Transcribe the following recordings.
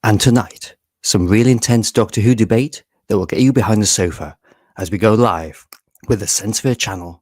And tonight, some real intense Doctor Who debate that will get you behind the sofa as we go live with the Sense channel.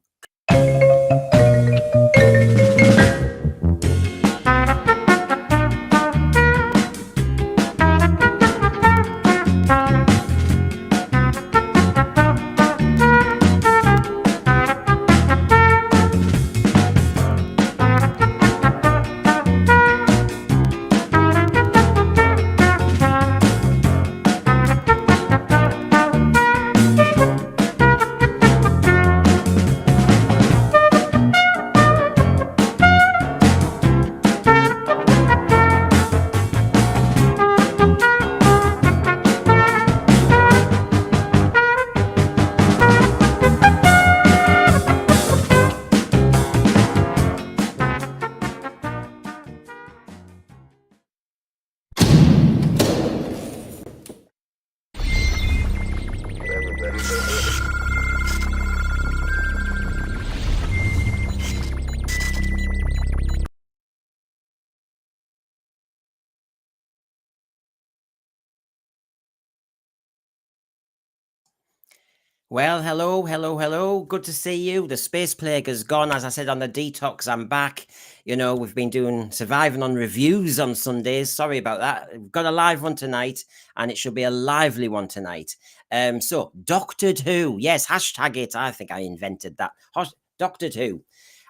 Well, hello. Good to see you. The Space Plague has gone. As I said on the detox, I'm back. You know, we've been doing surviving on reviews on Sundays. Sorry about that. We've got a live one tonight, and it should be a lively one tonight. So, Doctor Who. Yes, hashtag it. I think I invented that. Doctor Who.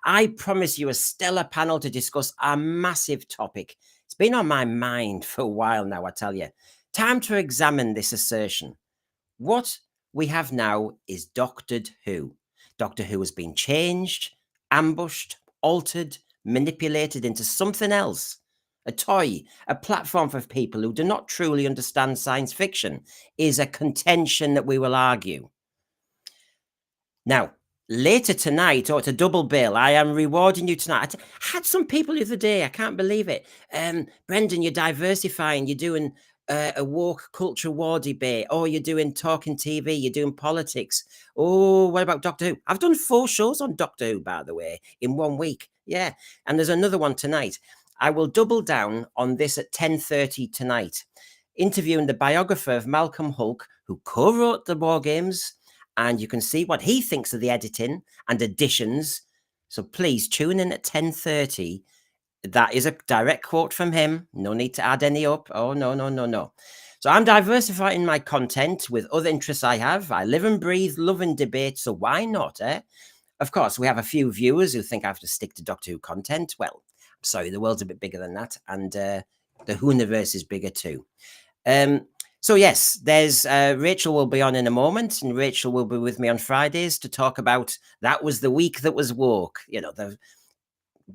I promise you a stellar panel to discuss a massive topic. It's been on my mind for a while now, I tell you. Time to examine this assertion. What we have now is Doctor Who. Doctor Who has been changed, ambushed, altered, manipulated into something else. A toy, a platform for people who do not truly understand science fiction, is a contention that we will argue. Now, later tonight, or it's a double bill, I am rewarding you tonight. I had some people the other day, I can't believe it. Brendan, you're diversifying, you're doing a woke culture war debate. Oh, you're doing talking TV, you're doing politics. Oh, what about Doctor Who? I've done 4 shows on Doctor Who, by the way, in 1 week. Yeah, and there's another one tonight. I will double down on this at 10:30 tonight, interviewing the biographer of Malcolm Hulke, who co-wrote the War Games, and you can see what he thinks of the editing and additions. So please tune in at 10:30. That is a direct quote from him. No need to add any up. Oh, no. So I'm diversifying my content with other interests I have. I live and breathe love and debate, so why not, eh? Of course, we have a few viewers who think I have to stick to Doctor Who content. Well, I'm sorry, the world's a bit bigger than that, and the Whoniverse is bigger too. So yes, there's Rachael will be on in a moment, and Rachael will be with me on Fridays to talk about that was the week that was woke. You know, the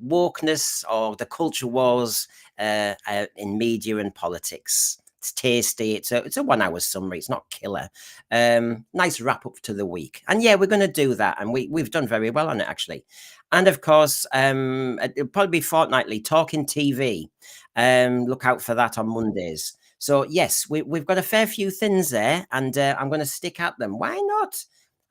wokeness or the culture wars in media and politics. It's tasty. It's a 1-hour summary. It's not killer. Nice wrap up to the week. And yeah, we're going to do that. And we've done very well on it, actually. And of course, it'll probably be fortnightly talking TV. Look out for that on Mondays. So yes, we've got a fair few things there, and I'm going to stick at them. Why not?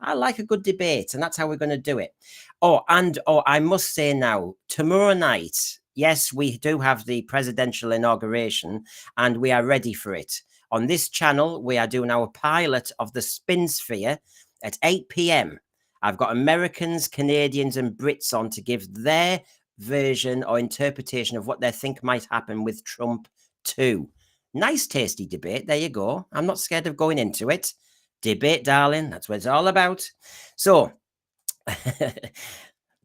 I like a good debate, and that's how we're going to do it. Oh, I must say now, tomorrow night, yes, we do have the presidential inauguration, and we are ready for it. On this channel, we are doing our pilot of the Spin Sphere at 8 p.m. I've got Americans, Canadians, and Brits on to give their version or interpretation of what they think might happen with Trump too. Nice, tasty debate. There you go. I'm not scared of going into it. Debate, darling. That's what it's all about. So,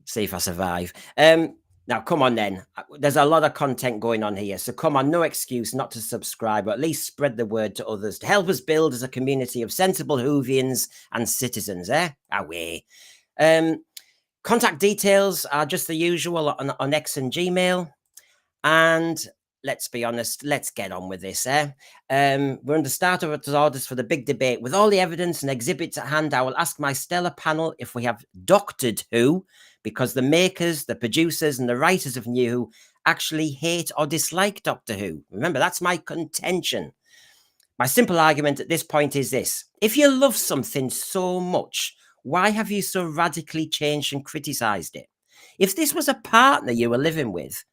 see if I survive. Now, come on then. There's a lot of content going on here. So come on, no excuse not to subscribe, but at least spread the word to others to help us build as a community of sensible Whovians and citizens, eh? Away. Contact details are just the usual on X and Gmail. And let's be honest, let's get on with this, eh? We're under starter's orders for the big debate. With all the evidence and exhibits at hand, I will ask my stellar panel if we have doctored Who, because the makers, the producers, and the writers of Nuwho actually hate or dislike Doctor Who. Remember, that's my contention. My simple argument at this point is this. If you love something so much, why have you so radically changed and criticised it? If this was a partner you were living with,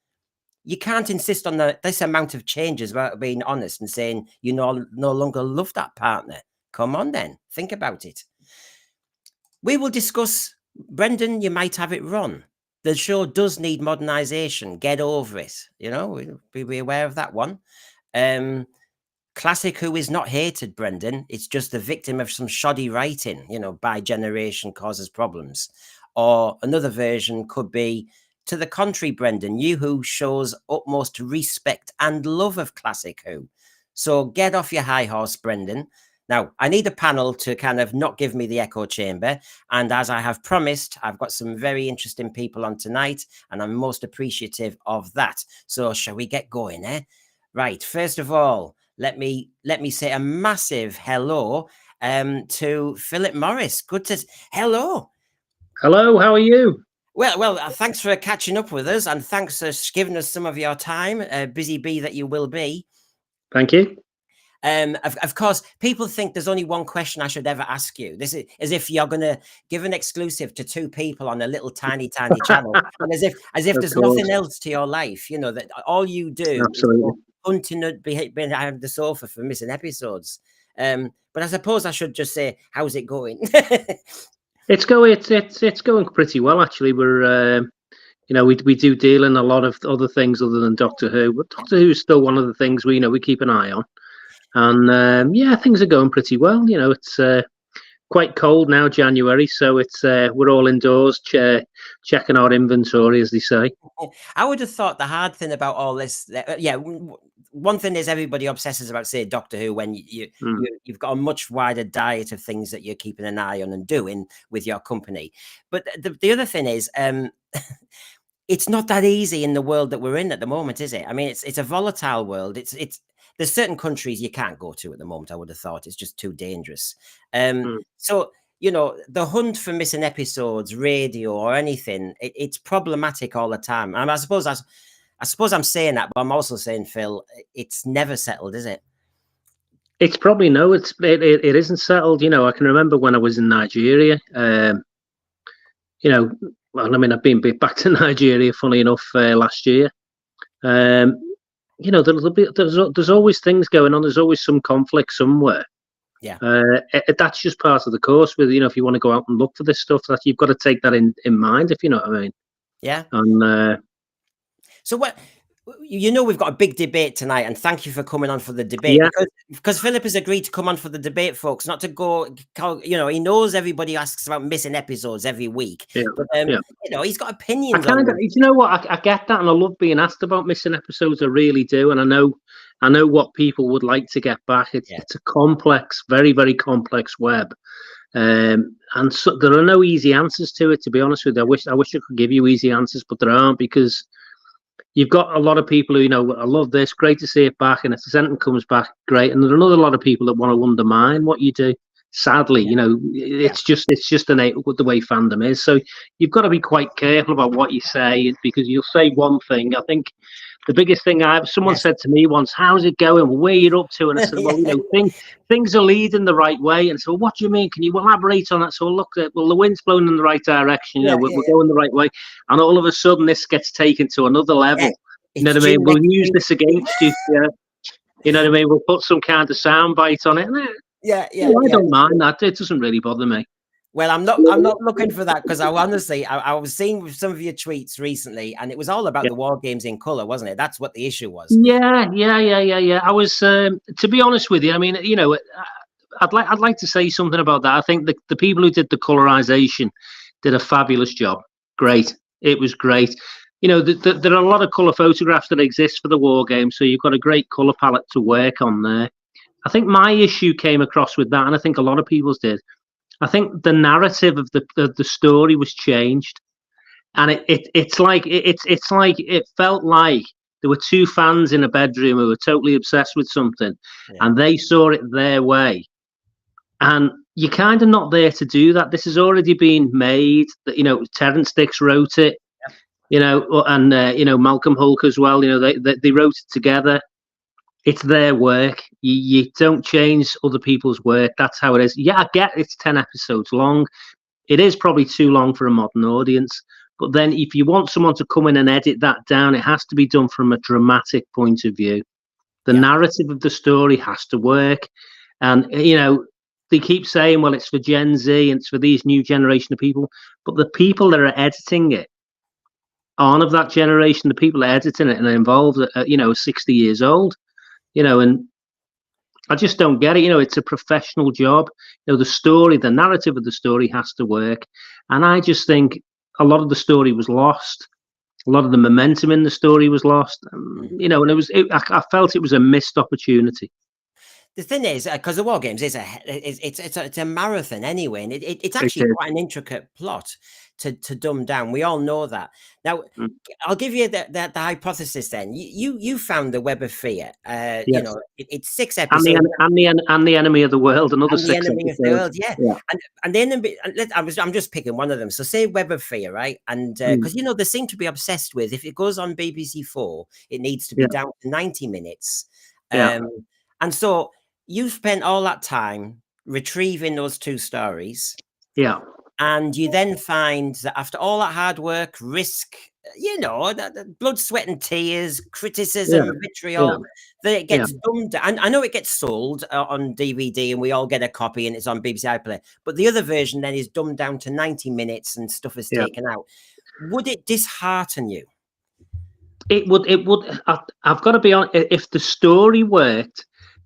you can't insist on this amount of changes without being honest and saying you no longer love that partner. Come on then, think about it. We will discuss, Brendan, you might have it wrong. The show does need modernisation. Get over it. You know, be aware of that one. Classic Who is not hated, Brendan. It's just the victim of some shoddy writing, you know, by generation causes problems. Or another version could be, to the contrary, Brendan, Nuwho shows utmost respect and love of Classic Who. So get off your high horse, Brendan. Now, I need a panel to kind of not give me the echo chamber. And as I have promised, I've got some very interesting people on tonight, and I'm most appreciative of that. So shall we get going, eh? Right, first of all, let me say a massive hello to Philip Morris. Good to... Hello. Hello, how are you? Well, thanks for catching up with us, and thanks for giving us some of your time, busy bee that you will be. Thank you. Of course, people think there's only one question I should ever ask you. This is as if you're going to give an exclusive to two people on a little tiny channel, and as if there's nothing else to your life. You know that all you do Absolutely. is hunting behind the sofa for missing episodes. But I suppose I should just say, how's it going? It's going pretty well, actually. We're you know, we do deal in a lot of other things other than Doctor Who, but Doctor Who is still one of the things we keep an eye on. And yeah, things are going pretty well. You know, it's quite cold now, January, so it's we're all indoors checking our inventory, as they say. I would have thought the hard thing about all this, one thing is everybody obsesses about, say, Doctor Who, when you've got a much wider diet of things that you're keeping an eye on and doing with your company. But the other thing is, it's not that easy in the world that we're in at the moment, is it? I mean, it's a volatile world. There's certain countries you can't go to at the moment. I would have thought it's just too dangerous. So, you know, the hunt for missing episodes, radio or anything, it's problematic all the time. And I suppose I'm saying that, but I'm also saying, Phil, it's never settled, is it? It's probably no. It isn't settled. You know, I can remember when I was in Nigeria. You know, well, I mean, I've been back to Nigeria, funny enough, last year. You know, there's always things going on. There's always some conflict somewhere. Yeah. That's just part of the course. With, you know, if you want to go out and look for this stuff, that you've got to take that in mind, if you know what I mean. Yeah. And so what? You know, we've got a big debate tonight, and thank you for coming on for the debate. Yeah. Because Philip has agreed to come on for the debate, folks. Not to go, you know, he knows everybody asks about missing episodes every week. Yeah. But you know, he's got opinions. You know what? I get that, and I love being asked about missing episodes. I really do, and I know what people would like to get back. It's a complex, very, very complex web. And so there are no easy answers to it, to be honest with you. I wish I could give you easy answers, but there aren't, because you've got a lot of people who, you know, I love this, great to see it back, and if something comes back, great. And there are another lot of people that want to undermine what you do. Sadly, you know, it's just the way fandom is. So you've got to be quite careful about what you say, because you'll say one thing. I think the biggest thing someone said to me once, "How's it going? Well, where you're up to?" And I said, "Well, you know, things are leading the right way." And so, what do you mean? Can you elaborate on that? So look, well, the wind's blowing in the right direction. You know, we're going the right way. And all of a sudden, this gets taken to another level. You know what I mean? We'll use this against you. You know what I mean? We'll put some kind of sound bite on it. I don't mind that. It doesn't really bother me. Well, I'm not looking for that, because I was seeing some of your tweets recently, and it was all about the war games in colour, wasn't it? That's what the issue was. Yeah. I was, to be honest with you, I mean, you know, I'd like to say something about that. I think the people who did the colorization did a fabulous job. Great, it was great. You know, there are a lot of colour photographs that exist for the war game, so you've got a great colour palette to work on there. I think my issue came across with that, and I think a lot of people's did. I think the narrative of the story was changed, and it felt like there were two fans in a bedroom who were totally obsessed with something, and they saw it their way. And you're kind of not there to do that. This has already been made. That, you know, Terrence Dicks wrote it, you know, and you know, Malcolm Hulke as well. You know, they wrote it together. It's their work. You don't change other people's work. That's how it is. Yeah, I get it's 10 episodes long. It is probably too long for a modern audience, But then if you want someone to come in and edit that down, it has to be done from a dramatic point of view. The narrative of the story has to work. And, they keep saying, well, it's for Gen Z and it's for these new generation of people. But the people that are editing it aren't of that generation. The people that are editing it and are involved, 60 years old, and I just don't get it. It's a professional job. The narrative of the story has to work. And I just think a lot of the story was lost. A lot of the momentum in the story was lost. And I felt it was a missed opportunity. The thing is, because the War Games is it's a marathon anyway, and it's actually quite an intricate plot to dumb down. We all know that. Now, I'll give you the hypothesis. Then you found the Web of Fear. Yes. It's 6 episodes, and the Enemy of the World, another 6 Enemy episodes. of the World, yeah. And the enemy. I'm just picking one of them. So say Web of Fear, right? And because they seem to be obsessed with, if it goes on BBC4, it needs to be down to 90 minutes. And so you spent all that time retrieving those 2 stories. Yeah. And you then find that after all that hard work, risk, the blood, sweat and tears, criticism, vitriol, that it gets dumbed down. I know it gets sold on DVD and we all get a copy and it's on BBC iPlayer. But the other version then is dumbed down to 90 minutes and stuff is taken out. Would it dishearten you? It would. I've got to be honest. If the story worked,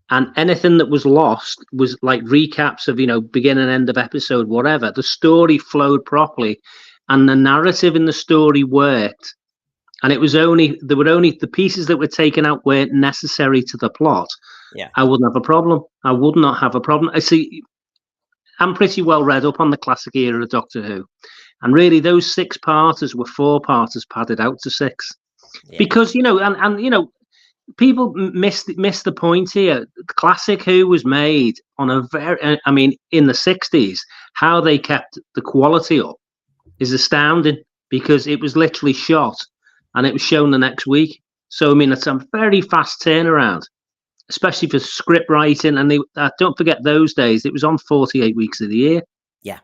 and anything that was lost was like recaps of, begin and end of episode, whatever. The story flowed properly and the narrative in the story worked. And there were only the pieces that were taken out weren't necessary to the plot. Yeah. I wouldn't have a problem. I would not have a problem. I see, I'm pretty well read up on the classic era of Doctor Who. And really those 6-parters were 4-parters padded out to 6. Yeah. Because, people miss the point here. Classic Who was made on in the 60s. How they kept the quality up is astounding because it was literally shot and it was shown the next week. So, it's a very fast turnaround, especially for script writing. And don't forget those days, it was on 48 weeks of the year. Yeah.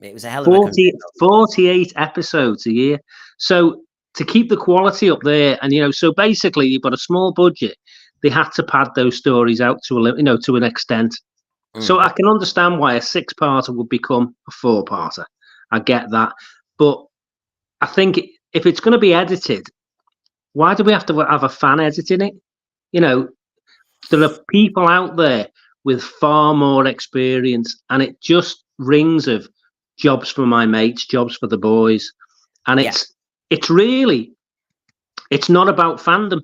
It was a hell of 48 episodes a year. So, to keep the quality up there, and so basically you've got a small budget. They had to pad those stories out to an extent. So I can understand why a 6-parter would become a 4-parter. I get that, but I think if it's going to be edited, why do we have to have a fan editing it? There are people out there with far more experience, and it just rings of jobs for my mates, jobs for the boys, and it's not about fandom.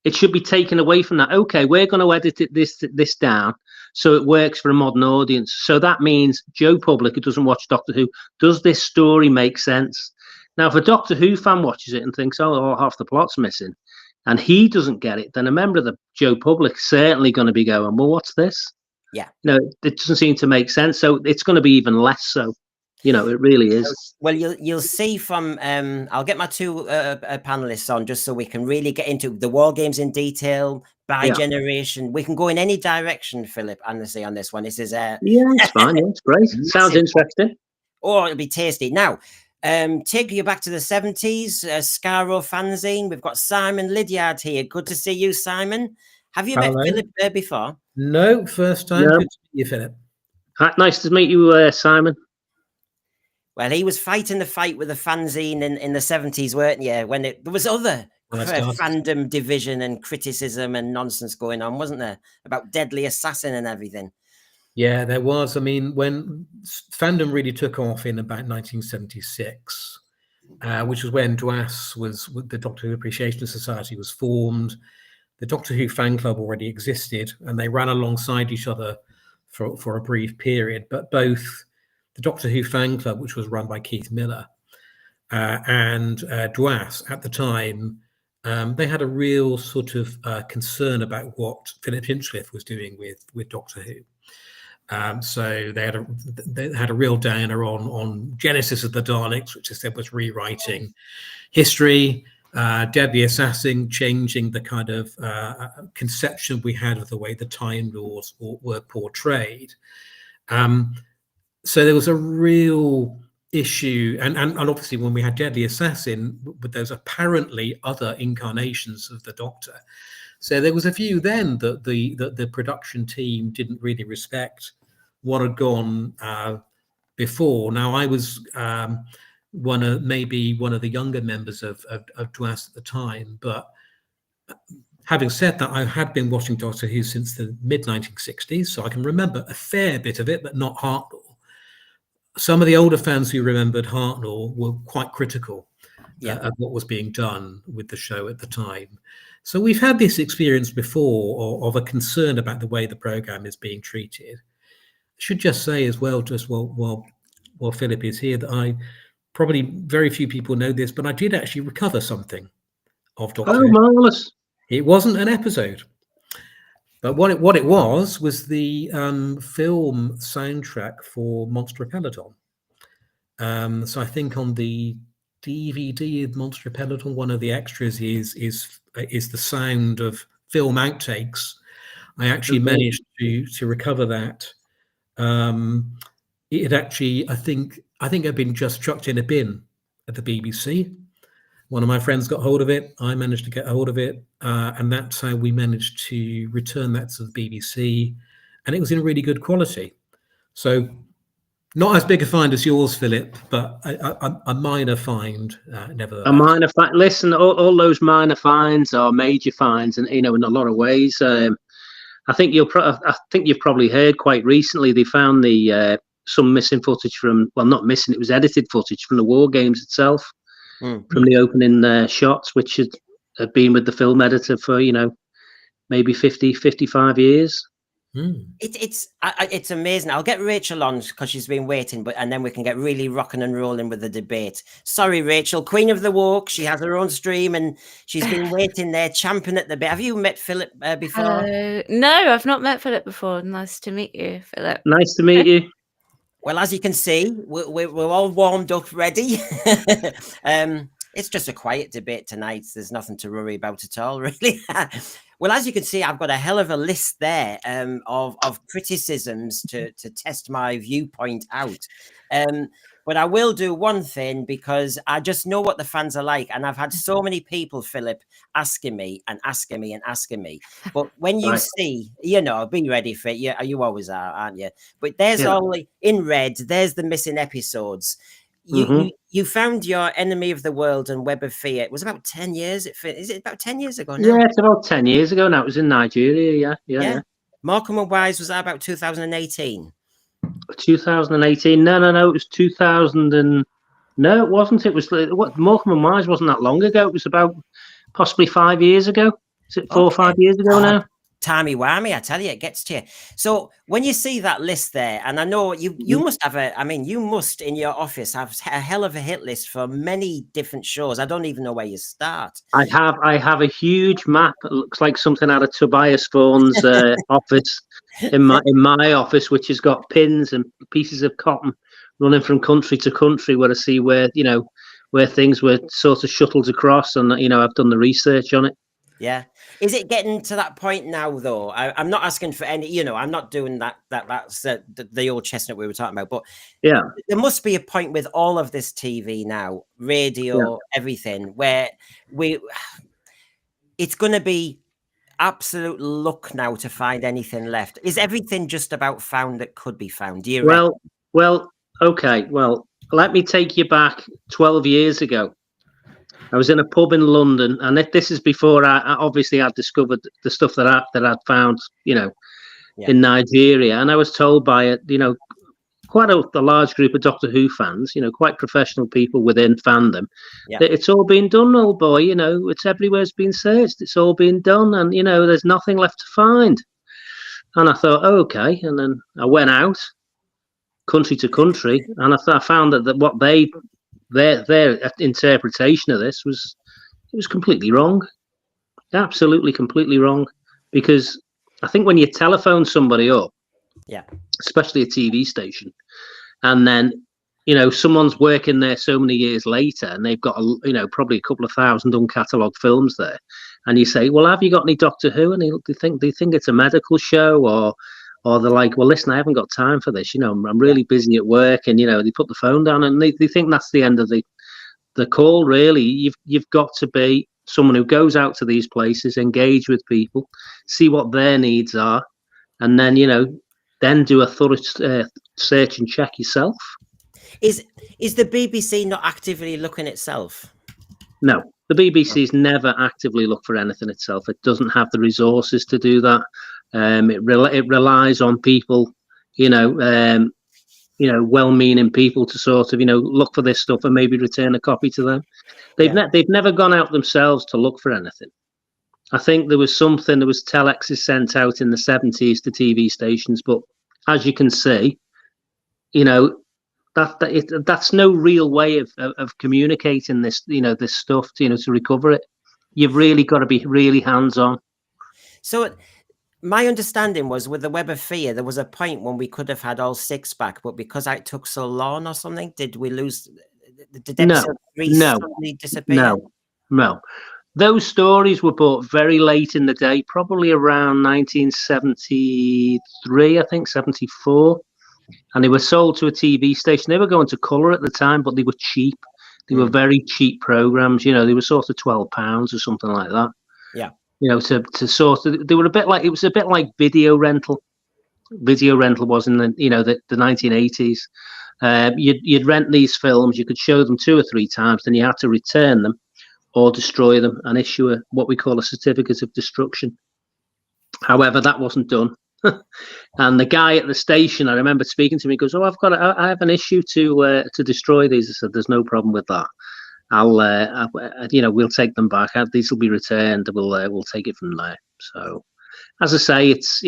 It should be taken away from that. Okay, we're going to edit this down so it works for a modern audience. So that means Joe Public, who doesn't watch Doctor Who, does this story make sense? Now, if a Doctor Who fan watches it and thinks, oh, half the plot's missing, and he doesn't get it, then a member of the Joe Public certainly going to be going, well, what's this? Yeah. It doesn't seem to make sense. So it's going to be even less so. It really is. Well, you'll see from I'll get my 2 panelists on just so we can really get into the War Games in detail by generation. We can go in any direction, Philip, honestly, on this one. This is it's fine. Yeah, it's great. Sounds interesting. Oh, it'll be tasty. Now, take you back to the 70s, Scaro fanzine. We've got Simon Lydiard here. Good to see you, Simon. Have you met Philip before? No, first time. No. Good to meet you, Philip. Nice to meet you, Simon. Well, he was fighting the fight with the fanzine in the 70s, weren't you? When there was other fandom division and criticism and nonsense going on, wasn't there? About Deadly Assassin and everything. Yeah, there was. When fandom really took off in about 1976, which was when the Doctor Who Appreciation Society was formed. The Doctor Who fan club already existed, and they ran alongside each other for a brief period. But both the Doctor Who fan club, which was run by Keith Miller, and DWAS at the time, they had a real sort of concern about what Philip Hinchcliffe was doing with Doctor Who. So they had a real downer on Genesis of the Daleks, which they said was rewriting history. Deadly Assassin, changing the kind of conception we had of the way the Time Lords were portrayed. So there was a real issue, and obviously when we had Deadly Assassin, with those apparently other incarnations of the Doctor, so there was a view then that the production team didn't really respect what had gone before. Now, I was one of the younger members of DWAS at the time, but having said that, I had been watching Doctor Who since the mid-1960s, so I can remember a fair bit of it, but not Hartnell. Some of the older fans who remembered Hartnell were quite critical of what was being done with the show at the time. So we've had this experience before of a concern about the way the programme is being treated. I should just say as well, just while Philip is here, that probably very few people know this, but I did actually recover something of Doctor Who. Oh, marvellous. It wasn't an episode. But what it was the film soundtrack for Monster Peloton. So I think on the DVD of Monster Peloton, one of the extras is the sound of film outtakes. I actually managed to recover that. It had actually, I think it had been just chucked in a bin at the BBC. One of my friends got hold of it. I managed to get hold of it. And that's how we managed to return that to the BBC. And it was in really good quality. So not as big a find as yours, Philip, but a minor find, nevertheless. A minor find. Listen, all those minor finds are major finds, and in a lot of ways. I think you've probably heard quite recently they found some missing footage from, well, not missing, it was edited footage from the War Games itself. From the opening shots, which had been with the film editor for maybe 55 years. It's amazing. I'll get Rachael on because she's been waiting, and then we can get really rocking and rolling with the debate. Sorry, Rachael, Queen of the Woke. She has her own stream and she's been waiting there, champing at the bit. Have you met Philip before? No, I've not met Philip before. Nice to meet you, Philip. Nice to meet you. Well, as you can see, we're all warmed up, ready. It's just a quiet debate tonight. There's nothing to worry about at all, really. Well, as you can see, I've got a hell of a list there of criticisms to test my viewpoint out. But I will do one thing because I just know what the fans are like. And I've had so many people, Philip, asking me. But when you see, be ready for it. You always are, aren't you? But there's only in red, there's the missing episodes. You found your Enemy of the World and Web of Fear. It was about 10 years. Is it about 10 years ago now? Yeah, it's about 10 years ago now. It was in Nigeria. Yeah. Morecambe and Wise, was that about 2018? 2018? No. It was 2000 no, it wasn't. It was Morecambe and Wise wasn't that long ago. It was about possibly 5 years ago. Is it 4 or 5 years ago now? Timey-wimey, I tell you, it gets to you. So when you see that list there, and I know you must have you must in your office have a hell of a hit list for many different shows. I don't even know where you start. I have a huge map. It looks like something out of Tobias Vaughan's office in my office, which has got pins and pieces of cotton running from country to country, where I see where things were sort of shuttled across, and I've done the research on it. Yeah. Is it getting to that point now, though? I'm not asking for any, I'm not doing that. That's the old chestnut we were talking about. But yeah, there must be a point with all of this TV now, radio, everything, where it's going to be absolute luck now to find anything left. Is everything just about found that could be found? Do you Well, okay. Well, let me take you back 12 years ago. I was in a pub in London, and this is before I discovered the stuff that I'd found, in Nigeria. And I was told by quite a large group of Doctor Who fans, quite professional people within fandom, that it's all been done, old boy. It's everywhere's been searched. It's all been done, and there's nothing left to find. And I thought, okay. And then I went out, country to country, and I found that what their interpretation of this was completely wrong, absolutely completely wrong. Because I think when you telephone somebody up, especially a TV station, and then someone's working there so many years later, and they've got probably a couple of thousand uncatalogued films there, and you say, well, have you got any Doctor Who? And they think it's a medical show, or or they're like, well, listen, I haven't got time for this. I'm really busy at work, and they put the phone down, and they think that's the end of the call. Really, you've got to be someone who goes out to these places, engage with people, see what their needs are, and then then do a thorough search and check yourself. Is the BBC not actively looking itself? No, the BBC's never actively looked for anything itself. It doesn't have the resources to do that. It relies on people, well-meaning people to sort of look for this stuff and maybe return a copy to them. They've never gone out themselves to look for anything. I think there was telexes sent out in the 70s to TV stations, but as you can see, that's no real way of communicating this, this stuff, to recover it. You've really got to be really hands-on. So my understanding was with the Web of Fear, there was a point when we could have had all 6 back, but because it took so long or something, did we lose? Did episode 3 suddenly disappear? No. Those stories were bought very late in the day, probably around 1973, I think, 74. And they were sold to a TV station. They were going to colour at the time, but they were cheap. They were very cheap programs. They were sort of £12 or something like that. Yeah. To sort of, they were it was a bit like video rental. Video rental was in the 1980s. You'd rent these films. You could show them 2 or 3 times, then you had to return them or destroy them and issue what we call a certificate of destruction. However, that wasn't done. And the guy at the station, I remember speaking to me, he goes, "Oh, I have an issue to destroy these." I said, "There's no problem with that. We'll take them back. These will be returned. We'll take it from there." So, as I say, it's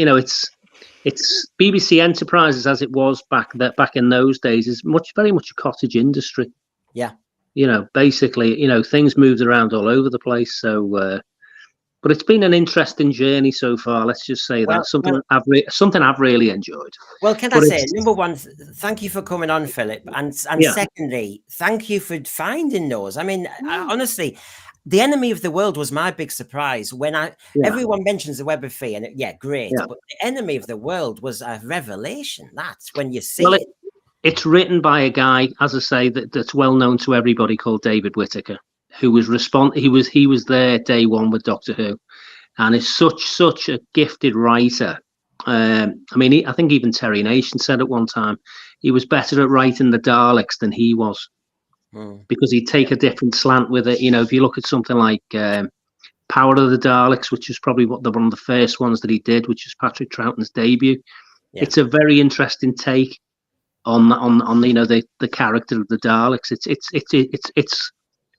BBC Enterprises as it was back in those days is very much a cottage industry. Yeah. Basically, things moved around all over the place. So, but it's been an interesting journey so far. Let's just say that something I've really enjoyed. Well, can I say, number one, thank you for coming on, Philip, and secondly, thank you for finding those. I mean, honestly, The Enemy of the World was my big surprise when everyone mentions the Web of Fear, and great, but The Enemy of the World was a revelation. That's when you see it. It's written by a guy, as I say, that's well known to everybody, called David Whittaker, who was he was there day one with Doctor Who, and is such a gifted writer. I think even Terry Nation said at one time he was better at writing the Daleks than he was, because he'd take a different slant with it. If you look at something like Power of the Daleks, which was probably one of the first ones that he did, which was Patrick Troughton's debut, it's a very interesting take on the character of the Daleks. It's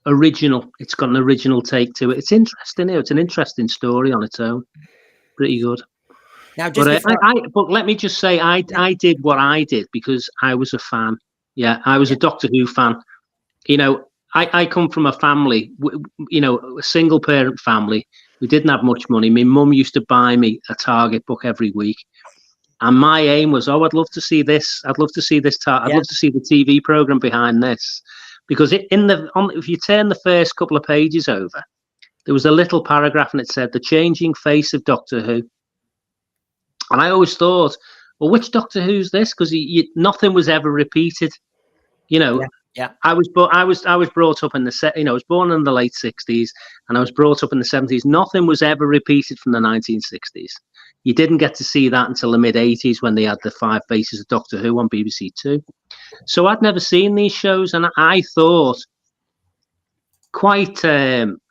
original. It's got an original take to it. It's interesting. It's an interesting story on its own. Pretty good. Now, but let me just say, I did what I did because I was a fan. Yeah, I was a Doctor Who fan. I come from a family, a single parent family. We didn't have much money. My mum used to buy me a Target book every week. And my aim was, I'd love to see this. I'd love to see this. I'd love to see the TV program behind this, because if you turn the first couple of pages over, there was a little paragraph and it said, "The changing face of Doctor Who." And I always thought, well, which Doctor Who's this? Because nothing was ever repeated. I was brought up in the I was born in the late 60s, and I was brought up in the 70s. Nothing was ever repeated from the 1960s. You didn't get to see that until the mid 80s when they had the 5 Faces of Doctor Who on BBC Two. So I'd never seen these shows, and I thought, quite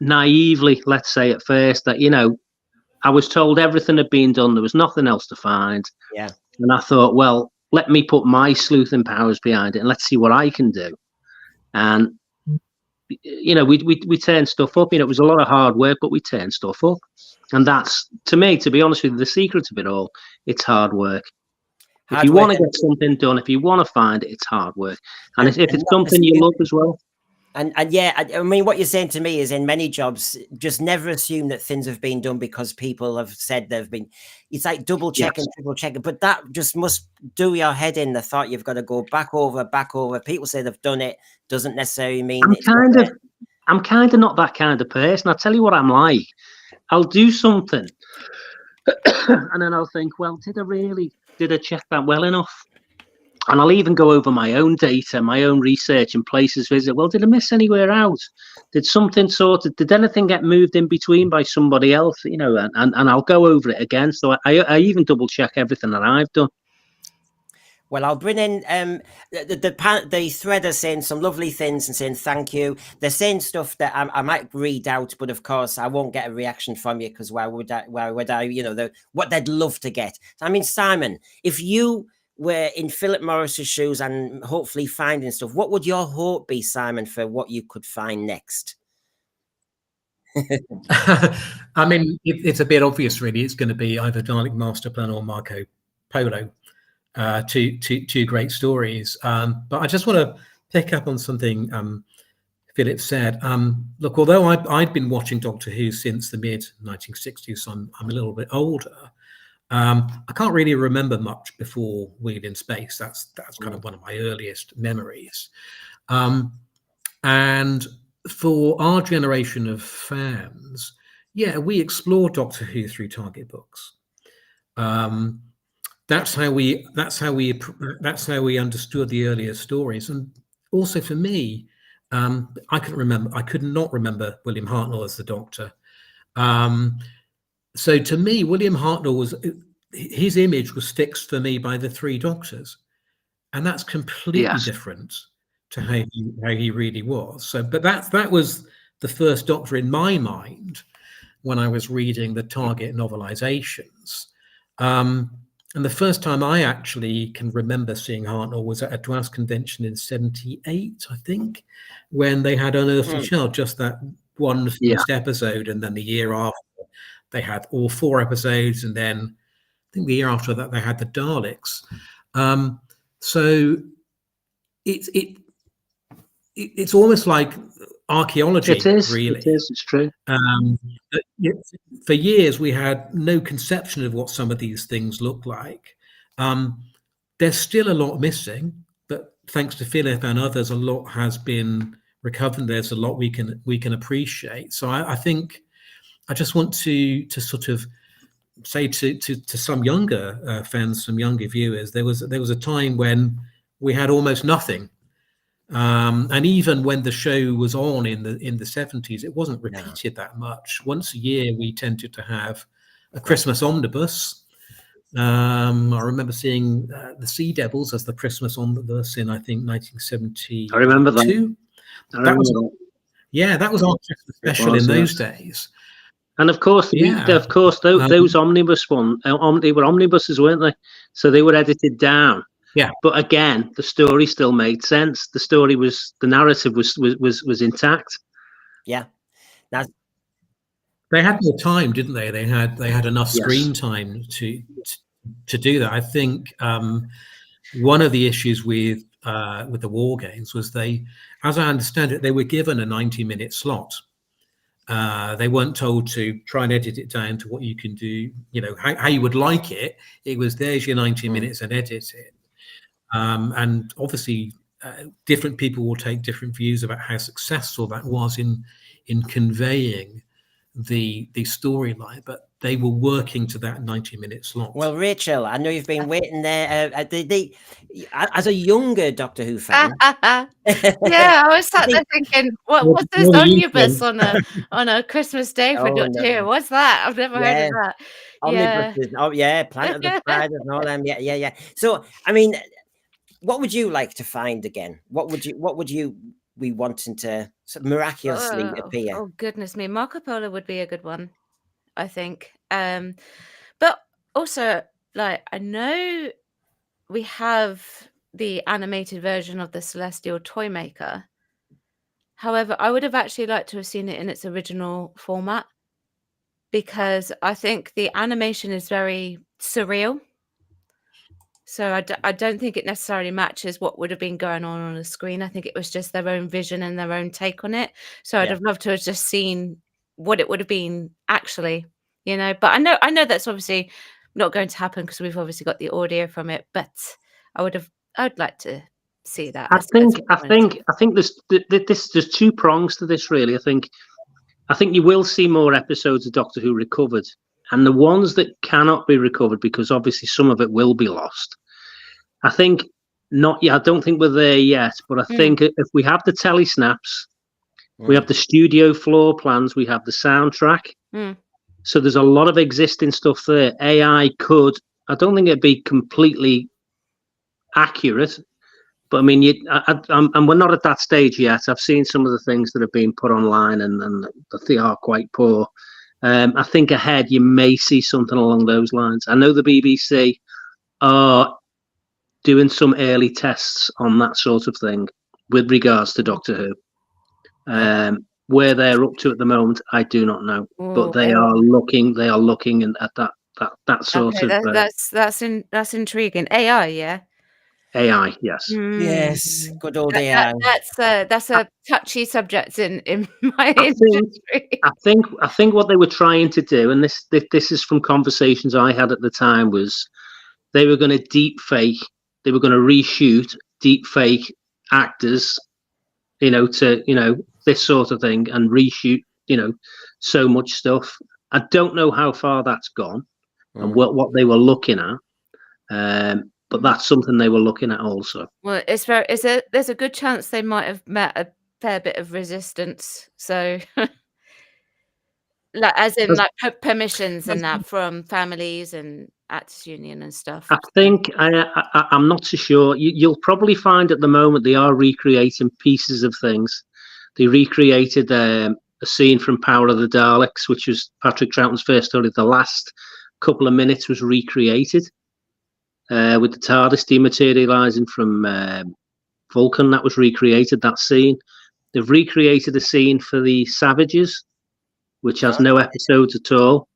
naively, let's say at first, that I was told everything had been done. There was nothing else to find. Yeah. And I thought, well, let me put my sleuthing powers behind it and let's see what I can do. And we turned stuff up. It was a lot of hard work, but we turned stuff up. And that's, to me, to be honest with you, the secret of it all. It's hard work. If you want to get something done, if you want to find it, it's hard work. And if it's something you love as well. And I mean, what you're saying to me is, in many jobs, just never assume that things have been done because people have said they've been. It's like double checking, triple checking, but that just must do your head in. The thought you've got to go back over. People say they've done it, doesn't necessarily mean. I'm kind of not that kind of person. I'll tell you what I'm like. I'll do something, and then I'll think, well, did I really did I check that well enough? And I'll even go over my own data, my own research and places visit. Well, did I miss anywhere out? Did something sorted? Did anything get moved in between by somebody else? You know, and I'll go over it again. So I even double check everything that I've done. Well, I'll bring in the thread are saying some lovely things and saying thank you. They're saying stuff that I might read out, but of course I won't get a reaction from you because why would I? You know, what they'd love to get. I mean, Simon, if you were in Philip Morris's shoes and hopefully finding stuff, what would your hope be, Simon, for what you could find next? I mean, it's a bit obvious, really. It's going to be either Dalek Master Plan or Marco Polo. Two great stories. But I just want to pick up on something Philip said. Look, although I'd been watching Doctor Who since the mid-1960s, so I'm a little bit older, I can't really remember much before Wheel in Space. That's kind of one of my earliest memories. And for our generation of fans, yeah, we explored Doctor Who through Target books. That's how we understood the earlier stories. And also for me, I could not remember William Hartnell as the Doctor. So to me, William Hartnell his image was fixed for me by the three Doctors, and that's completely different to how he really was. So, but that was the first Doctor in my mind when I was reading the Target novelizations. And the first time I actually can remember seeing Hartnell was at a Dwas convention in '78, I think, when they had Unearthly Child, just that one first episode, and then the year after they had all 4 episodes, and then I think the year after that they had the Daleks. So it's almost like archaeology. It is. Really. It is. It's true. For years, we had no conception of what some of these things look like. There's still a lot missing, but thanks to Philip and others, a lot has been recovered. There's a lot we can appreciate. So I think I just want to sort of say to some younger fans, some younger viewers, there was a time when we had almost nothing. And even when the show was on in the 70s, it wasn't repeated that much. Once a year, we tended to have a Christmas omnibus. I remember seeing the Sea Devils as the Christmas omnibus in, I think, 1972. I remember that. That was our Christmas special in those days. And of course, those omnibus ones, they were omnibuses, weren't they? So they were edited down. Yeah, but again, the story still made sense. The narrative was intact. Yeah, they had more time, didn't they? They had enough screen time to do that. I think one of the issues with the War Games was as I understand it, they were given a 90-minute slot. They weren't told to try and edit it down to what you can do, you know, how you would like it. It was there's your 90 minutes and edit it. And obviously, different people will take different views about how successful that was in conveying the storyline, but they were working to that 90-minute slot. Well, Rachael, I know you've been waiting there. As a younger Doctor Who fan, yeah, I was sat there thinking, what's this omnibus on a Christmas day for Doctor Who? What's that? I've never heard of that. Omnibuses. Oh yeah, Planet of the Spiders and all them. Yeah. So, I mean, what would you like to find again? What would you be wanting to sort of miraculously appear? Oh goodness me, Marco Polo would be a good one, I think. But also, like, I know we have the animated version of the Celestial Toymaker. However, I would have actually liked to have seen it in its original format, because I think the animation is very surreal. So I don't think it necessarily matches what would have been going on the screen. I think it was just their own vision and their own take on it. So I'd have loved to have just seen what it would have been actually, you know. But I know that's obviously not going to happen because we've obviously got the audio from it. But I'd like to see that. I think there's 2 prongs to this, really. I think you will see more episodes of Doctor Who recovered. and the ones that cannot be recovered, because obviously some of it will be lost. I think not yet. I don't think we're there yet, but I think if we have the telesnaps, we have the studio floor plans, we have the soundtrack. So there's a lot of existing stuff there. AI could, I don't think it'd be completely accurate, but I mean, and we're not at that stage yet. I've seen some of the things that have been put online, and they are quite poor. I think ahead you may see something along those lines. I know the BBC are doing some early tests on that sort of thing with regards to Doctor Who. Where they're up to at the moment, I do not know, but they are looking at that sort of. That's intriguing. AI, yeah. AI, yes. Yes, good old AI. That's a touchy subject in my industry. I think what they were trying to do, and this is from conversations I had at the time, was they were going to deep fake. They were going to reshoot deep fake actors, to this sort of thing, and reshoot so much stuff. I don't know how far that's gone and what they were looking at. But that's something they were looking at also. Well, there's a good chance they might have met a fair bit of resistance. So, as in permissions and that from families and Actors Union and stuff. I think I'm not so sure. You'll probably find at the moment they are recreating pieces of things. They recreated a scene from Power of the Daleks, which was Patrick Troughton's first story. The last couple of minutes was recreated. With the TARDIS dematerializing from Vulcan, that was recreated, that scene. They've recreated a scene for the Savages, which has no episodes at all.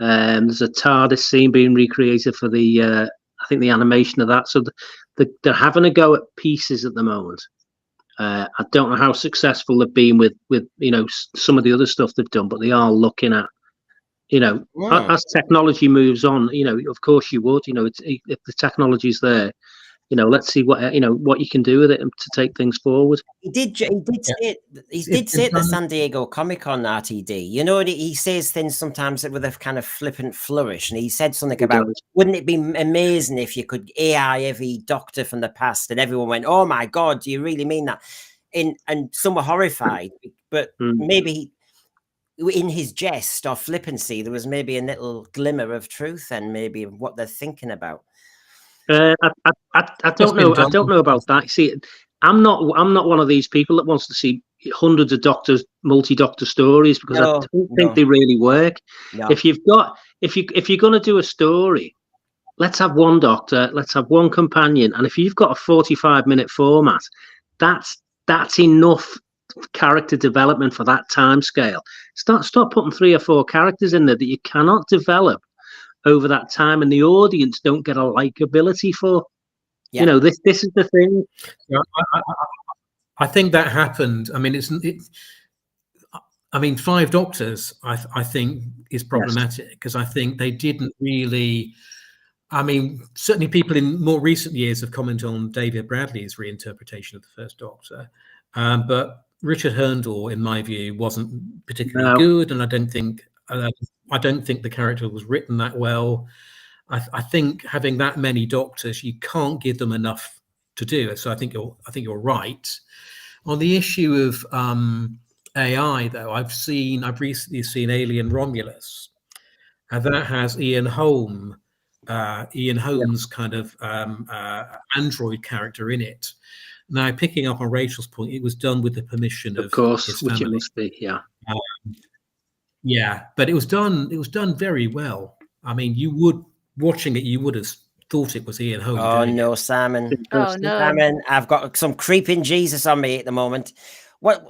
There's a TARDIS scene being recreated for the animation of that. So they're having a go at pieces at the moment. I don't know how successful they've been with some of the other stuff they've done, but they are looking at. As technology moves on, of course you would, if the technology's there, let's see what you can do with it to take things forward. He did say at the San Diego Comic-Con RTD, he says things sometimes with a kind of flippant flourish, and he said something about, wouldn't it be amazing if you could AI every Doctor from the past? And everyone went, oh my God, do you really mean that? And some were horrified, but maybe in his jest or flippancy, there was maybe a little glimmer of truth and maybe what they're thinking about. I don't know. I don't know about that. See, I'm not one of these people that wants to see hundreds of doctors, multi-doctor stories, because I don't think they really work. No. If you're going to do a story, let's have one doctor, let's have one companion, and if you've got a 45-minute format, that's enough character development for that time scale. Start putting 3 or 4 characters in there that you cannot develop over that time, and the audience don't get a likability for. This is the thing. I think that happened. I mean, 5 Doctors I think is problematic, because I think they didn't really. I mean, certainly people in more recent years have commented on David Bradley's reinterpretation of the First Doctor, but Richard Herndl, in my view, wasn't particularly good, and I don't think the character was written that well. I think having that many Doctors, you can't give them enough to do. So I think you're right. On the issue of AI, though, I've recently seen Alien Romulus, and that has Ian Holmes kind of android character in it. Now, picking up on Rachel's point, it was done with the permission of course, his which family. it must be, yeah, but it was done very well. I mean, you would have thought it was Ian Holmes. Oh no, Simon! Oh no, Simon! I've got some creeping Jesus on me at the moment. What?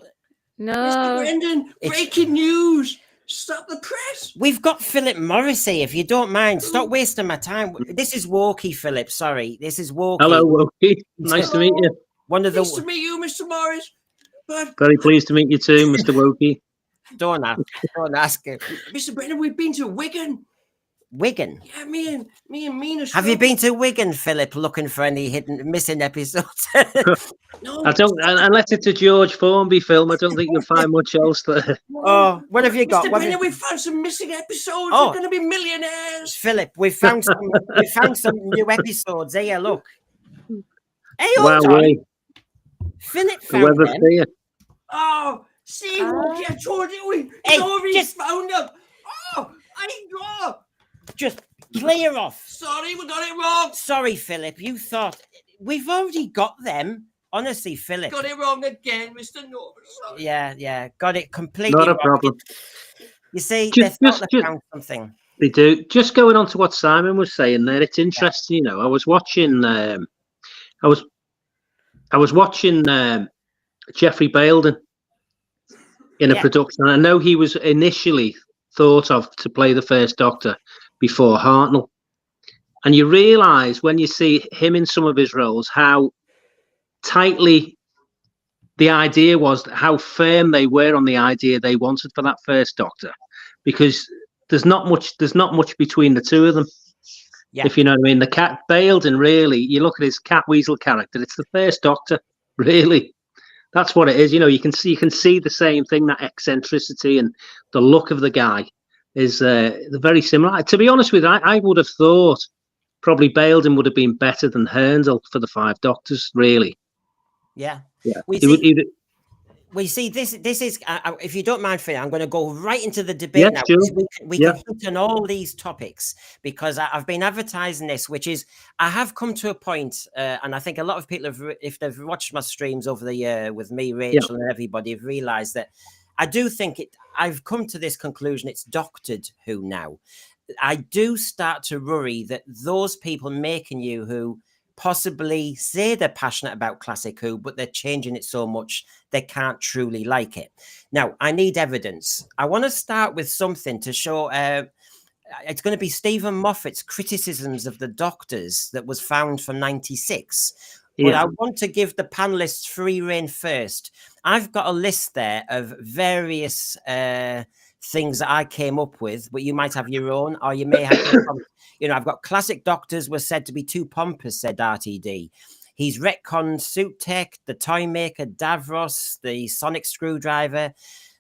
No, Mr. Brendan! Breaking news! Stop the press! We've got Philip Morrissey. If you don't mind, stop wasting my time. This is Wokey, Philip. Sorry, this is Wokey. Hello, Wokey. Nice to meet you. Nice to meet you, Mr. Morris. But very pleased to meet you too, Mr. Wokey. Don't ask him. Mr. Brendan, we've been to Wigan. Wigan. Yeah, me and Mina. Have you been to Wigan, Philip, looking for any hidden missing episodes? No, I don't, unless it's a George Formby film, I don't think you'll find much else there. Oh, what have you got? Mr. What have Brennan, you- we found some missing episodes. Oh. We're going to be millionaires. Philip, we found some new episodes here. Look. Hey, Wow, hold on. way. Philip The found web of them. fear. Oh, see, Wookie, I told you we Hey, already just- found them. Oh, Just clear off. sorry, we got it wrong. Sorry, Philip. You thought we've already got them. Honestly, Philip. Got it wrong again, Mr. Norman. Sorry. Yeah, got it completely Not a wrong. problem. You see, Just- they thought they just- found something. They do. Just going on to what Simon was saying there, it's interesting. You know, I was watching. I was watching Jeffrey Baildon in a Yeah. production. I know he was initially thought of to play the first Doctor before Hartnell, and you realise when you see him in some of his roles how tightly the idea was, how firm they were on the idea they wanted for that first Doctor, because there's not much between the two of them. Yeah. If you know what I mean. The cat Baildon, really, you look at his Cat Weasel character, it's the first Doctor, really. That's what it is. You know, you can see the same thing, that eccentricity and the look of the guy is very similar. To be honest with you, I would have thought probably Baildon would have been better than Herndl for the Five Doctors, really. Yeah. Yeah. We see this is if you don't mind, Phil, I'm going to go right into the debate Yeah, now. sure. We Yeah. can hit on all these topics because I've been advertising this, which is I have come to a point, and I think a lot of people have, if they've watched my streams over the year with me, Rachel, and everybody, have realised that I do think I've come to this conclusion. It's Doctored Who now. I do start to worry that those people making you who possibly say they're passionate about classic Who, but they're changing it so much they can't truly like it. Now, I need evidence. I want to start with something to show. It's going to be Stephen Moffat's criticisms of the Doctors that was found from '96. But I want to give the panelists free rein first. I've got a list there of various things that I came up with, but you might have your own, or you may have your own. You know, I've got classic Doctors were said to be too pompous, said RTD. He's retconned Sutekh, the Toymaker, Davros, the Sonic Screwdriver.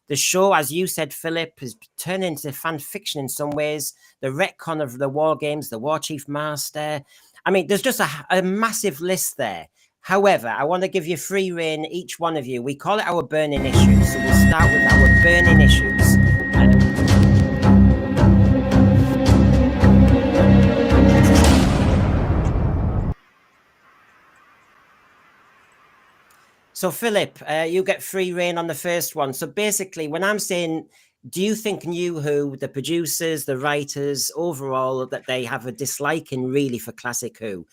The show, as you said, Philip, has turned into fan fiction in some ways. The retcon of the War Games, the War Chief Master. I mean, there's just a massive list there. However, I want to give you free rein, each one of you. We call it our burning issues. So we'll start with our burning issues. So, Philip, you get free rein on the first one. So basically, when I'm saying, do you think Nuwho, the producers, the writers, overall, that they have a disliking really for classic Who?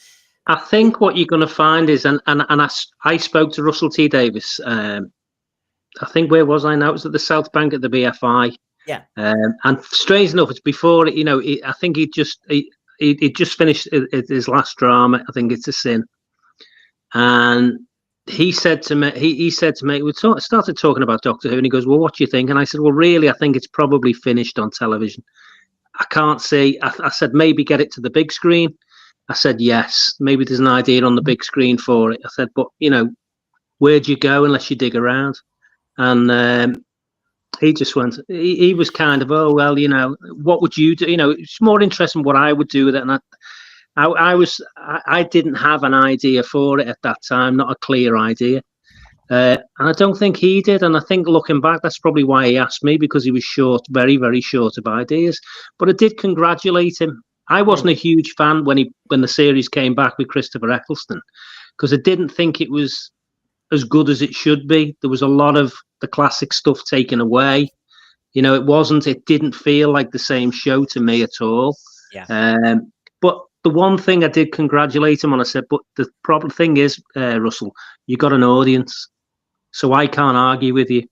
I think what you're going to find is, and I spoke to Russell T Davis. I think, where was I now? It was at the South Bank at the BFI. Yeah. And strange enough, it's before, you know, I think he just finished his last drama. I think it's A Sin. And he said to me, we started talking about Doctor Who, and he goes, well, what do you think? And I said, well, really, I think it's probably finished on television. I can't see. I said, maybe get it to the big screen. I said, yes, maybe there's an idea on the big screen for it. I said, but, you know, where'd you go unless you dig around? And he just went, he was kind of, oh, well, you know, what would you do? You know, it's more interesting what I would do with it. And I didn't have an idea for it at that time, not a clear idea. And I don't think he did. And I think looking back, that's probably why he asked me, because he was short, very, very short of ideas. But I did congratulate him. I wasn't a huge fan when the series came back with Christopher Eccleston, because I didn't think it was as good as it should be. There was a lot of the classic stuff taken away. You know, it didn't feel like the same show to me at all. Yeah. But the one thing I did congratulate him on, I said, but the problem thing is, Russell, you got an audience, so I can't argue with you.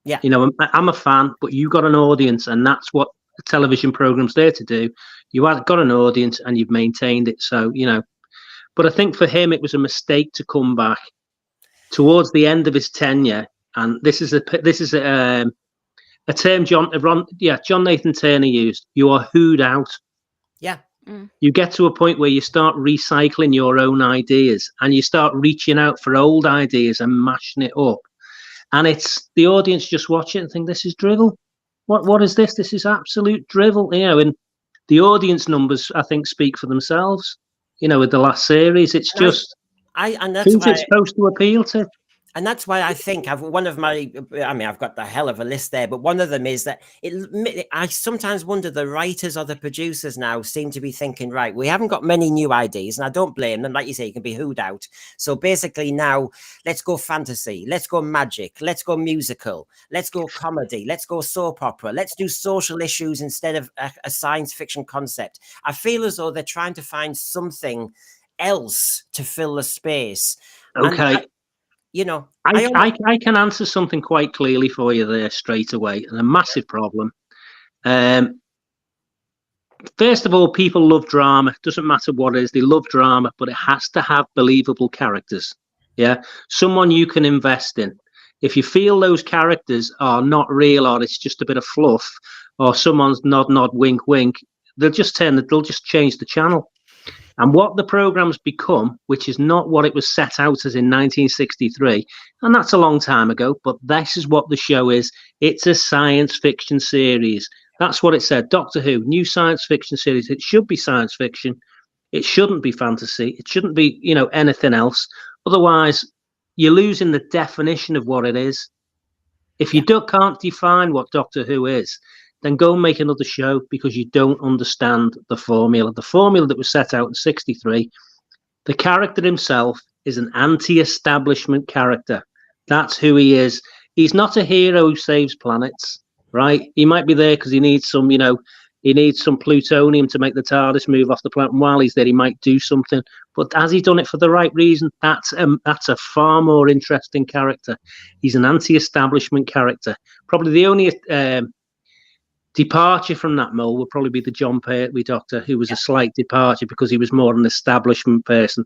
Yeah. You know, I'm a fan, but you got an audience, and that's what a television program's there to do. You have got an audience, and you've maintained it. So, you know, but I think for him, it was a mistake to come back towards the end of his tenure. And this is a term John Nathan Turner used. You are hooed out. Yeah. You get to a point where you start recycling your own ideas and you start reaching out for old ideas and mashing it up. And it's the audience just watch it and think, this is drivel. What is this? This is absolute drivel. And the audience numbers, I think, speak for themselves. With the last series, it's just and that's who's it supposed to appeal to? And that's why I think I've got the hell of a list there, but one of them is that I sometimes wonder the writers or the producers now seem to be thinking, right, we haven't got many new ideas, and I don't blame them. Like you say, you can be hooed out. So basically now, let's go fantasy, let's go magic, let's go musical, let's go comedy, let's go soap opera, let's do social issues instead of a science fiction concept. I feel as though they're trying to find something else to fill the space. Okay. I can answer something quite clearly for you there straight away, and a massive problem. First of all, people love drama. Doesn't matter what it is, they love drama, but it has to have believable characters. Yeah, someone you can invest in. If you feel those characters are not real, or it's just a bit of fluff, or someone's nod, wink, wink, they'll just change the channel. And what the program's become, which is not what it was set out as in 1963, and that's a long time ago, but this is what the show is. It's a science fiction series. That's what it said. Doctor Who, new science fiction series. It should be science fiction. It shouldn't be fantasy. It shouldn't be, anything else. Otherwise, you're losing the definition of what it is. If you can't define what Doctor Who is, then go and make another show, because you don't understand the formula. The formula that was set out in 63, the character himself is an anti-establishment character. That's who he is. He's not a hero who saves planets, right? He might be there because he needs some, he needs some plutonium to make the TARDIS move off the planet. And while he's there, he might do something. But has he done it for the right reason? That's a far more interesting character. He's an anti-establishment character. Probably the only departure from that mold would probably be the John Pertwee Doctor, who was a slight departure because he was more an establishment person,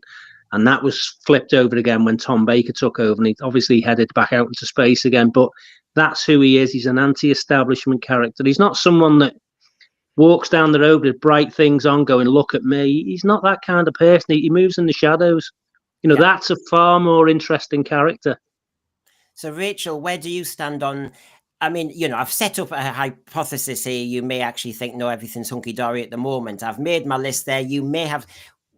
and that was flipped over again when Tom Baker took over, and he obviously headed back out into space again. But that's who he is. He's an anti-establishment character. He's not someone that walks down the road with bright things on going, look at me. He's not that kind of person. He moves in the shadows. That's a far more interesting character. So Rachel, where do you stand on, I've set up a hypothesis here. You may actually think, no, everything's hunky-dory at the moment. I've made my list there. You may have.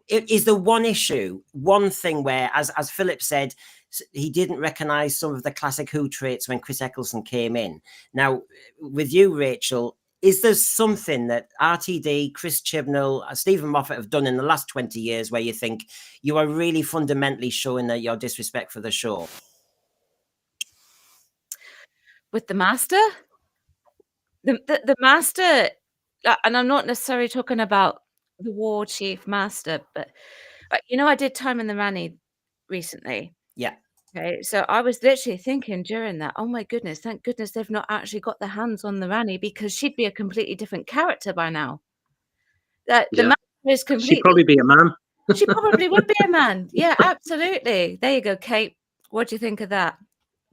Is there one issue, one thing where, as Philip said, he didn't recognise some of the classic Who traits when Chris Eccleston came in? Now, with you, Rachel, is there something that RTD, Chris Chibnall, Stephen Moffat have done in the last 20 years where you think you are really fundamentally showing that your disrespect for the show? With the Master? The Master, and I'm not necessarily talking about the War Chief Master, but I did Time in the Rani recently. Yeah. Okay, so I was literally thinking during that, oh my goodness, thank goodness they've not actually got their hands on the Rani, because she'd be a completely different character by now. The Master is completely. She'd probably be a man. She probably would be a man. Yeah, absolutely. There you go, Kate. What do you think of that?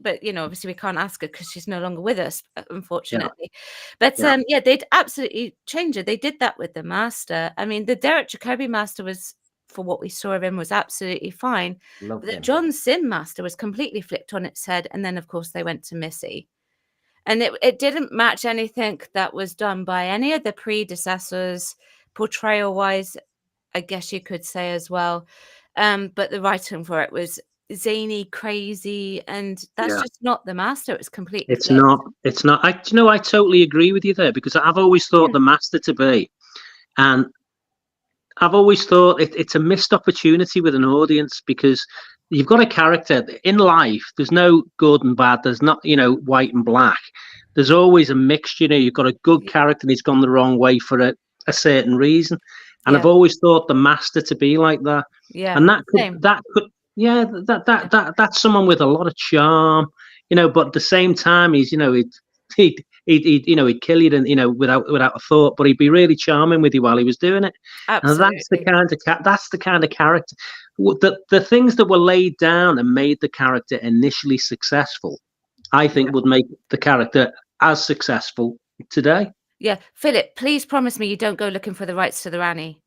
But obviously we can't ask her because she's no longer with us, unfortunately. But they'd absolutely change it. They did that with the Master. The Derek Jacobi Master was, for what we saw of him, was absolutely fine. The John Sim Master was completely flipped on its head, and then of course they went to Missy, and it didn't match anything that was done by any of the predecessors, portrayal wise, I guess you could say as well. But the writing for it was zany, crazy, and that's just not the Master. It's completely it's not I totally agree with you there, because I've always thought the Master to be, and I've always thought it's a missed opportunity with an audience, because you've got a character in life. There's no good and bad. There's not white and black. There's always a mixture. You've got a good character and he's gone the wrong way for a certain reason, and I've always thought the Master to be like that. And that's someone with a lot of charm, but at the same time, he'd kill you, and without a thought, but he'd be really charming with you while he was doing it. Absolutely. And that's the kind of character. The things that were laid down and made the character initially successful, I think, would make the character as successful today. Yeah, Philip, please promise me you don't go looking for the rights to the Rani.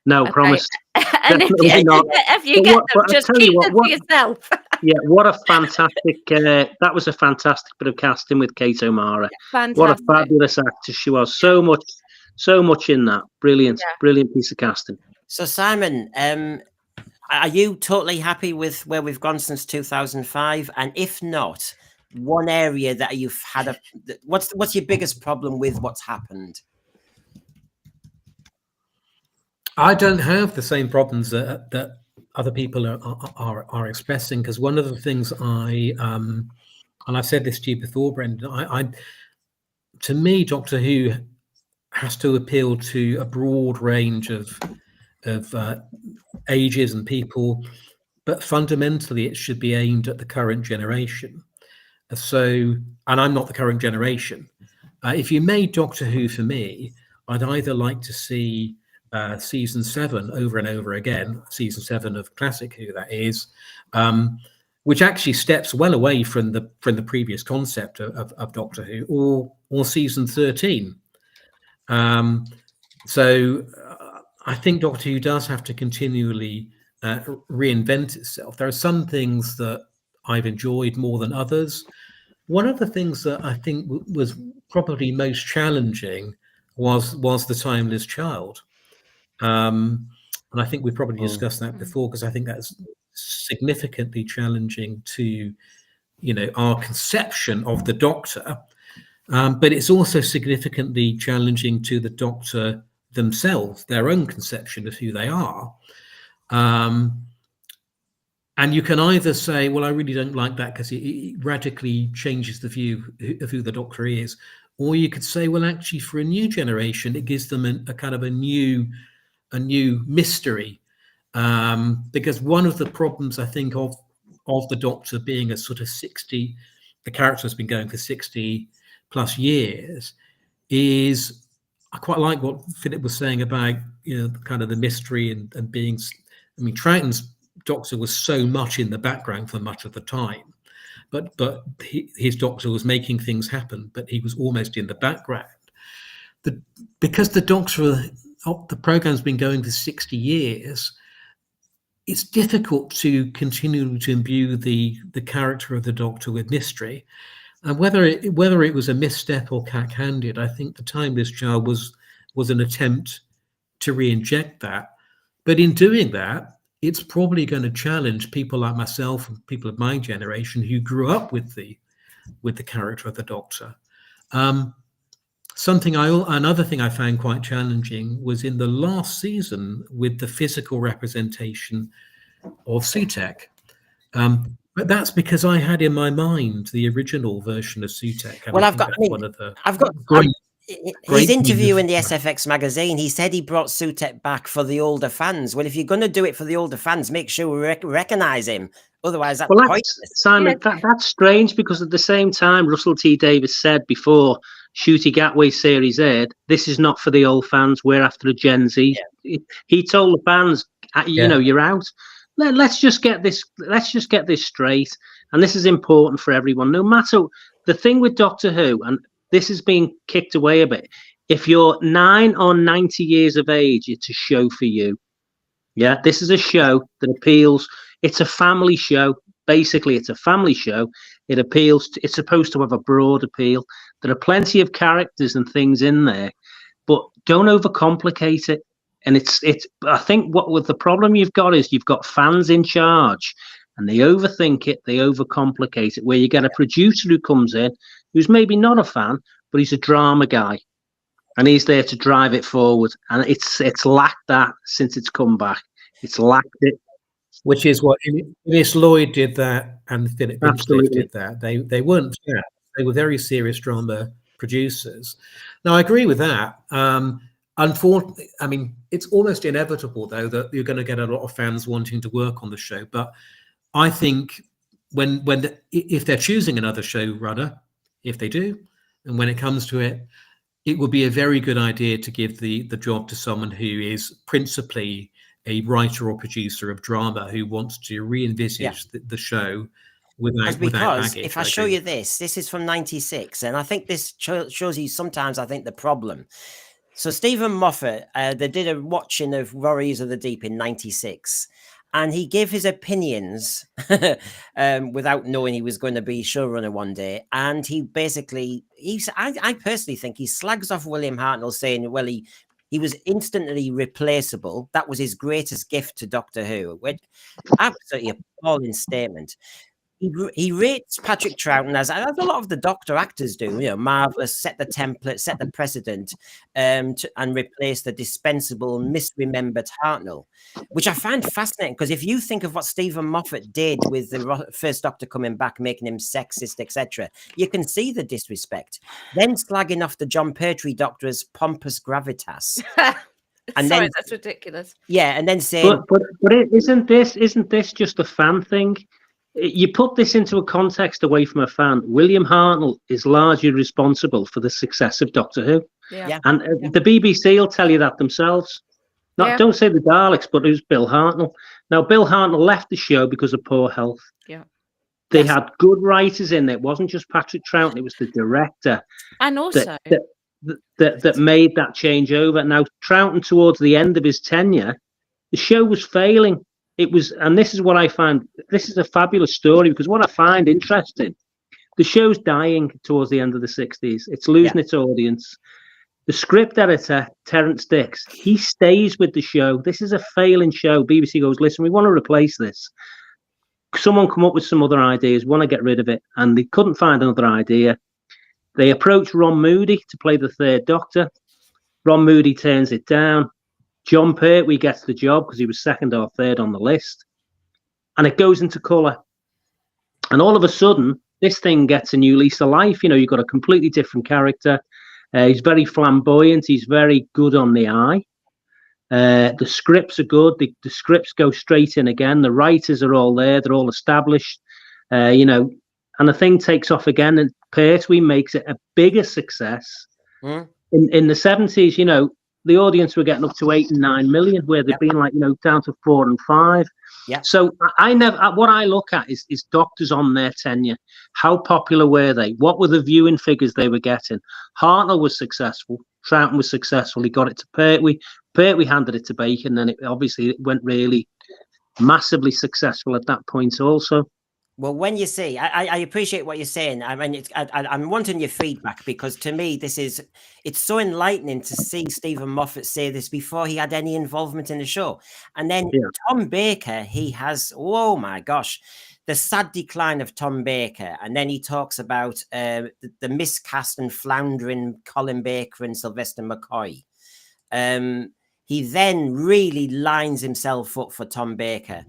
No, Okay. promised. And Definitely not. if you But get what- them, but I just tell you keep what, them for yourself. Yeah, what a fantastic, that was a fantastic bit of casting with Kate O'Mara. Fantastic. What a fabulous actress she was. So much in that. Brilliant, brilliant piece of casting. So Simon, are you totally happy with where we've gone since 2005? And if not, one area that you've had what's your biggest problem with what's happened? I don't have the same problems that other people are expressing, because one of the things and I've said this to you before, Brendan, to me, Doctor Who has to appeal to a broad range of ages and people, but fundamentally it should be aimed at the current generation. So, and I'm not the current generation. If you made Doctor Who for me, I'd either like to see season 7 over and over again, season 7 of Classic Who, that is, which actually steps well away from the previous concept of Doctor Who, or season 13. So I think Doctor Who does have to continually reinvent itself. There are some things that I've enjoyed more than others. One of the things that I think was probably most challenging was the Timeless Child. And I think we probably discussed that before, because I think that's significantly challenging to, our conception of the Doctor. But it's also significantly challenging to the Doctor themselves, their own conception of who they are. And you can either say, well, I really don't like that because it radically changes the view of who the Doctor is. Or you could say, well, actually, for a new generation, it gives them a kind of a new mystery. Because one of the problems, I think, of the Doctor being a sort of 60, the character has been going for 60 plus years, is, I quite like what Philip was saying about, kind of the mystery and being, I mean, Troughton's Doctor was so much in the background for much of the time, but his Doctor was making things happen, but he was almost in the background. Because the Doctor, the program's been going for 60 years, it's difficult to continue to imbue the character of the Doctor with mystery. And whether it was a misstep or cack-handed, I think the Timeless Child was an attempt to re-inject that. But in doing that, it's probably going to challenge people like myself and people of my generation who grew up with the character of the Doctor. Another thing I found quite challenging was in the last season with the physical representation of Sutekh. But that's because I had in my mind the original version of Sutekh. Well, his interview in the SFX magazine, he said he brought Sutekh back for the older fans. Well, if you're going to do it for the older fans, make sure we recognize him. Otherwise, that's pointless. Simon, that's strange, because at the same time, Russell T Davies said before Ncuti Gatwa series aired, this is not for the old fans, we're after the Gen Z. Yeah. He told the fans, you're out. Let's just get this straight. And this is important for everyone. No matter the thing with Doctor Who, and this is being kicked away a bit. If you're 9 or 90 years of age, it's a show for you. Yeah, this is a show that appeals. It's a family show. Basically, it's a family show. It appeals. It's supposed to have a broad appeal. There are plenty of characters and things in there, but don't overcomplicate it. And it's. I think what the problem you've got is you've got fans in charge, and they overthink it. They overcomplicate it. Where you get a producer who comes in, who's maybe not a fan, but he's a drama guy, and he's there to drive it forward. And it's lacked that since it's come back. It's lacked it. Which is what Innes Lloyd did that, and Philip Hinchcliffe did that. They weren't. Yeah, they were very serious drama producers. Now I agree with that. Unfortunately, I mean, it's almost inevitable though that you're going to get a lot of fans wanting to work on the show. But I think if they're choosing another showrunner, if they do, and when it comes to it, it would be a very good idea to give the job to someone who is principally a writer or producer of drama, who wants to re-envisage the show without because baggage. if I show you this is from 96, and I think this shows you sometimes, I think, the problem. So Stephen Moffat, they did a watching of Warriors of the Deep in 96, and he gave his opinions without knowing he was going to be showrunner one day. And he basically, I personally think he slags off William Hartnell, saying, well, he was instantly replaceable. That was his greatest gift to Doctor Who. Absolutely appalling statement. He rates Patrick Troughton as a lot of the Doctor actors do, marvelous, set the template, set the precedent, and replace the dispensable, misremembered Hartnell, which I find fascinating, because if you think of what Stephen Moffat did with the first Doctor coming back, making him sexist, etc., you can see the disrespect. Then slagging off the John Pertwee Doctor as pompous gravitas. And Sorry, then, that's ridiculous. Yeah, and then saying, but isn't this just a fan thing? You put this into a context away from a fan. William Hartnell is largely responsible for the success of Doctor Who. Yeah. And the BBC will tell you that themselves. Don't say the Daleks, but it was Bill Hartnell. Now, Bill Hartnell left the show because of poor health. Yeah. They had good writers in there. It wasn't just Patrick Troughton, it was the director. And also that made that change over. Now, Troughton, towards the end of his tenure, the show was failing. It was, and this is what I find, this is a fabulous story, because what I find interesting, the show's dying towards the end of the 60s. It's losing its audience. The script editor, Terence Dix, he stays with the show. This is a failing show. BBC goes, listen, we want to replace this. Someone come up with some other ideas, want to get rid of it, and they couldn't find another idea. They approached Ron Moody to play the third Doctor. Ron Moody turns it down. John Pertwee gets the job because he was second or third on the list. And it goes into colour. And all of a sudden, this thing gets a new lease of life. You've got a completely different character. He's very flamboyant. He's very good on the eye. The scripts are good. The scripts go straight in again. The writers are all there. They're all established. And the thing takes off again. And Pertwee makes it a bigger success. In the 70s, the audience were getting up to 8 and 9 million, where they've been down to 4 and 5. Yeah. So what I look at is Doctors on their tenure. How popular were they? What were the viewing figures they were getting? Hartnell was successful. Troughton was successful. He got it to Pertwee. Pertwee handed it to Bacon, and it went really massively successful at that point also. Well, when you see, I appreciate what you're saying. I mean, I'm wanting your feedback, because to me, it's so enlightening to see Stephen Moffat say this before he had any involvement in the show. And then Tom Baker, he has, oh my gosh, the sad decline of Tom Baker. And then he talks about the miscast and floundering Colin Baker and Sylvester McCoy. He then really lines himself up for Tom Baker.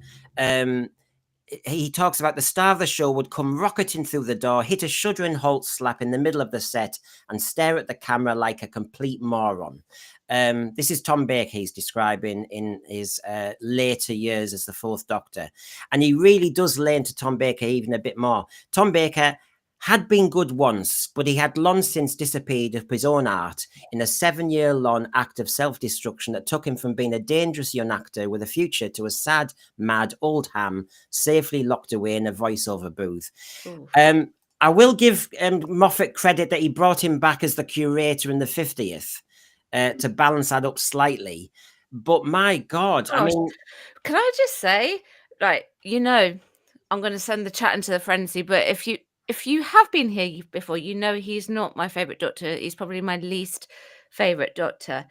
He talks about the star of the show would come rocketing through the door, hit a shuddering halt slap in the middle of the set, and stare at the camera like a complete moron. This is Tom Baker he's describing in his later years as the Fourth Doctor. And he really does lay into Tom Baker even a bit more. Tom Baker had been good once, but he had long since disappeared of his own art in a 7-year-long act of self-destruction that took him from being a dangerous young actor with a future to a sad, mad old ham safely locked away in a voiceover booth. I will give Moffat credit that he brought him back as the curator in the 50th to balance that up slightly. But my God, I mean... Can I just say, I'm going to send the chat into the frenzy, but if you have been here before, he's not my favorite Doctor. He's probably my least favorite Doctor.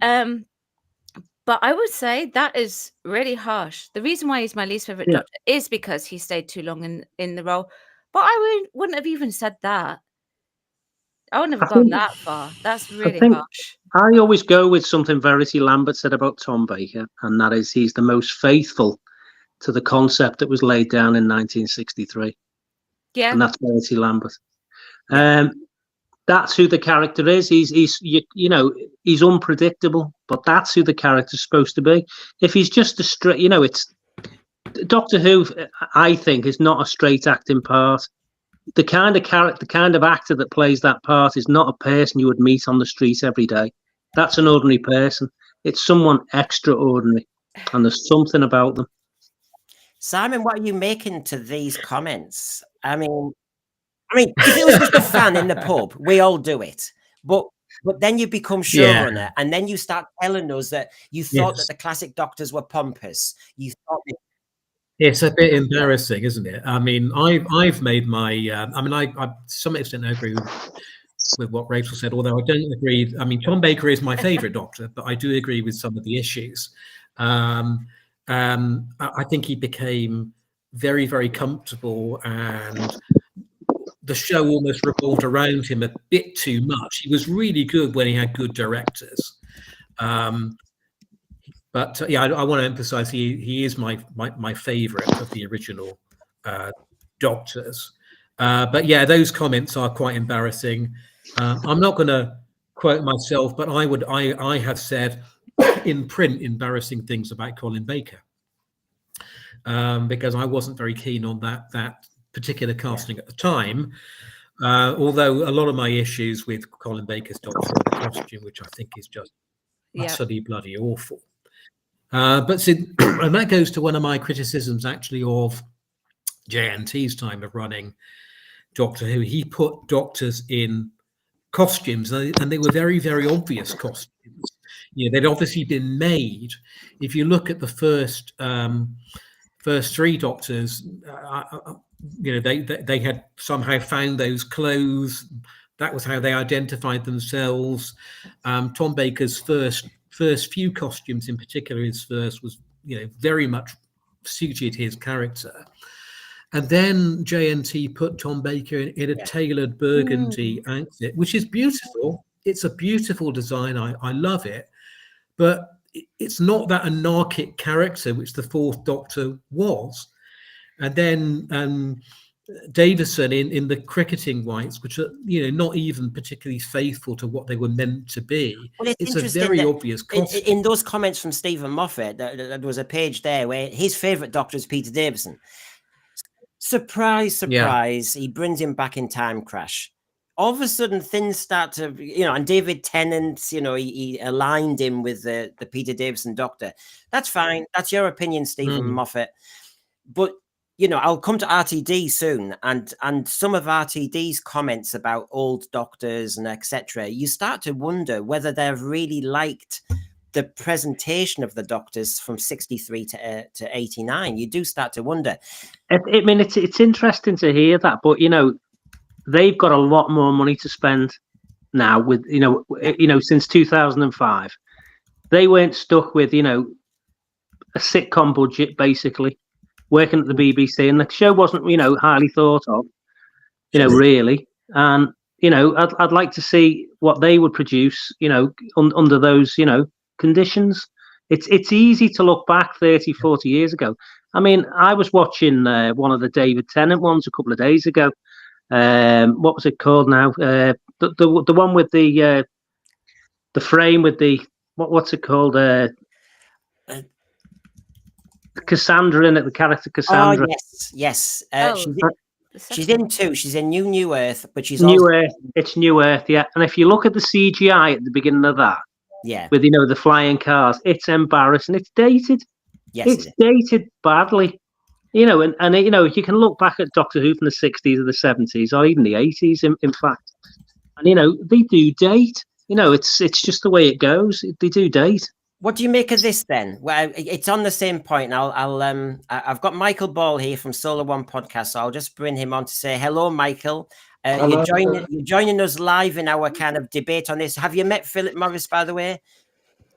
But I would say that is really harsh. The reason why he's my least favorite Doctor is because he stayed too long in the role. But I wouldn't have even said that. I wouldn't have gone that far. That's really harsh. I always go with something Verity Lambert said about Tom Baker, and that is he's the most faithful to the concept that was laid down in 1963. Yeah, and that's Verity Lambert. That's who the character is. He's unpredictable, but that's who the character's supposed to be. If he's just a straight, it's Doctor Who. I think is not a straight acting part. The kind of actor that plays that part is not a person you would meet on the street every day. That's an ordinary person. It's someone extraordinary, and there's something about them. Simon, what are you making to these comments? I mean, if it was just a fan in the pub, we all do it. But then you become showrunner, and then you start telling us that you thought that the classic Doctors were pompous. You thought it's a bit embarrassing, isn't it? I mean, I've made my. I to some extent agree with what Rachael said, although I don't agree. I mean, Tom Baker is my favourite Doctor, but I do agree with some of the issues. I think he became very, very comfortable, and the show almost revolved around him a bit too much. He was really good when he had good directors. But yeah, I want to emphasize he is my favorite of the original Doctors. But yeah, those comments are quite embarrassing. I'm not going to quote myself, but I have said in print embarrassing things about Colin Baker, because I wasn't very keen on that particular casting at the time. Although a lot of my issues with Colin Baker's Doctor and the costume, which I think is just utterly bloody awful. But and that goes to one of my criticisms actually of JNT's time of running Doctor Who. He put Doctors in costumes, and they were very, very obvious costumes. They'd obviously been made. If you look at the first three Doctors, they had somehow found those clothes. That was how they identified themselves. Tom Baker's first few costumes, in particular his first, was very much suited his character. And then JNT put Tom Baker in a tailored burgundy outfit, which is beautiful. It's a beautiful design. I love it. But it's not that anarchic character which the Fourth Doctor was. And then Davison in the cricketing whites, which are not even particularly faithful to what they were meant to be. Well, it's a very obvious costume. In those comments from Stephen Moffat, there was a page there where his favourite Doctor is Peter Davison. Surprise, he brings him back in Time Crash. All of a sudden, things start to, and David Tennant, he aligned him with the Peter Davison Doctor. That's fine. That's your opinion, Stephen Moffat. But, I'll come to RTD soon, and some of RTD's comments about old Doctors and etc. You start to wonder whether they've really liked the presentation of the Doctors from 63 to 89. You do start to wonder. I mean, it's interesting to hear that, but they've got a lot more money to spend now with since 2005. They weren't stuck with a sitcom budget, basically working at the BBC, and the show wasn't highly thought of, really. And I'd like to see what they would produce, under those conditions. It's easy to look back 30, 40 years ago. I mean, I was watching one of the David Tennant ones a couple of days ago. What was it called now? The one with the frame with the what's it called? Cassandra in it, the character Cassandra. Oh, yes. She's in two. She's in New Earth, but she's Earth. It's New Earth, yeah. And if you look at the CGI at the beginning of that, with the flying cars, it's embarrassing. It's dated. Yes, it's dated badly. And you can look back at Doctor Who from the 60s or the 70s or even the 80s, in fact, and they do date. It's just the way it goes. They do date. What do you make of this then? Well, it's on the same point. I've got Michael Ball here from Solar One Podcast, so I'll just bring him on to say hello, Michael. Hello. You're joining us live in our kind of debate on this. Have you met Philip Morris, by the way?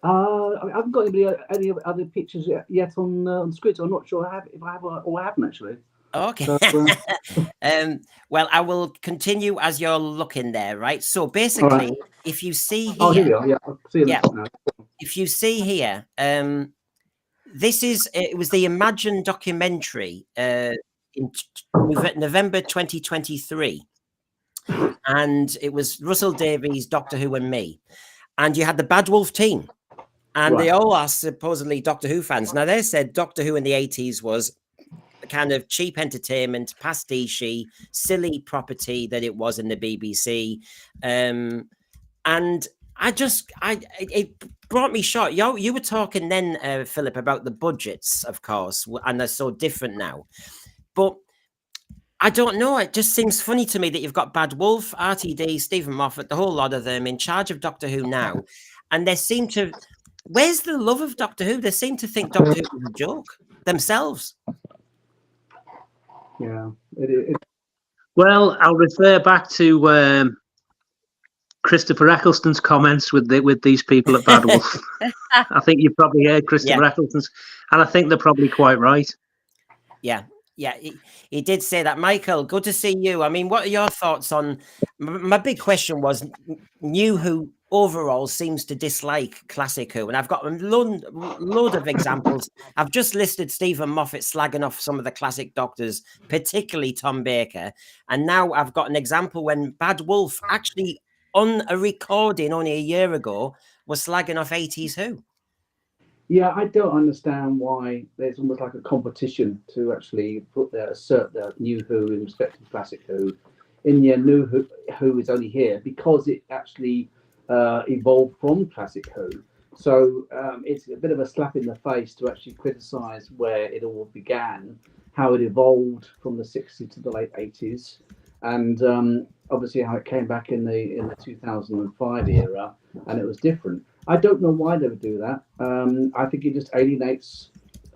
I haven't got any other pictures yet on script. I'm not sure if I have or I haven't actually. Okay. Well, I will continue as you're looking there, right? So basically, if you see here, here we are. Yeah, I see it now. If you see here, it was the Imagine documentary in November 2023, and it was Russell Davies, Doctor Who, and me, and you had the Bad Wolf team. And they all are supposedly Doctor Who fans. Now, they said Doctor Who in the 80s was a kind of cheap entertainment, pastiche, silly property that it was in the BBC. And it brought me short. You were talking then, Philip, about the budgets, of course, and they're so different now. But I don't know. It just seems funny to me that you've got Bad Wolf, RTD, Stephen Moffat, the whole lot of them in charge of Doctor Who now, and they seem to. Where's the love of Doctor Who? They seem to think Doctor Who is a joke themselves. Yeah. Well, I'll refer back to Christopher Eccleston's comments with these people at Bad Wolf. I think you've probably heard Christopher Eccleston's, and I think they're probably quite right. Yeah, he did say that. Michael, good to see you. I mean, what are your thoughts on? My big question was, New Who overall seems to dislike Classic Who, and I've got a load of examples. I've just listed Stephen Moffat slagging off some of the classic Doctors, particularly Tom Baker, and now I've got an example when Bad Wolf actually on a recording only a year ago was slagging off 80s Who. Yeah, I don't understand why there's almost like a competition to actually assert their New Who in respect to Classic Who. In the New Who is only here because it actually evolved from Classic Who. So it's a bit of a slap in the face to actually criticise where it all began, how it evolved from the 60s to the late 80s, and obviously how it came back in the 2005 era, and it was different. I don't know why they would do that. I think it just alienates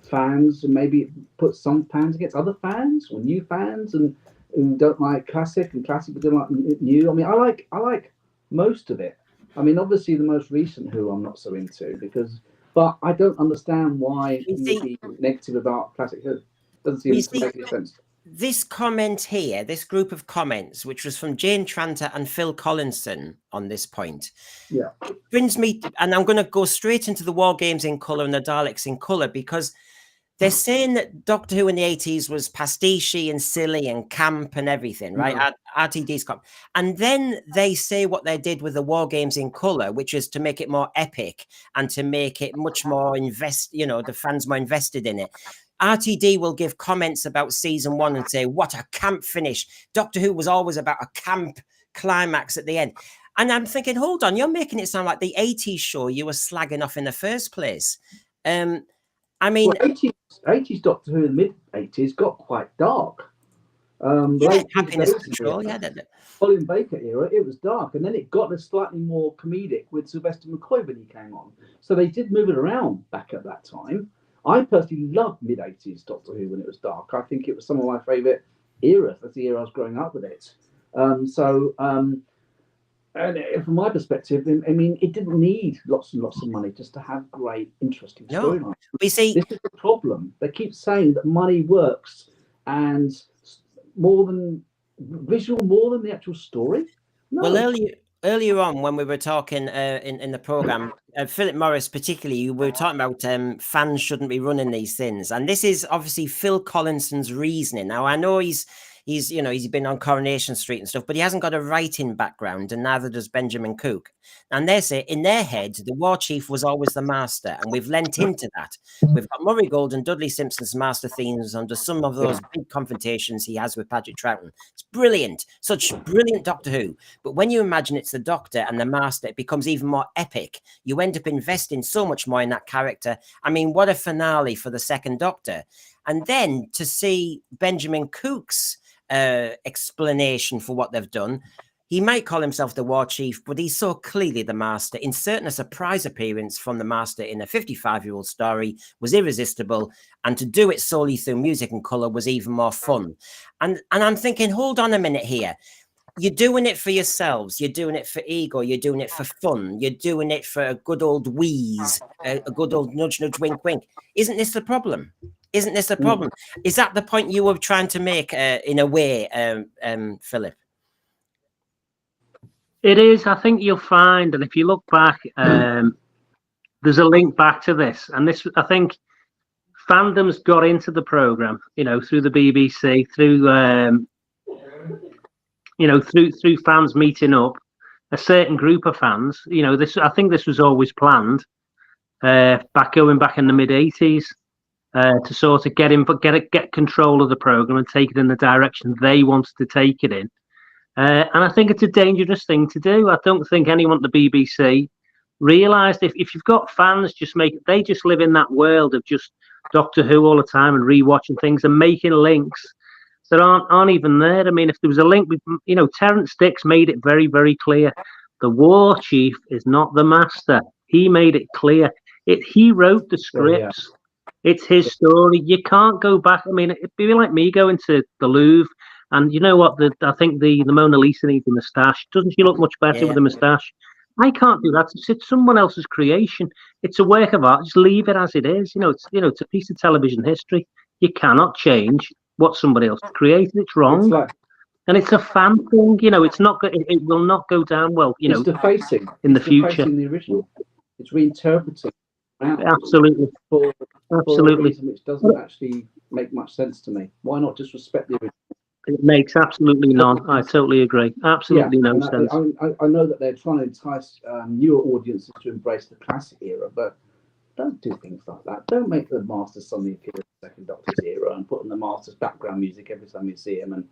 fans and maybe puts some fans against other fans or new fans and who don't like classic but don't like new. I mean, I like most of it. I mean, obviously the most recent Who I'm not so into but I don't understand why you'd be negative about Classic Who. Doesn't seem to make any sense. This comment here, this group of comments, which was from Jane Tranter and Phil Collinson on this point, brings me, and I'm going to go straight into the War Games in colour and the Daleks in colour, because they're saying that Doctor Who in the 80s was pastiche and silly and camp and everything, right? RTD's camp. And then they say what they did with the War Games in colour, which is to make it more epic and to make it much more the fans more invested in it. RTD will give comments about season 1 and say, what a camp finish. Doctor Who was always about a camp climax at the end. And I'm thinking, hold on, you're making it sound like the 80s show you were slagging off in the first place. I mean... Well, 80s Doctor Who in the mid-80s got quite dark. Happiness Control, Colin Baker era, it was dark. And then it got slightly more comedic with Sylvester McCoy when he came on. So they did move it around back at that time. I personally loved mid-80s Doctor Who when it was dark. I think it was some of my favourite eras. That's the era I was growing up with it. And from my perspective, I mean, it didn't need lots and lots of money just to have great, interesting storylines. This is the problem. They keep saying that money works and more than the actual story. No. Well, earlier on when we were talking in the program, Philip Morris particularly, we were talking about fans shouldn't be running these things, and this is obviously Phil Collinson's reasoning. Now I know he's been on Coronation Street and stuff, but he hasn't got a writing background, and neither does Benjamin Cook. And they say in their head, the War Chief was always the master, and we've lent into that. We've got Murray Gold and Dudley Simpson's master themes under some of those big confrontations he has with Patrick Troughton. It's brilliant, such brilliant Doctor Who. But when you imagine it's the Doctor and the Master, it becomes even more epic. You end up investing so much more in that character. I mean, what a finale for the second Doctor. And then to see Benjamin Cook's explanation for what they've done. He might call himself the War Chief, but he's so clearly the Master. Inserting a surprise appearance from the Master in a 55-year-old story was irresistible, and to do it solely through music and colour was even more fun. And I'm thinking, hold on a minute here. You're doing it for yourselves. You're doing it for ego. You're doing it for fun. You're doing it for a good old wheeze, a good old nudge, nudge, wink, wink. Isn't this the problem? Isn't this the problem? Is that the point you were trying to make in a way, Philip? It is. I think you'll find, and if you look back, there's a link back to this. And this, I think, fandoms got into the programme, through the BBC, through through fans meeting up, a certain group of fans. I think this was always planned, going back in the mid-80s. To sort of get control of the program and take it in the direction they wanted to take it in, and I think it's a dangerous thing to do. I don't think anyone at the BBC realised if you've got fans, they just live in that world of just Doctor Who all the time and rewatching things and making links that aren't even there. I mean, if there was a link with, Terrence Dicks made it very, very clear. The War Chief is not the Master. He made it clear. He wrote the scripts. It's his story. You can't go back. I mean, it'd be like me going to the Louvre, and you know what? I think the Mona Lisa needs a moustache. Doesn't she look much better with a moustache? I can't do that. It's someone else's creation. It's a work of art. Just leave it as it is. It's a piece of television history. You cannot change what somebody else created. It's wrong. And it's a fan thing. It's not. It will not go down well. It's defacing in the future. Defacing the original. It's reinterpreting. Absolutely. For a reason which doesn't actually make much sense to me. Why not just respect the original? It makes absolutely none. I totally agree. Absolutely no sense. I know that they're trying to entice newer audiences to embrace the classic era, but don't do things like that. Don't make the Masters suddenly appear in the Second Doctor's era and put in the Masters background music every time you see him. And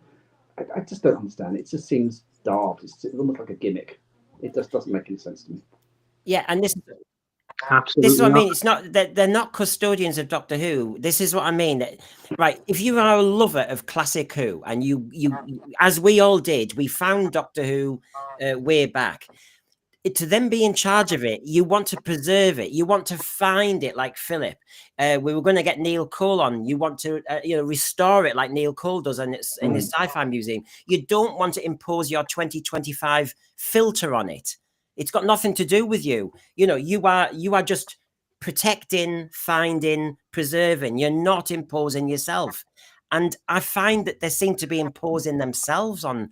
I just don't understand. It just seems daft. It's almost like a gimmick. It just doesn't make any sense to me. Yeah, and this Absolutely. This is what I mean. It's not that they're not custodians of Doctor Who. This is what I mean. Right. If you are a lover of classic Who, and you as we all did, we found Doctor Who way back. To then be in charge of it, you want to preserve it. You want to find it, like Philip. We were going to get Neil Cole on. You want to, restore it like Neil Cole does in his sci-fi museum. You don't want to impose your 2025 filter on it. It's got nothing to do with you. You are just protecting, finding, preserving. You're not imposing yourself. And I find that they seem to be imposing themselves on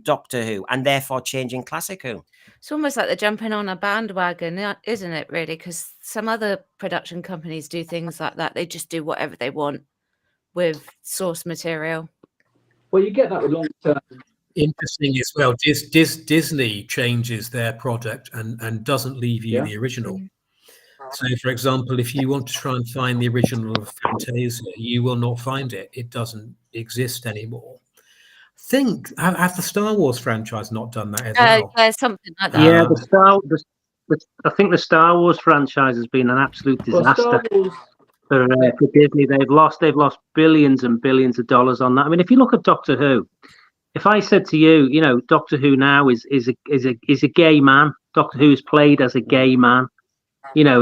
Doctor Who and therefore changing classic Who. It's almost like they're jumping on a bandwagon, isn't it, really? Because some other production companies do things like that. They just do whatever they want with source material. Well, you get that with long-term. Interesting as well. Disney changes their product and doesn't leave you the original. So, for example, if you want to try and find the original of Fantasia, you will not find it. It doesn't exist anymore. Have the Star Wars franchise not done that as well? Yeah, something like that. Yeah, I think the Star Wars franchise has been an absolute disaster for Disney. They've lost billions and billions of dollars on that. I mean, if you look at Doctor Who, if I said to you, Doctor Who now is a gay man. Doctor Who is played as a gay man, and there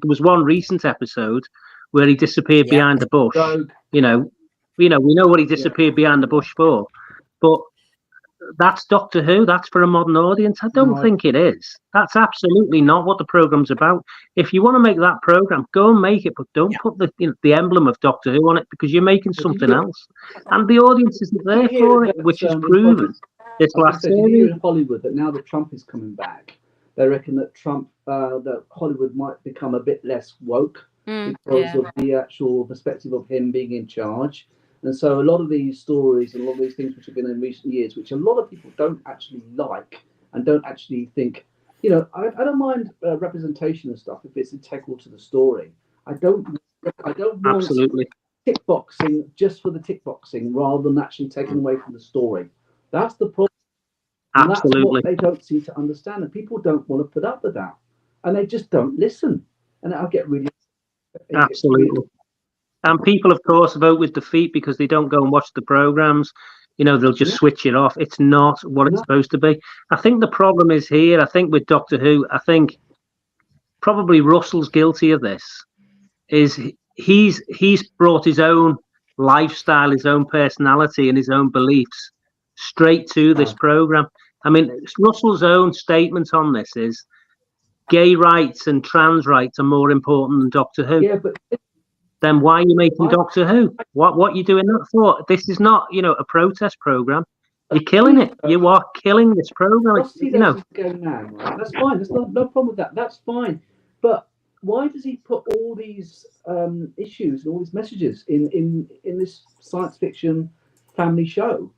was one recent episode where he disappeared behind the bush. We know what he disappeared behind the bush for, but that's Doctor Who. That's for a modern audience. I don't think it is. That's absolutely not what the program's about. If you want to make that program, go and make it, but don't put the emblem of Doctor Who on it, because you're making something else, and the audience isn't there for it, which is proven this last series. In Hollywood, that now that Trump is coming back, they reckon that that Hollywood might become a bit less woke because of the actual perspective of him being in charge. And so a lot of these stories and a lot of these things which have been in recent years, which a lot of people don't actually like and don't actually think, I don't mind representation and stuff if it's integral to the story. I don't want absolutely tick boxing just for the tick boxing rather than actually taking away from the story. That's the problem. And absolutely. That's what they don't seem to understand, and people don't want to put up with that, and they just don't listen. And I'll get really absolutely. And people, of course, vote with their feet because they don't go and watch the programs. They'll just switch it off. It's not what it's supposed to be. I think the problem is here. I think with Doctor Who, I think probably Russell's guilty of this. Is he's brought his own lifestyle, his own personality, and his own beliefs straight to this program. I mean, Russell's own statement on this is gay rights and trans rights are more important than Doctor Who. Yeah, but then why are you making Doctor Who? What are you doing that for? This is not, a protest program. You're killing it. You are killing this program. Going now, right? That's fine. There's no problem with that. That's fine. But why does he put all these issues and all these messages in this science fiction family show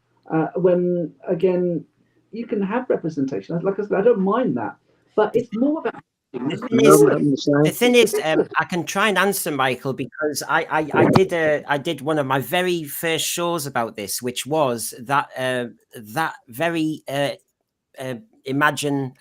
when, again, you can have representation? Like I said, I don't mind that. But it's more about... The thing is, I can try and answer, Michael, because I did one of my very first shows about this, which was that very Imagine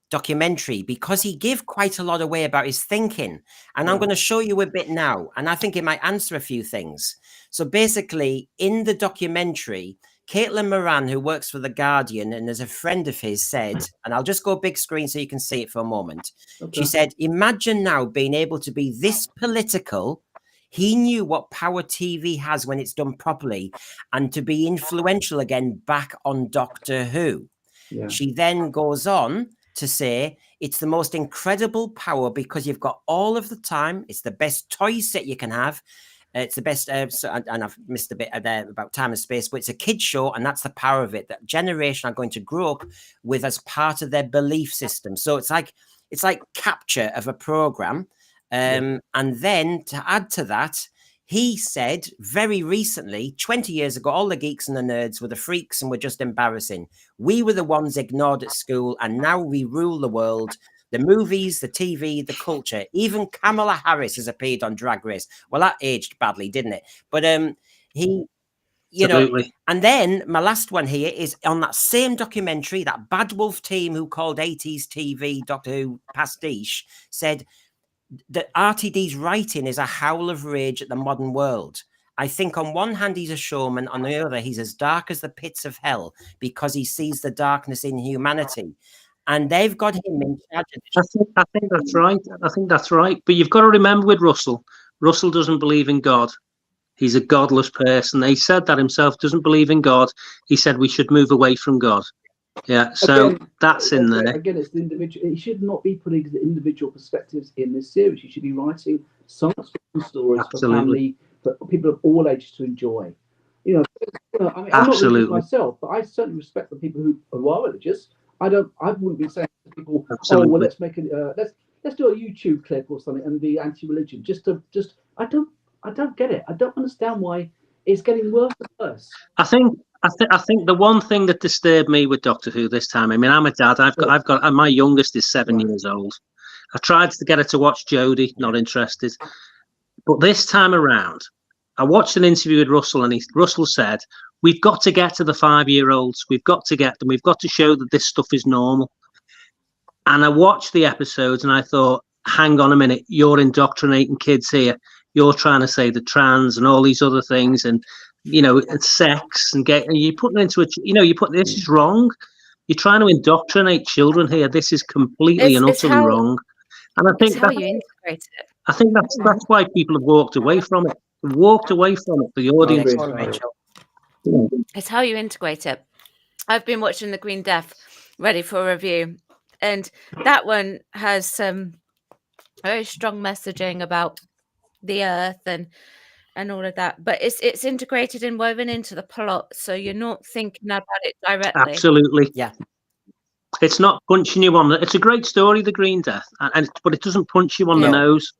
documentary, because he gave quite a lot away about his thinking, and I'm going to show you a bit now, and I think it might answer a few things. So basically, in the documentary, Caitlin Moran, who works for The Guardian and is a friend of his, said, and I'll just go big screen so you can see it for a moment. She said, imagine now being able to be this political. He knew what power TV has when it's done properly, and to be influential again back on Doctor Who. Yeah. She then goes on to say it's the most incredible power because you've got all of the time. It's the best toy set you can have. It's the best, and I've missed a bit there about time and space, but it's a kid's show, and that's the power of it. That generation are going to grow up with as part of their belief system. So it's like capture of a program. And then to add to that, he said very recently, 20 years ago, all the geeks and the nerds were the freaks and were just embarrassing. We were the ones ignored at school, and now we rule the world. The movies, the TV, the culture. Even Kamala Harris has appeared on Drag Race. Well, that aged badly, didn't it? But he, you know, and then my last one here is on that same documentary, that Bad Wolf team who called 80s TV Doctor Who pastiche said that RTD's writing is a howl of rage at the modern world. I think on one hand, he's a showman. On the other, he's as dark as the pits of hell because he sees the darkness in humanity. And they've got him in charge of this. I think that's right. I think that's right. But you've got to remember with Russell doesn't believe in God. He's a godless person. He said that himself, doesn't believe in God. He said we should move away from God. Yeah, so again, that's in there. Again, it's the individual. It should not be putting the individual perspectives in this series. You should be writing science fiction stories for family, for people of all ages to enjoy. You know, I mean, I'm not religious myself, but I certainly respect the people who are religious. I wouldn't be saying to people, oh, well, let's make let's do a YouTube clip or something and be anti-religion. I don't get it. I don't understand why it's getting worse and worse. I think the one thing that disturbed me with Doctor Who this time, I mean, I'm a dad. I've got my youngest is 7 years old. I tried to get her to watch Jodie, not interested. But this time around, I watched an interview with Russell, and Russell said, we've got to get to the 5-year-olds. We've got to get them. We've got to show that this stuff is normal. And I watched the episodes and I thought, hang on a minute, you're indoctrinating kids here. You're trying to say the trans and all these other things and, you know, and sex and you're putting into it, you know, this is wrong. You're trying to indoctrinate children here. This is completely and utterly wrong. And I think how you integrate it. I think that's why people have walked away from it. Walked away from it, the audience. It's how you integrate it. I've been watching The Green Death, ready for a review, and that one has some very strong messaging about the earth and all of that. But it's integrated and woven into the plot, so you're not thinking about it directly. Absolutely, yeah. It's not punching you on the. It's a great story, The Green Death, but it doesn't punch you on the nose.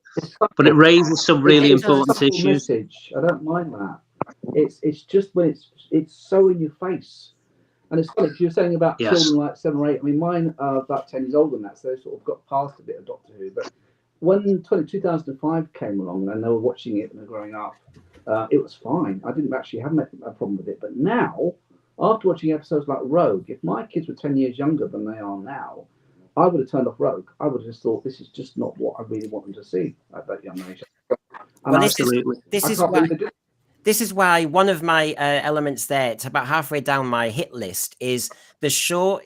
But it raises some really important issues. Message. I don't mind that. It's just when it's so in your face, and it's like you're saying about children like 7 or 8. I mean, mine are about 10 years older than that, so they sort of got past a bit of Doctor Who. But when 2005 came along and they were watching it and they're growing up, it was fine. I didn't actually have a problem with it. But now, after watching episodes like Rogue, if my kids were 10 years younger than they are now, I would have turned off Rogue. I would have just thought this is just not what I really want them to see at that young age. Well, this is why one of my elements there, it's about halfway down my hit list, is the show.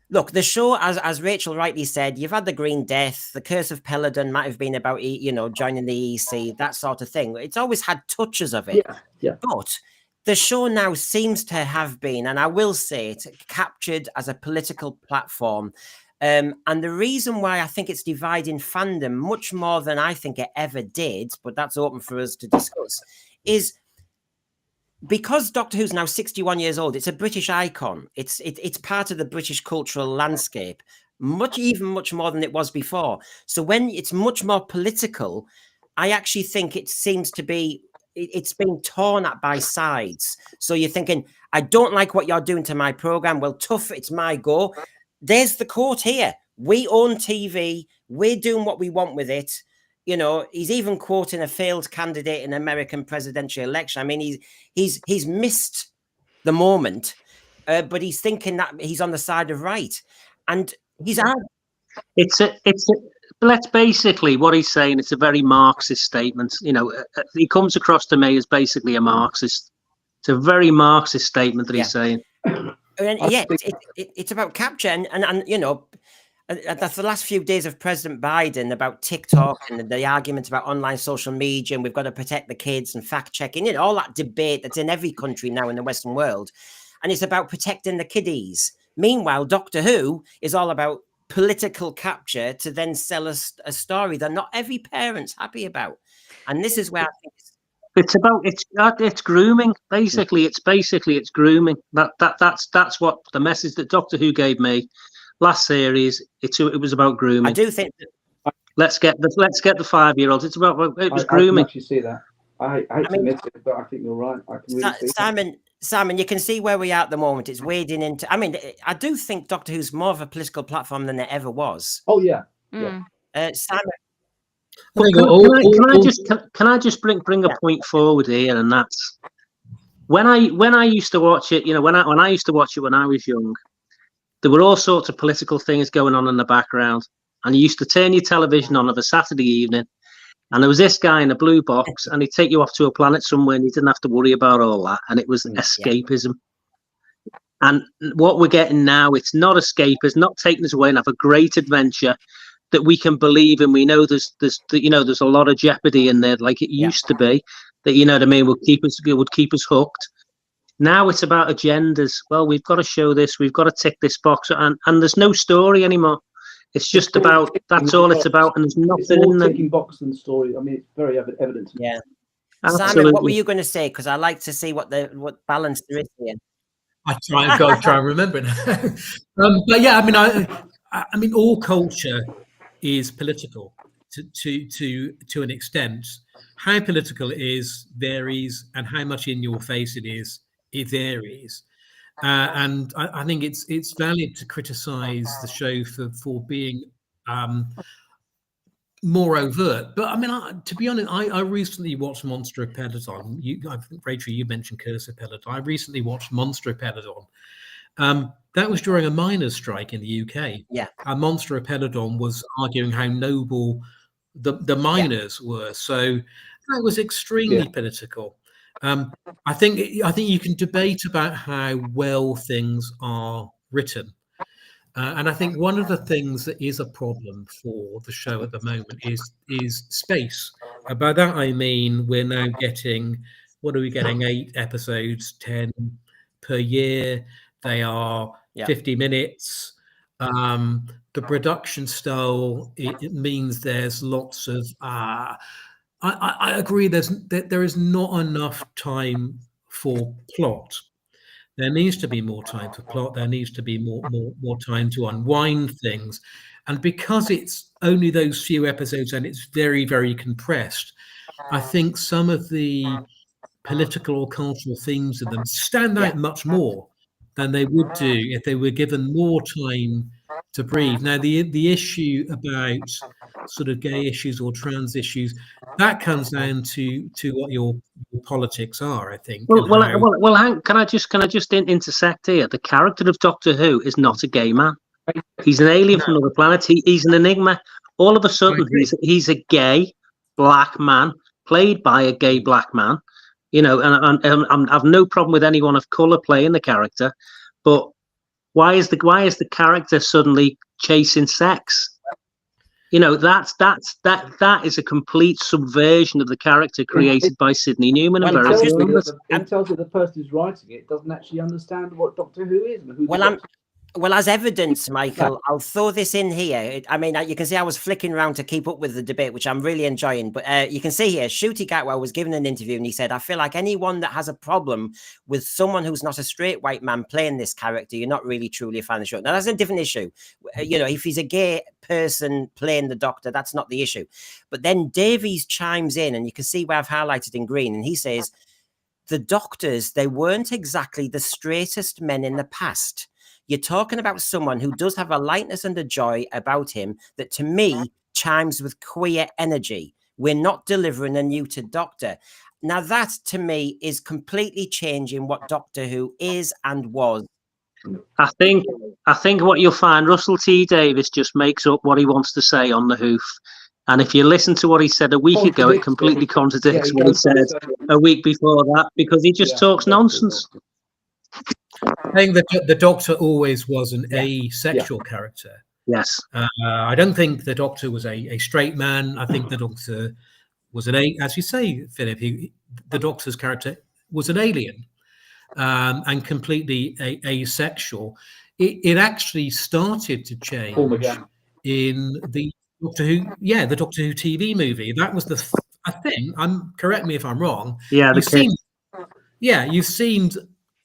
Look, the show, as Rachel rightly said, you've had the Green Death, the Curse of Peladon might have been about, you know, joining the EC, that sort of thing. It's always had touches of it. Yeah. But the show now seems to have been, and I will say it, captured as a political platform. And the reason why I think it's dividing fandom much more than I think it ever did, but that's open for us to discuss, is because Doctor Who's now 61 years old. It's a British icon. It's part of the British cultural landscape, much more than it was before. So when it's much more political, I actually think it seems to be, it's being torn at by sides. So you're thinking, I don't like what you're doing to my program. Well, tough, it's my go. There's the quote here. We own TV. We're doing what we want with it. You know, he's even quoting a failed candidate in American presidential election. I mean, he's missed the moment. but he's thinking that he's on the side of right, and he's Let's basically what he's saying. It's a very Marxist statement. You know, he comes across to me as basically a Marxist. It's a very Marxist statement that he's saying. It's about capture, and you know, that's the last few days of President Biden about TikTok and the argument about online social media, and we've got to protect the kids and fact checking, you know, all that debate that's in every country now in the Western world, and it's about protecting the kiddies. Meanwhile, Doctor Who is all about political capture to then sell us a story that not every parent's happy about, and this is where I think it's grooming. Basically, it's grooming. That's what the message that Doctor Who gave me last series. It was about grooming. I do think let's get the 5-year-olds. It was grooming. I can actually see that. I admit it, but I think you're right. I can really see Simon, you can see where we are at the moment. It's wading into. I mean, I do think Doctor Who's more of a political platform than there ever was. Oh yeah. Simon. Can I just bring a point forward here, and that's when I used to watch it. You know, when I used to watch it when I was young, there were all sorts of political things going on in the background, and you used to turn your television on of a Saturday evening, and there was this guy in a blue box, and he'd take you off to a planet somewhere, and you didn't have to worry about all that, and it was escapism. And what we're getting now, it's not escapism, not taking us away and have a great adventure that we can believe in. We know there's a lot of jeopardy in there, like it used to be. That, you know what I mean, would keep us hooked. Now it's about agendas. Well, we've got to show this, we've got to tick this box, and there's no story anymore. It's just about that's all it's about, and there's nothing in there. Ticking box and story. I mean, it's very evident. Yeah. Absolutely. Simon, what were you going to say? Because I like to see what balance there is here. I try and remember it. But yeah, I mean, all culture is political to an extent. How political it is varies, and how much in your face it is, it varies. And I think it's valid to criticize the show for being more overt. But I mean, to be honest, I recently watched Monster of Peladon. I think, Rachel, you mentioned Curse of Peladon. I recently watched Monster of Peladon. That was during a miners' strike in the UK. Yeah. And Monster of Peladon was arguing how noble the miners were. So that was extremely political. I think you can debate about how well things are written. And I think one of the things that is a problem for the show at the moment is space. By that I mean we're now getting, what are we getting? 8 episodes, 10 per year. They are 50 minutes. The production style, it means there's lots of. I agree. There is not enough time for plot. There needs to be more time for plot. There needs to be more time to unwind things. And because it's only those few episodes and it's very, very compressed, I think some of the political or cultural themes in them stand out much more than they would do if they were given more time to breathe. Now, the issue about sort of gay issues or trans issues, that comes down to what your politics are, I think. Well, Hank, can I just intersect here? The character of Doctor Who is not a gay man. He's an alien from another planet. He's an enigma. All of a sudden, he's a gay black man played by a gay black man. You know, and I've no problem with anyone of color playing the character, but why is the character suddenly chasing sex? You know, that is a complete subversion of the character created by Sidney Newman. It tells you the person who's writing it doesn't actually understand what Doctor Who is. Well, as evidence, Michael, I'll throw this in here. I mean, you can see I was flicking around to keep up with the debate, which I'm really enjoying. But you can see here, Ncuti Gatwa was given an interview and he said, I feel like anyone that has a problem with someone who's not a straight white man playing this character, you're not really truly a fan of the show. Now, that's a different issue. You know, if he's a gay person playing the Doctor, that's not the issue. But then Davies chimes in, and you can see where I've highlighted in green, and he says, the Doctors, they weren't exactly the straightest men in the past. You're talking about someone who does have a lightness and a joy about him that, to me, chimes with queer energy. We're not delivering a neutered Doctor. Now, that, to me, is completely changing what Doctor Who is and was I think what you'll find, Russell T Davies just makes up what he wants to say on the hoof. And if you listen to what he said a week ago, it completely contradicts what he said a week before that, because he just talks nonsense. I think that the Doctor always was an asexual character. Yes. I don't think the Doctor was a straight man. I think the Doctor was as you say, Philip, the Doctor's character was an alien and completely asexual. It actually started to change in the Doctor Who, the Doctor Who TV movie. That was I think. Correct me if I'm wrong. Yeah, you seemed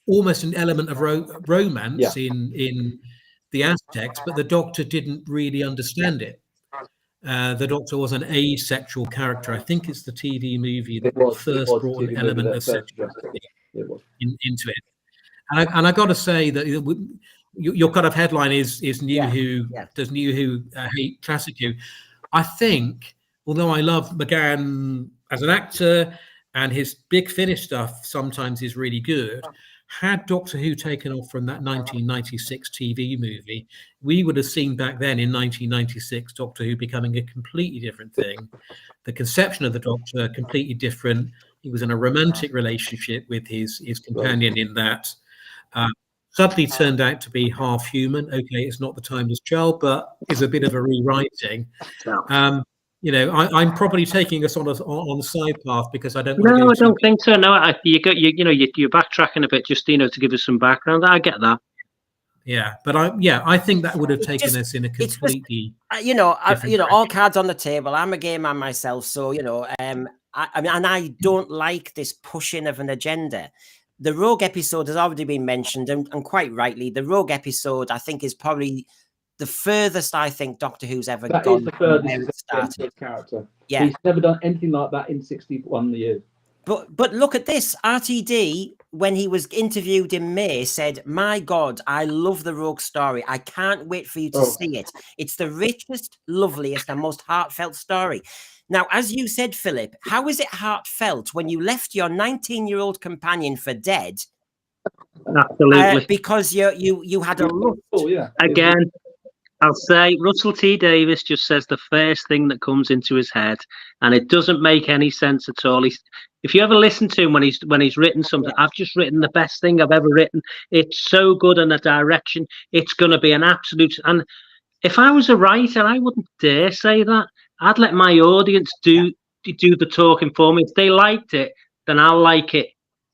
almost an element of romance in the Aztecs, but the Doctor didn't really understand it. The Doctor was an asexual character. I think it's the TV movie that first brought an element of sexuality into it. And I got to say that your kind of headline is Nuwho. Does Nuwho hate Classic Who? I think, although I love McGann as an actor and his Big Finish stuff sometimes is really good, had Doctor Who taken off from that 1996 TV movie, we would have seen back then in 1996 Doctor Who becoming a completely different thing. The conception of the Doctor completely different. He was in a romantic relationship with his companion in that. Suddenly turned out to be half human. Okay, it's not the Timeless Child, but is a bit of a rewriting. I'm probably taking us on a side path because I don't. No, I don't think so. No, you're backtracking a bit just to give us some background. I get that. Yeah, but I think that would have taken us in a completely. All cards on the table. I'm a gay man myself, so I mean, and I don't like this pushing of an agenda. The Rogue episode has already been mentioned, and quite rightly, the Rogue episode I think is probably the furthest I think Doctor Who's ever gone. That is the furthest character. Yeah, he's never done anything like that in 61 years. But look at this. RTD, when he was interviewed in May, said, "My God, I love the Rogue story. I can't wait for you to see it. It's the richest, loveliest, and most heartfelt story." Now, as you said, Philip, how is it heartfelt when you left your 19-year-old companion for dead? Absolutely. Because you had a lust. Again, I'll say Russell T Davies just says the first thing that comes into his head, and it doesn't make any sense at all. If you ever listen to him when he's written something, I've just written the best thing I've ever written. It's so good in a direction. It's going to be an absolute. And if I was a writer, I wouldn't dare say that. I'd let my audience do the talking for me. If they liked it, then I'll like it.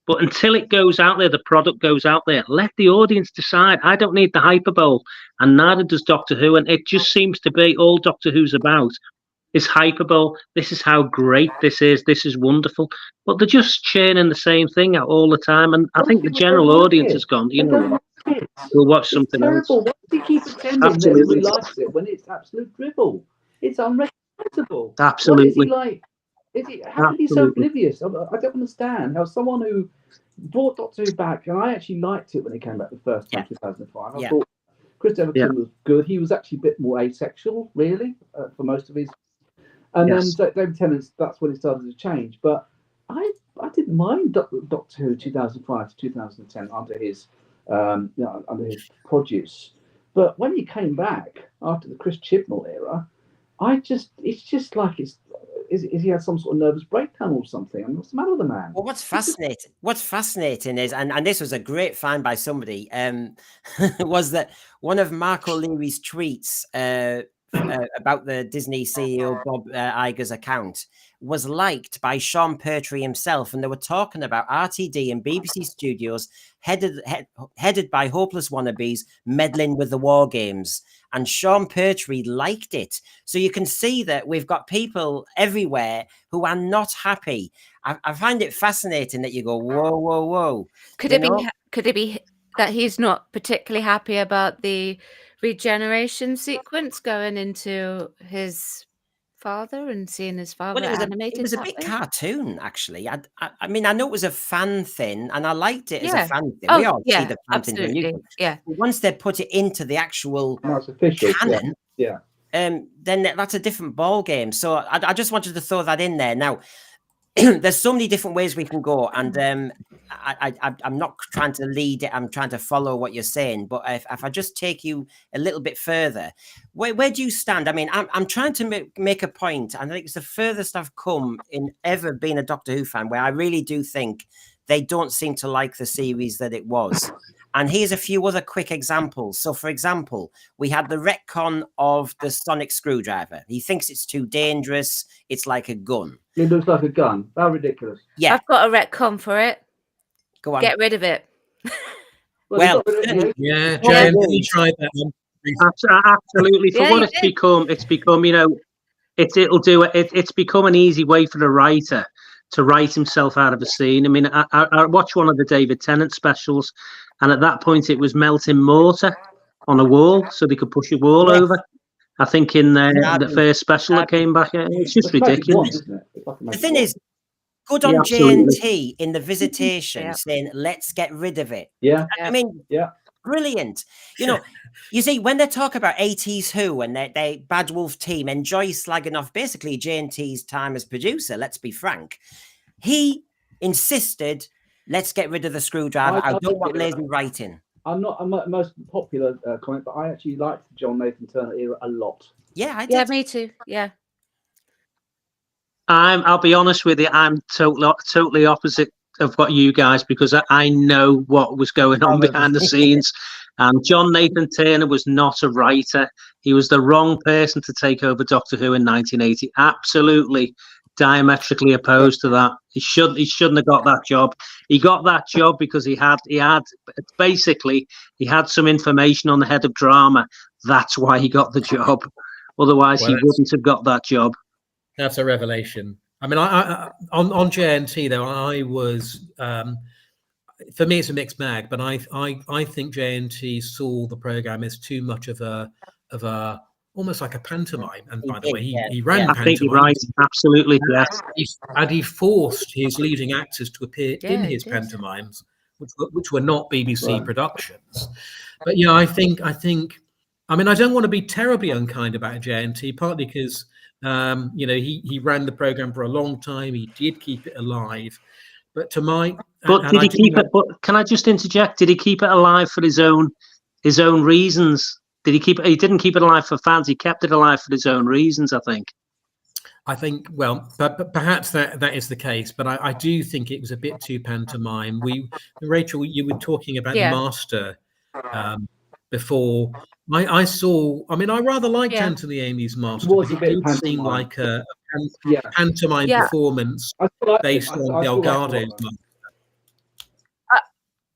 But until it goes out there, the product goes out there, let the audience decide. I don't need the hyperbole, and neither does Doctor Who. And it just seems to be all Doctor Who's about is hyperbole. This is how great this is. This is wonderful. But they're just churning the same thing out all the time. And I think the general audience has gone, we'll watch something else. Why does he keep pretending that everybody likes it when it's absolute dribble? It's unrecognisable. Absolutely. What is he like? How can he be so oblivious? I don't understand how someone who brought Doctor Who back, and I actually liked it when it came back the first time, 2005. I thought Chris Everton was good. He was actually a bit more asexual, really, for most of his. And then David Tennant's, that's when it started to change. But I didn't mind Doctor Who 2005 to 2010 under his produce. But when he came back after the Chris Chibnall era, it's just like is he had some sort of nervous breakdown or something? I mean, what's the matter with the man? Well, what's fascinating is, and this was a great find by somebody, was that one of Mark O'Leary's tweets about the Disney CEO Bob Iger's account was liked by Sean Pertwee himself, and they were talking about RTD and BBC Studios headed by hopeless wannabes meddling with the war games. And Sean Pertwee liked it. So you can see that we've got people everywhere who are not happy. I find it fascinating that you go, whoa, whoa, whoa. Could it be that he's not particularly happy about the regeneration sequence going into his father and seeing his father animated? It was a bit cartoon, actually. I mean, I know it was a fan thing, and I liked it as a fan thing. We all see the fan thing. Yeah. But once they put it into the actual canon, then that's a different ball game. So I just wanted to throw that in there. Now, there's so many different ways we can go, and I'm not trying to lead it. I'm trying to follow what you're saying. But if I just take you a little bit further, where do you stand? I mean, I'm trying to make a point, and I think it's the furthest I've come in ever being a Doctor Who fan, where I really do think they don't seem to like the series that it was. And here's a few other quick examples. So, for example, we had the retcon of the sonic screwdriver. He thinks it's too dangerous. It's like a gun. It looks like a gun. How ridiculous. Yeah. I've got a retcon for it. Go on. Get rid of it. Well, yeah, JMT tried that one. Absolutely. For Yeah, what you it's did. become, you know, it's become an easy way for the writer to write himself out of a scene. I mean, I watched one of the David Tennant specials, and at that point it was melting mortar on a wall so they could push a wall over. I think in the first special that came back, it's just ridiculous. The thing is, good on JNT in the Visitation saying, let's get rid of it. Yeah. I mean, brilliant. You know, you see, when they talk about 80s Who and they Bad Wolf team enjoy slagging off basically JNT's time as producer, let's be frank, he insisted, let's get rid of the screwdriver. I don't want lazy writing. I'm not the most popular comment, but I actually liked the John Nathan Turner era a lot. Yeah, I did. Yeah, me too. Yeah. I'll be honest with you, I'm totally opposite of what you guys, because I know what was going on behind the scenes. And John Nathan Turner was not a writer. He was the wrong person to take over Doctor Who in 1980. Absolutely diametrically opposed to that. He shouldn't have got that job. He got that job because he had some information on the head of drama. That's why he got the job. Otherwise, he wouldn't have got that job. That's a revelation. I mean, I on JNT though, I was for me it's a mixed bag, but I think JNT saw the program as too much of a almost like a pantomime. And by the way, he ran pantomime. I think you're right. Absolutely, yes. And he forced his leading actors to appear in his pantomimes, which were not BBC productions. But yeah, I think. I mean, I don't want to be terribly unkind about JNT, partly because he ran the program for a long time. He did keep it alive, but did he keep it? But can I just interject? Did he keep it alive for his own reasons? Did he keep it? He didn't keep it alive for fans. He kept it alive for his own reasons, I think. Well, but perhaps that is the case. But I do think it was a bit too pantomime. Rachel, you were talking about the Master before. I saw. I mean, I rather liked Anthony Amy's Master. It did seem like a pantomime performance based on Delgado's Master.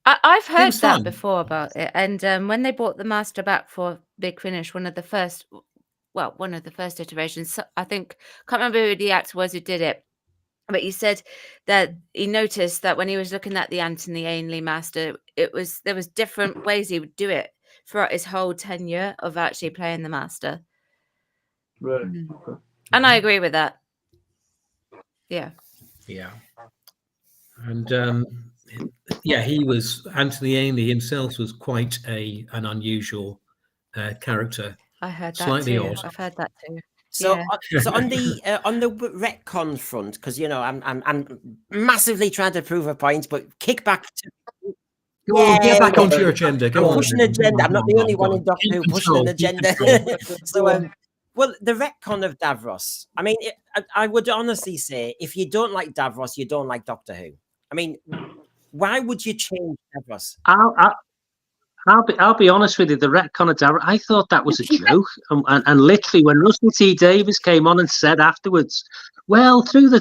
I've heard that before about it, and when they brought the Master back for Big Finish, one of the first iterations, I can't remember who the actor was who did it, but he said that he noticed that when he was looking at the Anthony Ainley Master, there was different ways he would do it throughout his whole tenure of actually playing the Master. Right. Okay. And I agree with that. Yeah. Yeah. And he was, Anthony Ainley himself was quite an unusual character. I heard that slightly too. odd. I've heard that too. So, so on the retcon front, because I'm massively trying to prove a point, but kick back to get back onto your agenda. Go on. Push an agenda. I'm not the only one in Doctor Who pushing an agenda. So, well, the retcon of Davros. I mean, I would honestly say, if you don't like Davros, you don't like Doctor Who. I mean, why would you change Davros? I'll be honest with you. The retcon of Davros, I thought that was a joke, and literally when Russell T Davies came on and said afterwards, well, through the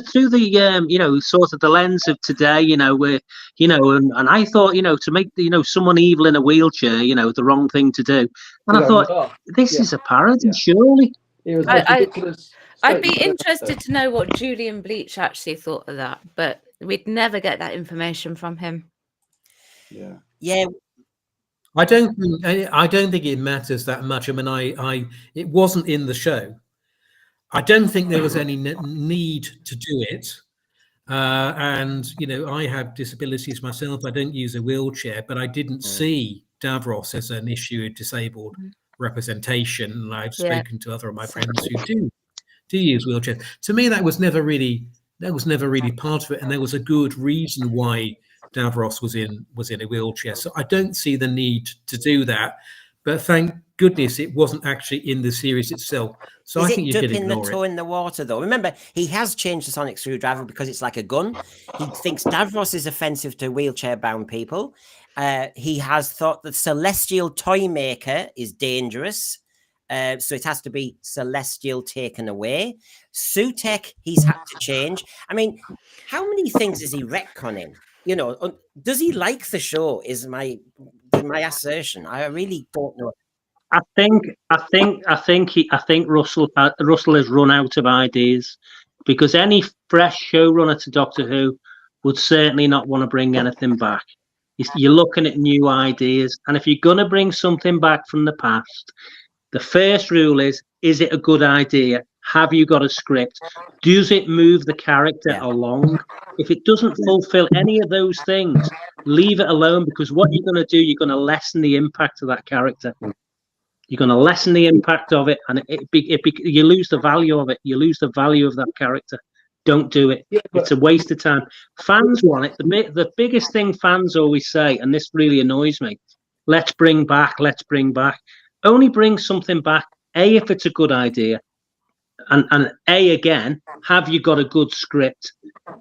sort of the lens of today, and I thought, to make someone evil in a wheelchair, the wrong thing to do, and I thought this is a parody, surely. I'd be interested to know what Julian Bleach actually thought of that, but we'd never get that information from him. Yeah. I don't think it matters that much. I mean, it wasn't in the show. I don't think there was any need to do it. And I have disabilities myself. I don't use a wheelchair, but I didn't see Davros as an issue of disabled representation. And I've spoken to other of my friends who do use wheelchairs. To me, that was never really part of it, and there was a good reason why Davros was in a wheelchair. So I don't see the need to do that. But thank goodness it wasn't actually in the series itself. So I think you could dipping the ignore toe it. in the water, though? Remember, he has changed the sonic screwdriver because it's like a gun. He thinks Davros is offensive to wheelchair-bound people. He has thought that Celestial Toy Maker is dangerous. So it has to be Celestial taken away. Sutekh, he's had to change. I mean, how many things is he retconning? You know, does he like the show? Is my assertion. I really don't know. I think Russell has run out of ideas, because any fresh showrunner to Doctor Who would certainly not want to bring anything back. You're looking at new ideas, and if you're going to bring something back from the past, the first rule is it a good idea? Have you got a script? Does it move the character along? If it doesn't fulfill any of those things, leave it alone, because what you're going to do, you're going to lessen the impact of that character. You're going to lessen the impact of it, and you lose the value of it. You lose the value of that character. Don't do it. Yeah, it's a waste of time. Fans want it. The biggest thing fans always say, and this really annoys me, let's bring back. Only bring something back, A, if it's a good idea, and A, again, have you got a good script?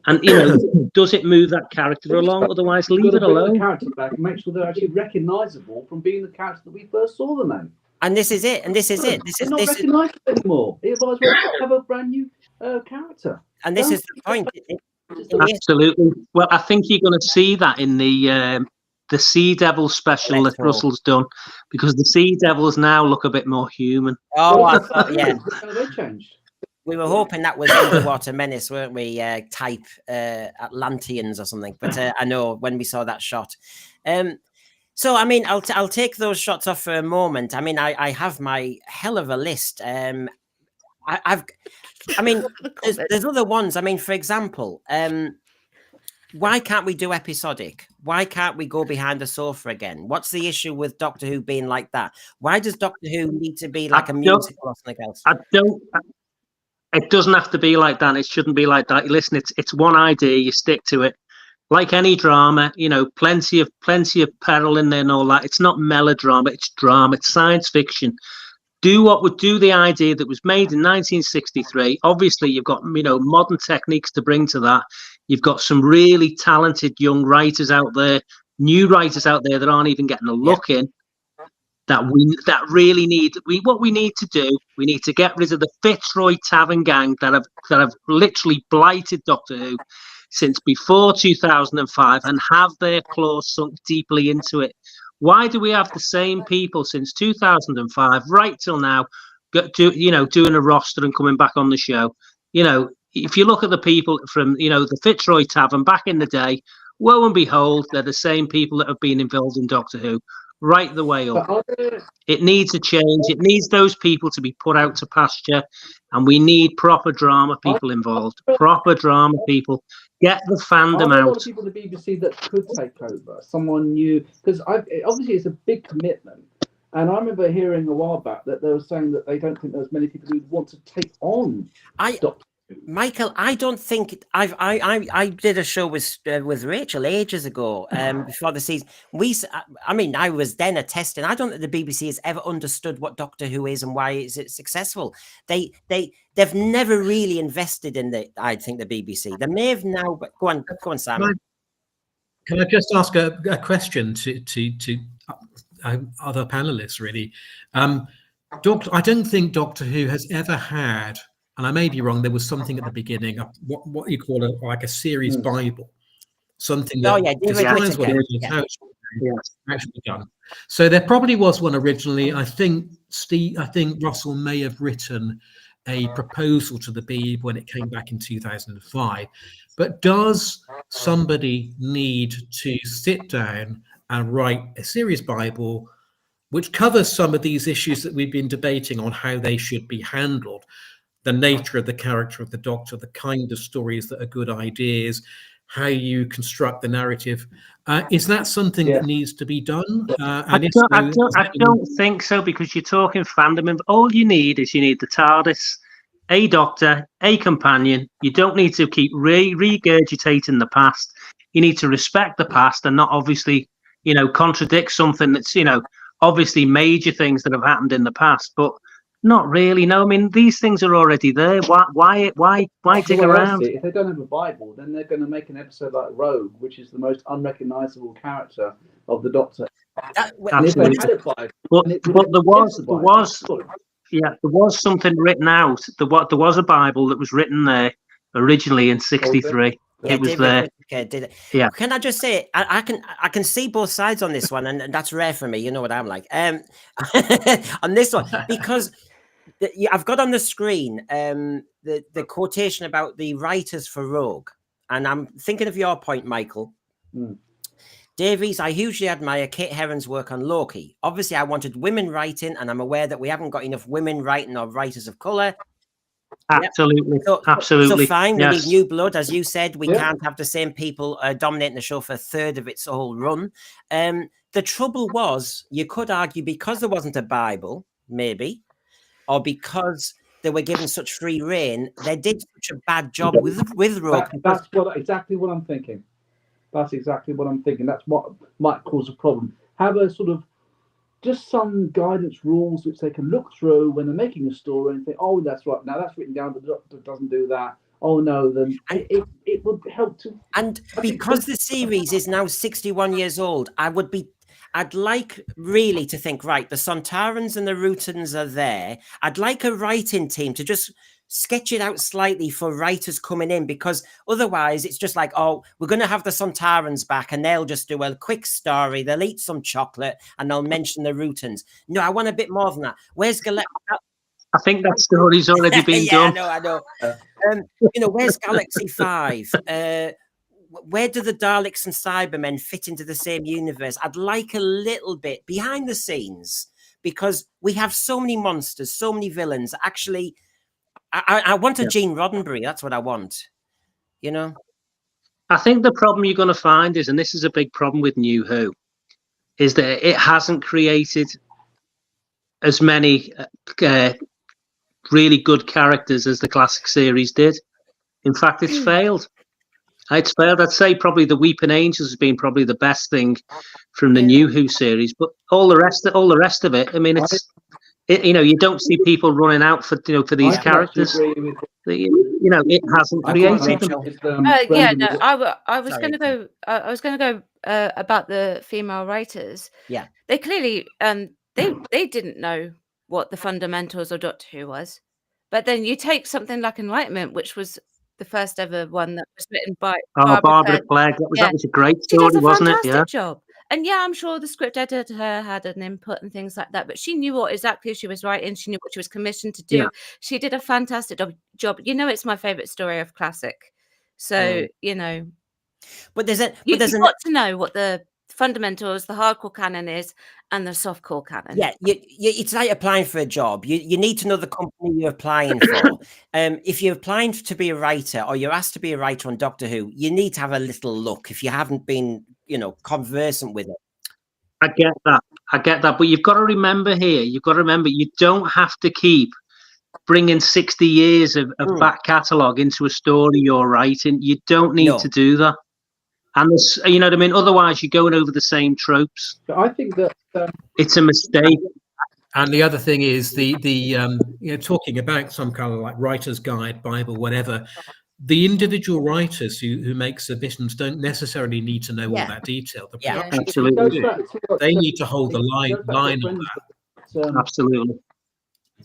And, you know, does it move that character along? Otherwise, leave it alone. The character back and make sure they're actually recognisable from being the character that we first saw them in. And this is it. This is not recognisable anymore. Otherwise, we'll have a brand new character. And this is the point. Absolutely. Well, I think you're going to see that in the Sea Devil special that Russell's done, because the Sea Devils now look a bit more human. Oh, I thought, yeah. They changed. We were hoping that was Underwater Menace, weren't we? Type Atlanteans or something. But I know when we saw that shot. So, I mean, I'll take those shots off for a moment. I mean, I have my hell of a list. I mean, there's other ones. I mean, for example, why can't we do episodic? Why can't we go behind the sofa again? What's the issue with Doctor Who being like that? Why does Doctor Who need to be like a musical or something else? It doesn't have to be like that. It shouldn't be like that. Listen, it's one idea. You stick to it. Like any drama, you know, plenty of peril in there and all that. It's not melodrama. It's drama. It's science fiction. Do the idea that was made in 1963. Obviously, you've got, you know, modern techniques to bring to that. You've got some really talented young writers out there, new writers out there that aren't even getting a look in. That really need. What we need to do, we need to get rid of the Fitzroy Tavern gang that have literally blighted Doctor Who since before 2005 and have their claws sunk deeply into it. Why do we have the same people since 2005 right till now, doing a roster and coming back on the show? You know, if you look at the people from, you know, the Fitzroy Tavern back in the day, woe and behold, they're the same people that have been involved in Doctor Who right the way up. It needs a change. It needs those people to be put out to pasture, and we need proper drama people involved. Proper drama people. Get the fandom out. A lot of people in the BBC that could take over. Someone new, because obviously it's a big commitment. And I remember hearing a while back that they were saying that they don't think there's many people who want to take on Doctor Who. Michael, I don't think I did a show with Rachael ages ago, before the season. I was then attesting. I don't think the BBC has ever understood what Doctor Who is and why it's successful. They've never really invested in I think the BBC. They may have now, but go on, Simon. Can I just ask a question to other panelists? Really, I don't think Doctor Who has ever had. And I may be wrong. There was something at the beginning, what you call a series Bible, something that describes what it is, how it's actually done. So there probably was one originally. I think Russell may have written a proposal to the Beeb when it came back in 2005. But does somebody need to sit down and write a series Bible which covers some of these issues that we've been debating on how they should be handled? The nature of the character of the Doctor, the kind of stories that are good ideas, how you construct the narrative. Is that something that needs to be done? I don't think so, because you're talking fandom. And all you need is the TARDIS. a doctor, a companion. You don't need to keep regurgitating the past. You need to respect the past and not obviously, contradict something that's, obviously major things that have happened in the past, but not really. No, I mean, these things are already there. Why dig around? If they don't have a Bible, then they're going to make an episode like Rogue, which is the most unrecognizable character of the Doctor. And if they had a Bible, but there was something written out. There was a Bible that was written there originally in '63. Yeah, it was David there. Whittaker did it. Yeah. Can I just say, I can see both sides on this one, and that's rare for me. You know what I'm like. On this one, because I've got on the screen the quotation about the writers for Rogue, and I'm thinking of your point, Michael. Davies, I hugely admire Kate Herron's work on Loki. Obviously, I wanted women writing, and I'm aware that we haven't got enough women writing or writers of color. Absolutely. Yep. Absolutely. So fine, yes. We need new blood. As you said, we can't have the same people dominating the show for a third of its whole run. The trouble was, you could argue because there wasn't a Bible, maybe, or because they were given such free reign, they did such a bad job with Rogue. That's exactly what I'm thinking. That's exactly what I'm thinking. That's what might cause a problem. Have a sort of just some guidance rules which they can look through when they're making a story and think, oh, that's right. Now that's written down. The Doctor doesn't do that. Oh no, then it would help to. And because the series is now 61 years old, I'd like really to think, right, the Sontarans and the Rutans are there. I'd like a writing team to just sketch it out slightly for writers coming in, because otherwise it's just like, oh, we're going to have the Sontarans back and they'll just do a quick story. They'll eat some chocolate and they'll mention the Rutans. No, I want a bit more than that. Where's Galaxy? I think that story's already been done. I know. Where's Galaxy 5? Where do the Daleks and Cybermen fit into the same universe? I'd like a little bit behind the scenes, because we have so many monsters, so many villains. Actually, I want a Gene Roddenberry. That's what I want. I think the problem you're going to find is, and this is a big problem with Nuwho, is that it hasn't created as many really good characters as the classic series did. In fact, it's failed. It's failed. I'd say probably the Weeping Angels has been probably the best thing from the Nuwho series, but all the rest of it. I mean, you don't see people running out for these characters. It hasn't created them. I was going to go about the female writers. Yeah, they clearly they didn't know what the fundamentals of Doctor Who was, but then you take something like Enlightenment, which was the first ever one that was written by Barbara Clegg. That was a great story, wasn't it? Yeah. Job. And I'm sure the script editor had an input and things like that, but she knew what exactly she was writing. She knew what she was commissioned to do. Yeah. She did a fantastic job. It's my favorite story of classic. So, but you've got to know what the fundamentals, the hardcore canon is, and the softcore canon. Yeah, it's like applying for a job. You need to know the company you're applying for. If you're applying to be a writer, or you're asked to be a writer on Doctor Who, you need to have a little look if you haven't been conversant with it. I get that, but you've got to remember you don't have to keep bringing 60 years of back catalogue into a story you're writing. You don't need to do that. And this, you know what I mean? Otherwise, you're going over the same tropes. But I think that it's a mistake. And the other thing is the talking about some kind of like writer's guide, Bible, whatever. The individual writers who make submissions don't necessarily need to know all that detail. The production absolutely. They need to hold the line on that. Absolutely.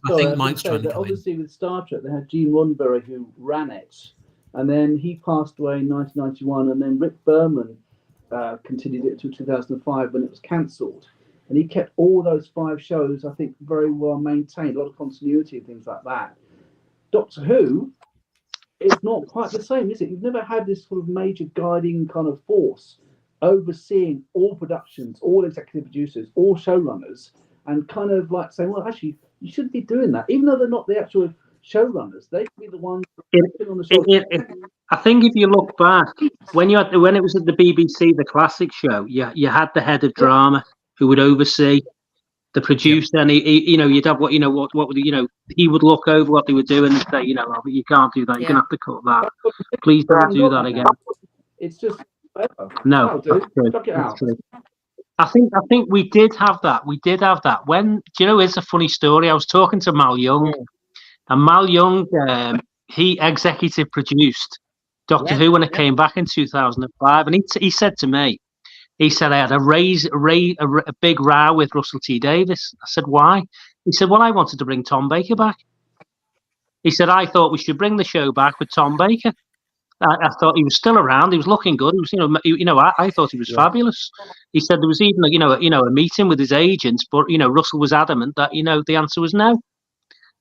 I think Mike's trying to come obviously with Star Trek, they had Gene Roddenberry who ran it, and then he passed away in 1991, and then Rick Berman continued it until 2005 when it was cancelled. And he kept all those 5 shows, I think, very well maintained, a lot of continuity and things like that. Doctor Who, it's not quite the same, is it? You've never had this sort of major guiding kind of force overseeing all productions, all executive producers, all showrunners, and kind of like saying, well, actually, you shouldn't be doing that. Even though they're not the actual showrunners, they could be the ones on the show. I think if you look back, when it was at the BBC, the classic show, you had the head of drama who would oversee the producer, and he you'd have what would he would look over what they were doing and say, oh, you can't do that. You're gonna have to cut that. Please don't do that again. It's just no. Chuck it out. I think we did have that. We did have that. When it's a funny story. I was talking to Mal Young, and Mal Young, he executive produced Doctor Who when it came back in 2005, and he said to me, he said I had a big row with Russell T Davies. I said, why? He said, well, I wanted to bring Tom Baker back. He said, I thought we should bring the show back with Tom Baker. I thought he was still around. He was looking good. He was, I thought he was fabulous. He said there was even, a meeting with his agents, but Russell was adamant that the answer was no.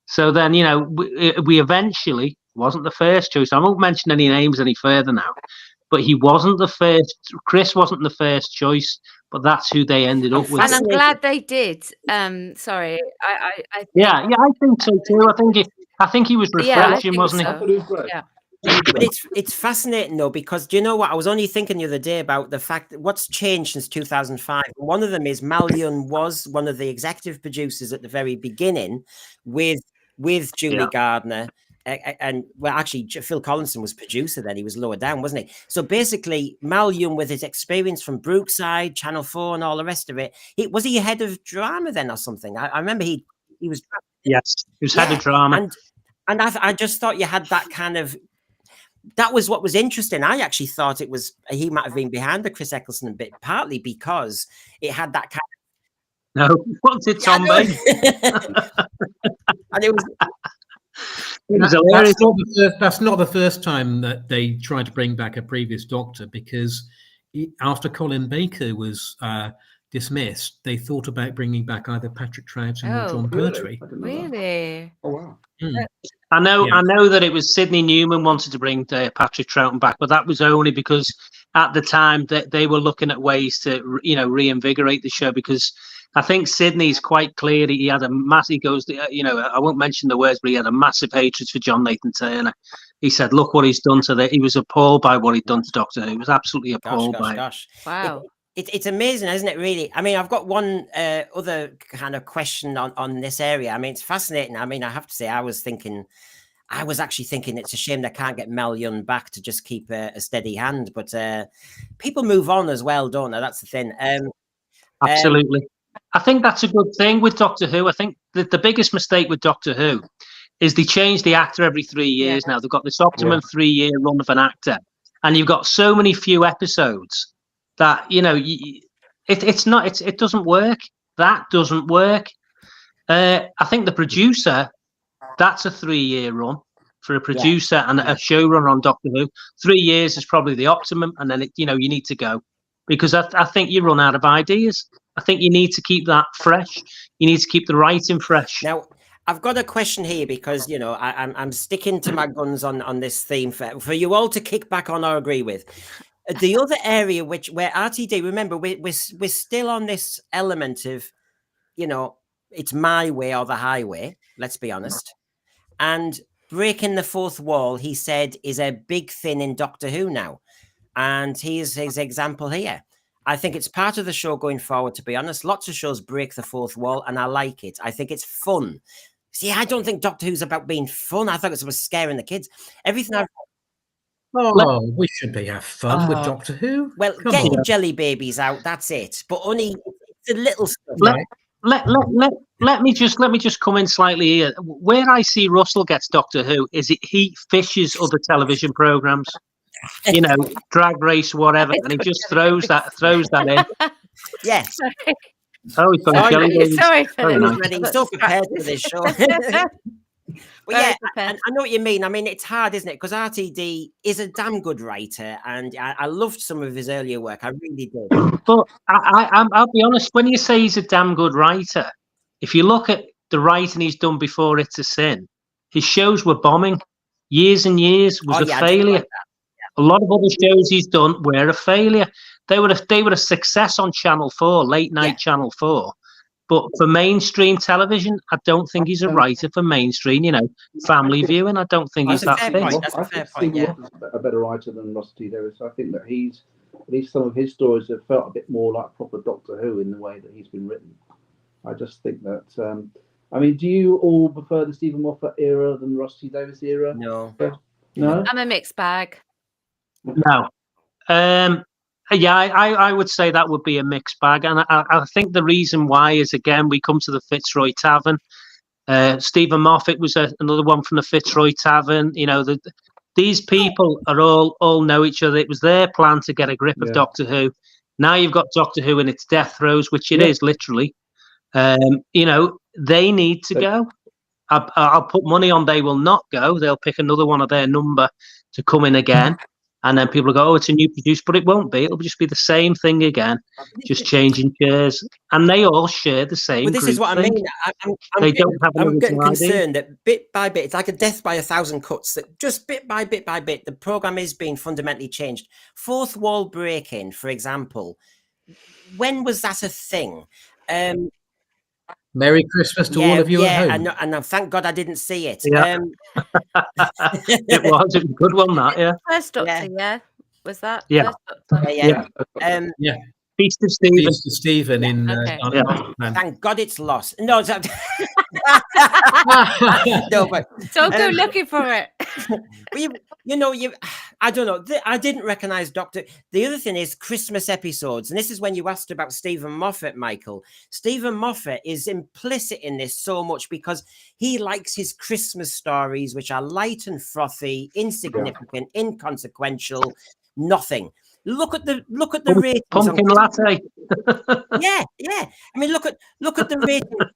So then, we eventually wasn't the first choice. I won't mention any names any further now, but he wasn't the first. Chris wasn't the first choice, but that's who they ended up with. And I'm glad they did. Sorry, I think... yeah, I think so too. I think he was refreshing, wasn't he? Yeah. But it's fascinating though, because do you know what? I was only thinking the other day about the fact that what's changed since 2005. One of them is Mal Young was one of the executive producers at the very beginning with Julie Gardner. And well, actually, Phil Collinson was producer then. He was lower down, wasn't he? So basically, Mal Young, with his experience from Brookside, Channel 4, and all the rest of it, was he head of drama then or something? I remember he was. Yes, he was head of drama. And I just thought you had that kind of. That was what was interesting. I actually thought he might have been behind the Chris Eccleston bit, partly because it had that kind of. No, what's it, Tom Baker? And it was. That's not the first time that they tried to bring back a previous Doctor, because after Colin Baker was dismissed, they thought about bringing back either Patrick Troughton or John Pertwee. Really? Oh wow! I know that it was Sidney Newman wanted to bring Patrick Troughton back, but that was only because at the time that they were looking at ways to reinvigorate the show, because I think Sidney's quite clear he had a massive, I won't mention the words, but he had a massive hatred for John Nathan Turner. He said, look what he's done to he was appalled by what he'd done to Doctor Who. He was absolutely appalled by it. Wow. It's amazing, isn't it, really? I mean, I've got one other kind of question on this area. I mean, it's fascinating. I mean, I have to say, I was actually thinking it's a shame they can't get Mal Young back to just keep a steady hand. But people move on as well, don't they? That's the thing. Absolutely. I think that's a good thing with Doctor Who. I think that the biggest mistake with Doctor Who is they change the actor every 3 years now. They've got this optimum 3-year run of an actor, and you've got so many few episodes that it doesn't work. That doesn't work. I think the producer, that's a 3-year run for a producer and a showrunner on Doctor Who. 3 years is probably the optimum, and then you need to go, because I think you run out of ideas. I think you need to keep that fresh. You need to keep the writing fresh. Now, I've got a question here, because I'm sticking to my guns on this theme for you all to kick back on or agree with. The other area where RTD, remember, we're still on this element of, it's my way or the highway. Let's be honest. And breaking the fourth wall, he said, is a big thing in Doctor Who now, and here's his example here. I think it's part of the show going forward, to be honest. Lots of shows break the fourth wall, and I like it. I think it's fun. See, I don't think Doctor Who's about being fun. I thought it was scaring the kids. Everything I've... we should have fun with Doctor Who. Well, get your jelly babies out. That's it. But only it's a little stuff. Let me just come in slightly here. Where I see Russell gets Doctor Who is he fishes other television programs. Drag Race, whatever, and he just throws that in. Yes. Oh, he's got jelly babies. Sorry for He's so prepared for this show. But yeah, I know what you mean. I mean, it's hard, isn't it? Because RTD is a damn good writer, and I loved some of his earlier work. I really did. But I'll be honest, when you say he's a damn good writer, if you look at the writing he's done before It's a Sin, his shows were bombing. Years and Years was a failure. A lot of other shows he's done were a failure. They were a success on Channel 4, late night Channel 4. But for mainstream television, I don't think he's a writer for mainstream, family viewing. I don't think he's that fit. That's a fair point, yeah. A better writer than Russell T Davies. I think that at least some of his stories have felt a bit more like proper Doctor Who in the way that he's been written. I just think that. I mean, do you all prefer the Stephen Moffat era than the Russell T Davies era? No. No. I'm a mixed bag. No. Yeah, I would say that would be a mixed bag, and I think the reason why is, again, we come to the Fitzroy Tavern. Stephen Moffat was another one from the Fitzroy Tavern. You know, these people are all know each other. It was their plan to get a grip of Doctor Who. Now you've got Doctor Who in its death throes, which it is literally. You know, they need to go. I'll put money on they will not go. They'll pick another one of their number to come in again. And then people will go, oh, it's a new producer, but it won't be. It'll just be the same thing again, just changing chairs. And they all share the same. Well, this is what I mean. I'm getting concerned that bit by bit, it's like a death by 1,000 cuts, that just bit by bit, the program is being fundamentally changed. Fourth wall breaking, for example. When was that a thing? Merry Christmas to all of you at home. And thank God I didn't see it. Yeah. It was a good one, that, yeah. First Doctor, was that? Yeah. Yeah. Feast of Stephen. Feast of Stephen in Thank God it's lost. No, no, but don't go looking for it. I don't know. I didn't recognize Doctor. The other thing is Christmas episodes, and this is when you asked about Stephen Moffat, Michael. Stephen Moffat is implicit in this so much because he likes his Christmas stories, which are light and frothy, insignificant, inconsequential, nothing. Look at the ratings. Pumpkin latte. Yeah. I mean, look at the ratings.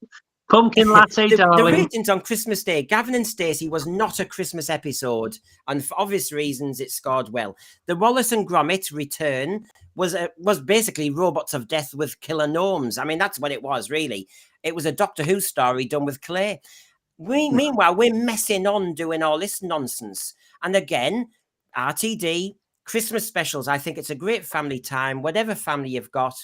Pumpkin latte, darling. The ratings on Christmas Day. Gavin and Stacey was not a Christmas episode, and for obvious reasons, it scored well. The Wallace and Gromit return was basically Robots of Death with killer gnomes. I mean, that's what it was, really. It was a Doctor Who story done with clay. Meanwhile, we're messing on doing all this nonsense. And again, RTD, Christmas specials. I think it's a great family time. Whatever family you've got,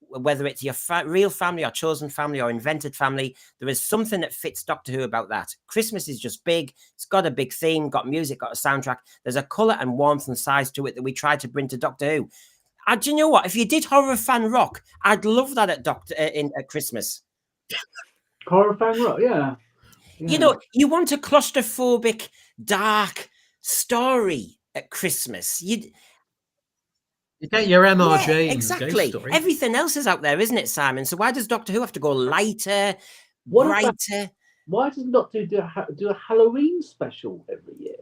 whether it's your real family or chosen family or invented family, there is something that fits Doctor Who about that. Christmas is just big. It's got a big theme, got music, got a soundtrack. There's a colour and warmth and size to it that we try to bring to Doctor Who. Do you know what? If you did horror fan rock, I'd love that at Christmas. Horror fan rock, yeah. You know, you want a claustrophobic, dark story at Christmas. You get your MRJ. Yeah, exactly. Everything else is out there, isn't it, Simon? So why does Doctor Who have to go lighter, brighter? Why doesn't Doctor Who do a Halloween special every year?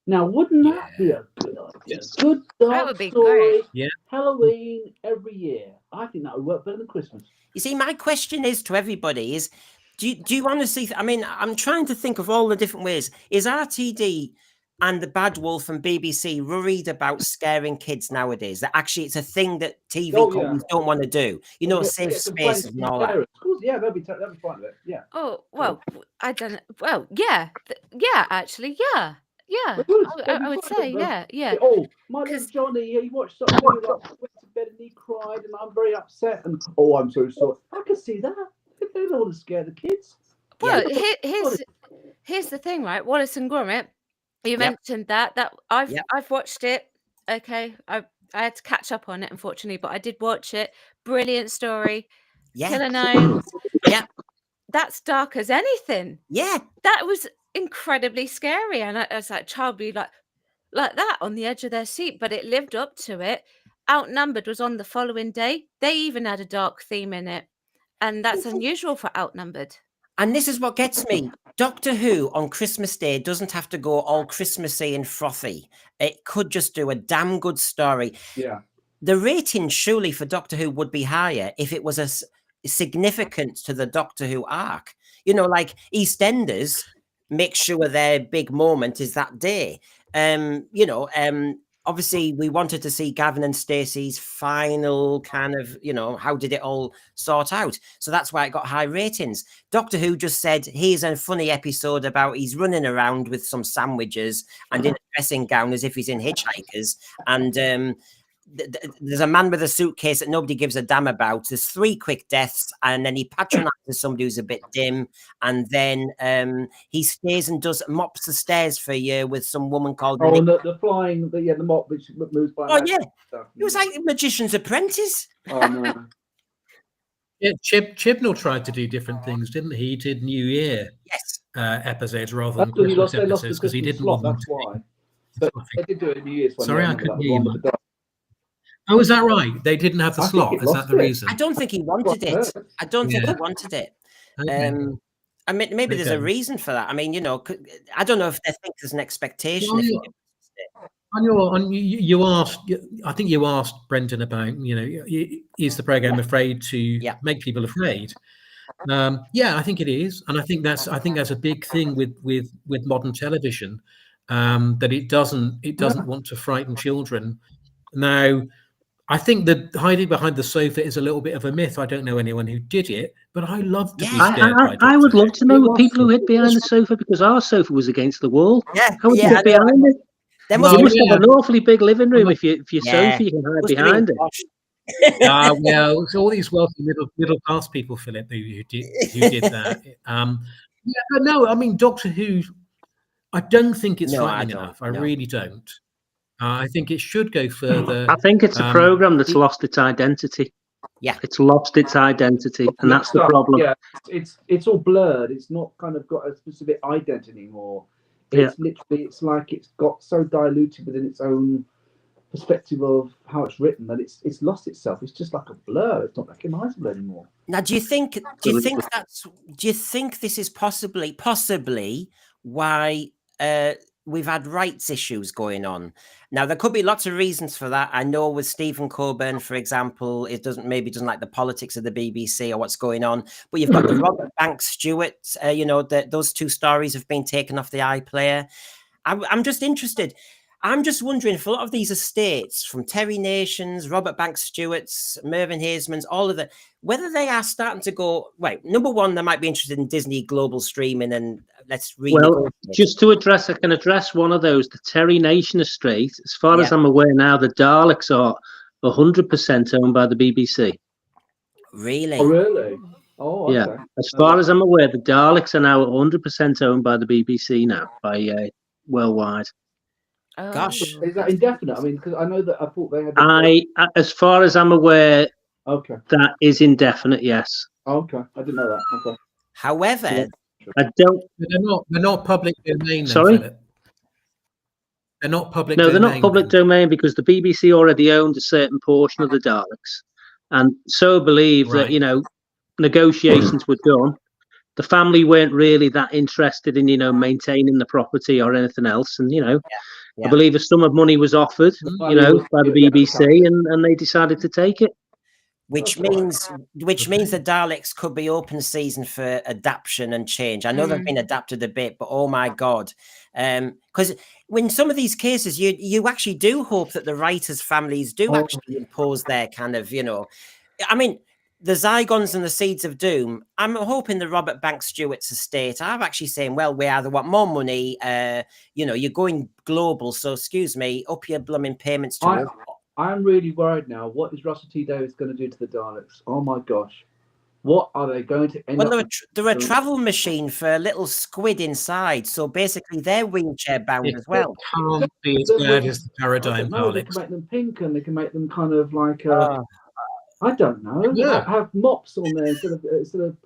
Now, wouldn't that be a good idea? Good dark story. Great. Yeah. Halloween every year. I think that would work better than Christmas. You see, my question is to everybody is, do you honestly? I mean, I'm trying to think of all the different ways. Is RTD and the Bad Wolf and BBC worried about scaring kids nowadays? That actually it's a thing that TV companies don't want to do. You know, safe spaces and all that. Yeah, they'll be fine with it. Yeah. Oh well, I don't. Well, yeah, actually, yeah. I would say, yeah. Oh, my little Johnny, he watched something, went to bed and he cried, and I'm very upset. And I'm so sorry. I can see that. They don't want to scare the kids. Well, here's the thing, right? Wallace and Gromit. You mentioned that I've watched it. Okay, I had to catch up on it, unfortunately, but I did watch it. Brilliant story. Yeah. Killer Gnomes. Yeah. That's dark as anything. Yeah. That was incredibly scary, and I was like, child be like that on the edge of their seat, but it lived up to it. Outnumbered was on the following day. They even had a dark theme in it, and that's unusual for Outnumbered. And this is what gets me. Doctor Who on Christmas Day doesn't have to go all Christmassy and frothy. It could just do a damn good story. Yeah. The rating surely for Doctor Who would be higher if it was a significant to the Doctor Who arc. You know, like EastEnders make sure their big moment is that day. Obviously we wanted to see Gavin and Stacey's final kind of, how did it all sort out? So that's why it got high ratings. Doctor Who just said, here's a funny episode about he's running around with some sandwiches and in a dressing gown as if he's in Hitchhikers. And there's a man with a suitcase that nobody gives a damn about. There's 3 quick deaths, and then he patronizes somebody who's a bit dim, and then he stays and mops the stairs for a year with some woman called the flying, the mop which moves by. Oh yeah, it was like Magician's Apprentice. Oh no. Yeah, Chibnall tried to do different things, didn't he? He did New Year Yes. Episodes rather than That's when Christmas they lost episodes the because he Christmas didn't want slot. them That's to why. be But fluffy. they did do it in New Year's one. Sorry, yeah, I remember couldn't that, hear you, one with the dog. Oh, is that right? They didn't have the I think slot. it Is that lost the it. reason? I don't think he wanted I it. heard. I don't think Yeah. he wanted it. Okay. I mean, maybe there's a Okay. reason for that. I mean, I don't know if they think there's an expectation. Well, If you- you asked, I think you asked Brendan about, is the program afraid to Yeah. make people afraid? Yeah, I think it is, and I think that's a big thing with modern television, that it doesn't want to frighten children. Now, I think that hiding behind the sofa is a little bit of a myth. I don't know anyone who did it, but I love to be Yeah. scared by I would Doctor love Who. to know It the was people who fun. hid behind the sofa, because our sofa was against the wall. Yeah, How would you yeah, get I know. behind it? There Well, You must must be, have an awfully big living room if your yeah, sofa you can hide must have been behind it. posh. Well, it's all these wealthy middle class people, Philip, who did that. Yeah, but no, I mean Doctor Who. I don't think it's No, I frightening don't, enough. I no. really don't. I think it should go further. I think it's a program that's the- lost its identity. Yeah. It's lost its identity, and that's the problem. Yeah, it's all blurred. It's not kind of got a specific identity anymore. It's literally, it's like it's got so diluted within its own perspective of how it's written that it's lost itself. It's just like a blur. It's not recognizable anymore. Now, do you think this is possibly why we've had rights issues going on? Now, there could be lots of reasons for that. I know with Stephen Colbern, for example, doesn't like the politics of the BBC or what's going on. But you've got the Robert Banks Stewart. Those two stories have been taken off the iPlayer. I'm just interested. I'm just wondering if a lot of these estates, from Terry Nations, Robert Banks Stewart's, Mervyn Haseman's, all of that, whether they are starting to go, right, number one, they might be interested in Disney global streaming, and let's Well, just to address, I can address one of those, the Terry Nation estate. As far as I'm aware now, the Daleks are 100% owned by the BBC. Really? Oh, really? Oh, okay. Yeah. As far as I'm aware, the Daleks are now 100% owned by the BBC now, by worldwide. Oh. Gosh. Is that indefinite? I mean, because I know that I thought they had. As far as I'm aware, okay, that is indefinite. Yes. Okay, I didn't know that. Okay. However, I don't. They're not public domain. Sorry? Philip. They're not public. No, domain, they're not public domain because the BBC already owned a certain portion of the Daleks, and so I believe that negotiations were done. The family weren't really that interested in maintaining the property or anything else, and I believe a sum of money was offered, by the BBC, and they decided to take it. Which means the Daleks could be open season for adaptation and change. I know they've been adapted a bit, but oh my god, because when some of these cases, you actually do hope that the writers' families do actually impose their kind of, I mean, the Zygons and the Seeds of Doom. I'm hoping the Robert Banks Stewart's estate are actually saying, well, we either want more money, you're going global, so excuse me, up your blooming payments to us. I'm really worried now. What is Russell T Davies going to do to the Daleks? Oh my gosh. What are they going to end up? They're a travel machine for a little squid inside. So basically they're wheelchair bound as well. It can't be as bad as the Paradigm Daleks. They can make them pink and they can make them kind of like I don't know. Yeah. Have mops on there instead of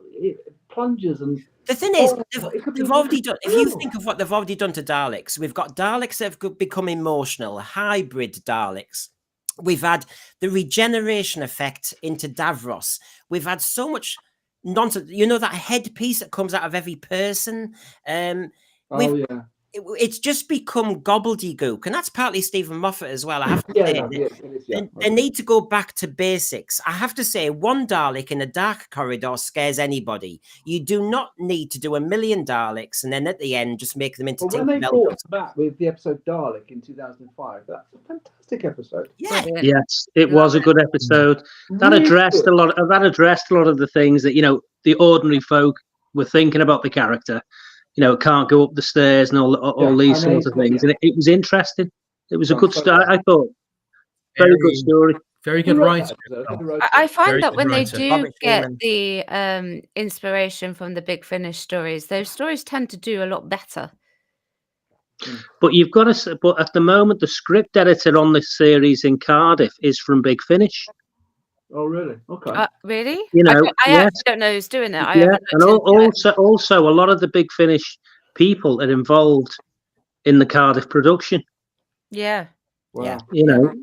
plungers and. The thing is, they've already done. If you think of what they've already done to Daleks, we've got Daleks that have become emotional, hybrid Daleks. We've had the regeneration effect into Davros. We've had so much nonsense. That headpiece that comes out of every person. It's just become gobbledygook, and that's partly Stephen Moffat as well. I have to say, they need to go back to basics. I have to say, one Dalek in a dark corridor scares anybody. You do not need to do 1 million Daleks and then at the end just make them into. Well, when they brought us back with the episode Dalek in 2005, that's a fantastic episode. Yeah. Yes, it was a good episode. That addressed a lot. That addressed a lot of the things that the ordinary folk were thinking about the character. It can't go up the stairs and all these sorts of things. And it was interesting. It was a good start, I thought. Very good story. Very good writer. I find that when they do get the inspiration from the Big Finish stories, those stories tend to do a lot better. But you've got to. But at the moment, the script editor on this series in Cardiff is from Big Finish. Oh, really? Okay. Really? You know, I yes. actually don't know who's doing it. I Yeah, haven't and looked into it. also a lot of the Big Finish people are involved in the Cardiff production. Yeah. Wow. Yeah. You know,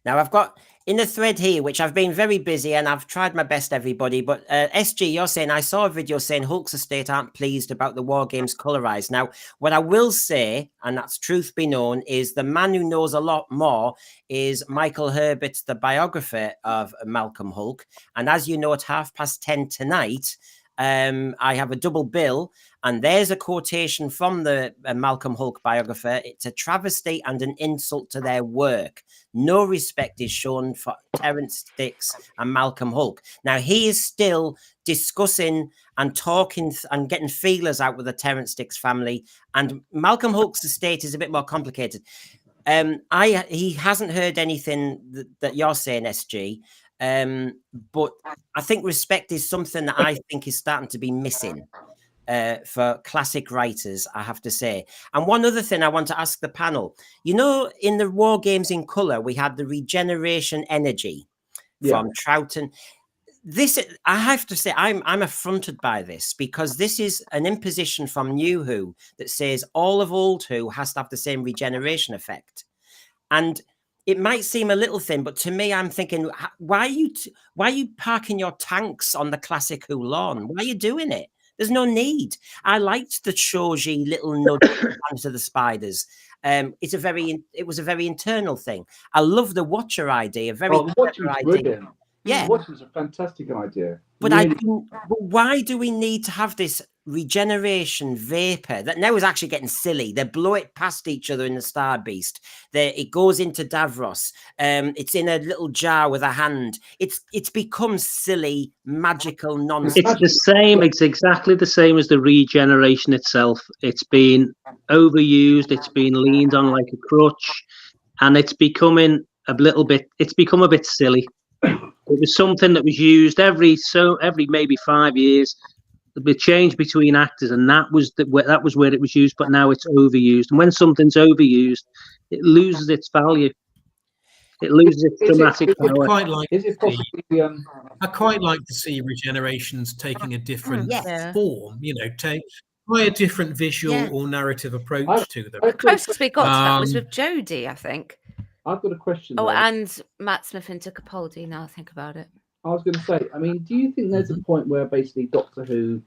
Now I've got in the thread here, which I've been very busy and I've tried my best, everybody. But SG, you're saying I saw a video saying Hulk's estate aren't pleased about the War Games colorized. Now, what I will say, and that's truth be known, is the man who knows a lot more is Michael Herbert, the biographer of Malcolm Hulk. And as you know, at 10:30 tonight, I have a double bill, and there's a quotation from the Malcolm Hulk biographer. It's a travesty and an insult to their work. No respect is shown for Terence Dicks and Malcolm Hulk. Now, he is still discussing and talking and getting feelers out with the Terence Dicks family, and Malcolm Hulk's estate is a bit more complicated. He hasn't heard anything that you're saying, SG. But I think respect is something that I think is starting to be missing for classic writers, I have to say. And one other thing I want to ask the panel, you know, in the War Games in Colour, we had the regeneration energy from Troughton. This, I have to say, I'm affronted by this, because this is an imposition from Nuwho that says all of Old Who has to have the same regeneration effect. And it might seem a little thing, but to me, I'm thinking, why are you parking your tanks on the classic Who lawn? Why are you doing it? There's no need. I liked the Shoji little nudge to the spiders. It was a very internal thing. I love the Watcher idea. The Watcher is brilliant. Yeah, the Watcher is a fantastic idea. But Really. but why do we need to have this regeneration vapor that now is actually getting silly? They blow it past each other in the Star Beast. It goes into Davros. It's in a little jar with a hand. It's become silly, magical nonsense. it's the same. It's exactly the same as the regeneration itself. It's been overused. It's been leaned on like a crutch, and it's becoming a little bit. It's become a bit silly. It was something that was used every maybe 5 years. The change between actors, and that was where it was used. But now it's overused, and when something's overused, it loses its value. It loses its dramatic power. I quite like to see regenerations taking a different form. You know, try a different visual or narrative approach to them. The closest we got to that was with Jodie, I think. I've got a question. Oh, and Matt Smith into Capaldi. Now I think about it. I was going to say, I mean, do you think there's a point where basically Doctor Who,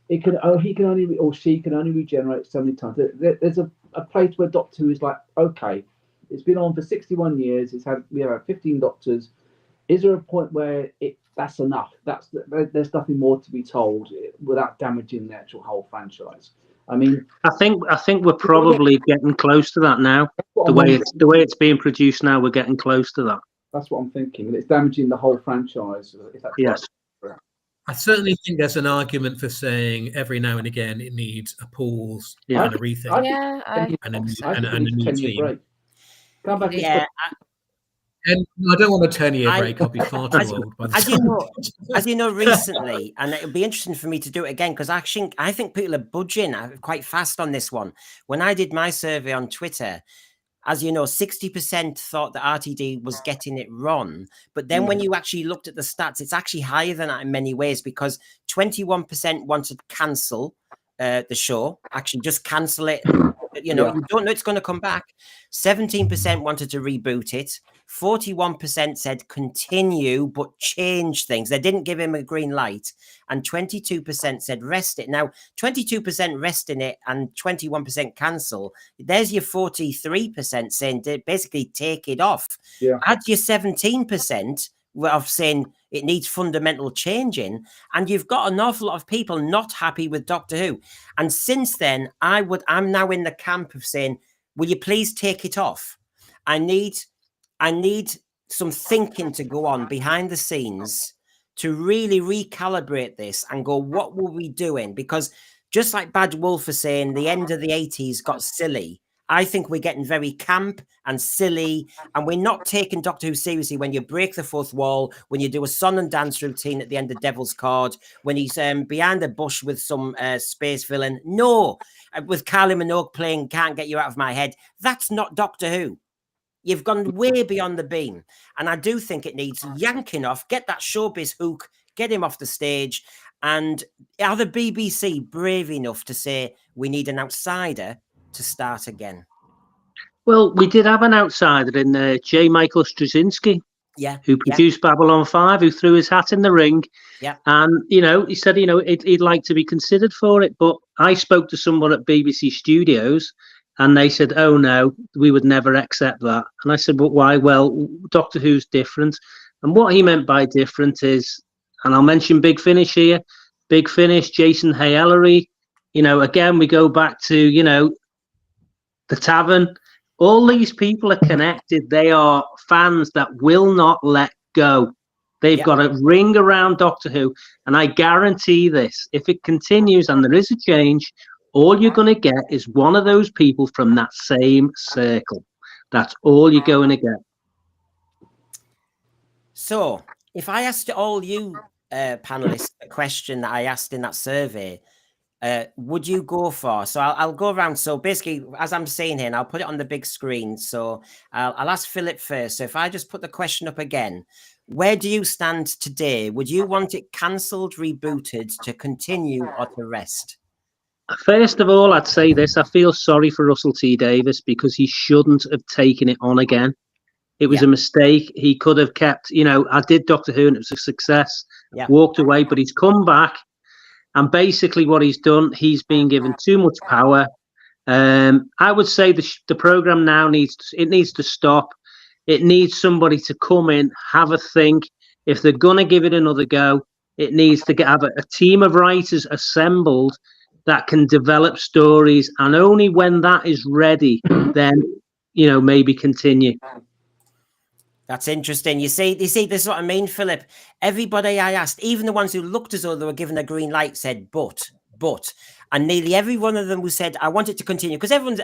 he can only or she can only regenerate so many times? There's a place where Doctor Who is like, okay, it's been on for 61 years. We have 15 Doctors. Is there a point where that's enough? There's nothing more to be told without damaging the actual whole franchise? I mean, I think we're probably getting close to that now. The way it's being produced now, we're getting close to that. That's what I'm thinking. It's damaging the whole franchise. Yes. Right. I certainly think there's an argument for saying every now and again it needs a pause and a rethink. And a new team. Come back. And I don't want a 10-year break. I'll be far too old by the time. As you know, recently, and it'll be interesting for me to do it again, because I think people are budging quite fast on this one. When I did my survey on Twitter, as you know, 60% thought that RTD was getting it wrong. But then when you actually looked at the stats, it's actually higher than that in many ways, because 21% wanted to cancel the show, actually just cancel it. You don't know it's going to come back. 17% wanted to reboot it. 41% said continue but change things. They didn't give him a green light. And 22% said rest it. Now, 22% resting it and 21% cancel. There's your 43% saying basically take it off. Yeah. Add your 17% of saying it needs fundamental changing, and you've got an awful lot of people not happy with Doctor Who. And since then, I'm now in the camp of saying, will you please take it off? I need some thinking to go on behind the scenes to really recalibrate this and go, what were we doing? Because just like Bad Wolf is saying, the end of the 80s got silly. I think we're getting very camp and silly, and we're not taking Doctor Who seriously when you break the fourth wall, when you do a song and dance routine at the end of Devil's Card, when he's behind a bush with some space villain. No, with Kylie Minogue playing Can't Get You Out of My Head. That's not Doctor Who. You've gone way beyond the beam. And I do think it needs yanking off, get that showbiz hook, get him off the stage. And are the BBC brave enough to say we need an outsider to start again? Well, we did have an outsider in J. Michael Straczynski, who produced Babylon 5, who threw his hat in the ring. Yeah. And, he said, he'd like to be considered for it. But I spoke to someone at BBC Studios and they said, oh, no, we would never accept that. And I said, but why? Well, Doctor Who's different. And what he meant by different is, and I'll mention Big Finish here, Big Finish, Jason Hay-Ellery, again, we go back to, the Tavern. All these people are connected. They are fans that will not let go. They've got a ring around Doctor Who. And I guarantee this, if it continues and there is a change, all you're going to get is one of those people from that same circle. That's all you're going to get. So if I asked all you panelists a question that I asked in that survey, would you go for? So I'll go around. So basically, as I'm saying here, and I'll put it on the big screen. So I'll ask Philip first. So if I just put the question up again, where do you stand today? Would you want it cancelled, rebooted, to continue, or to rest? First of all, I'd say this. I feel sorry for Russell T Davies because he shouldn't have taken it on again. It was a mistake. He could have kept, I did Doctor Who and it was a success. Walked away, but he's come back. And basically what he's done, he's been given too much power. I would say the program now needs to stop. It needs somebody to come in, have a think. If they're going to give it another go, it needs to have a team of writers assembled that can develop stories. And only when that is ready, then, maybe continue. That's interesting. You see, this is what I mean, Philip. Everybody I asked, even the ones who looked as though they were given a green light, said, but. And nearly every one of them who said, I want it to continue. Because everyone's,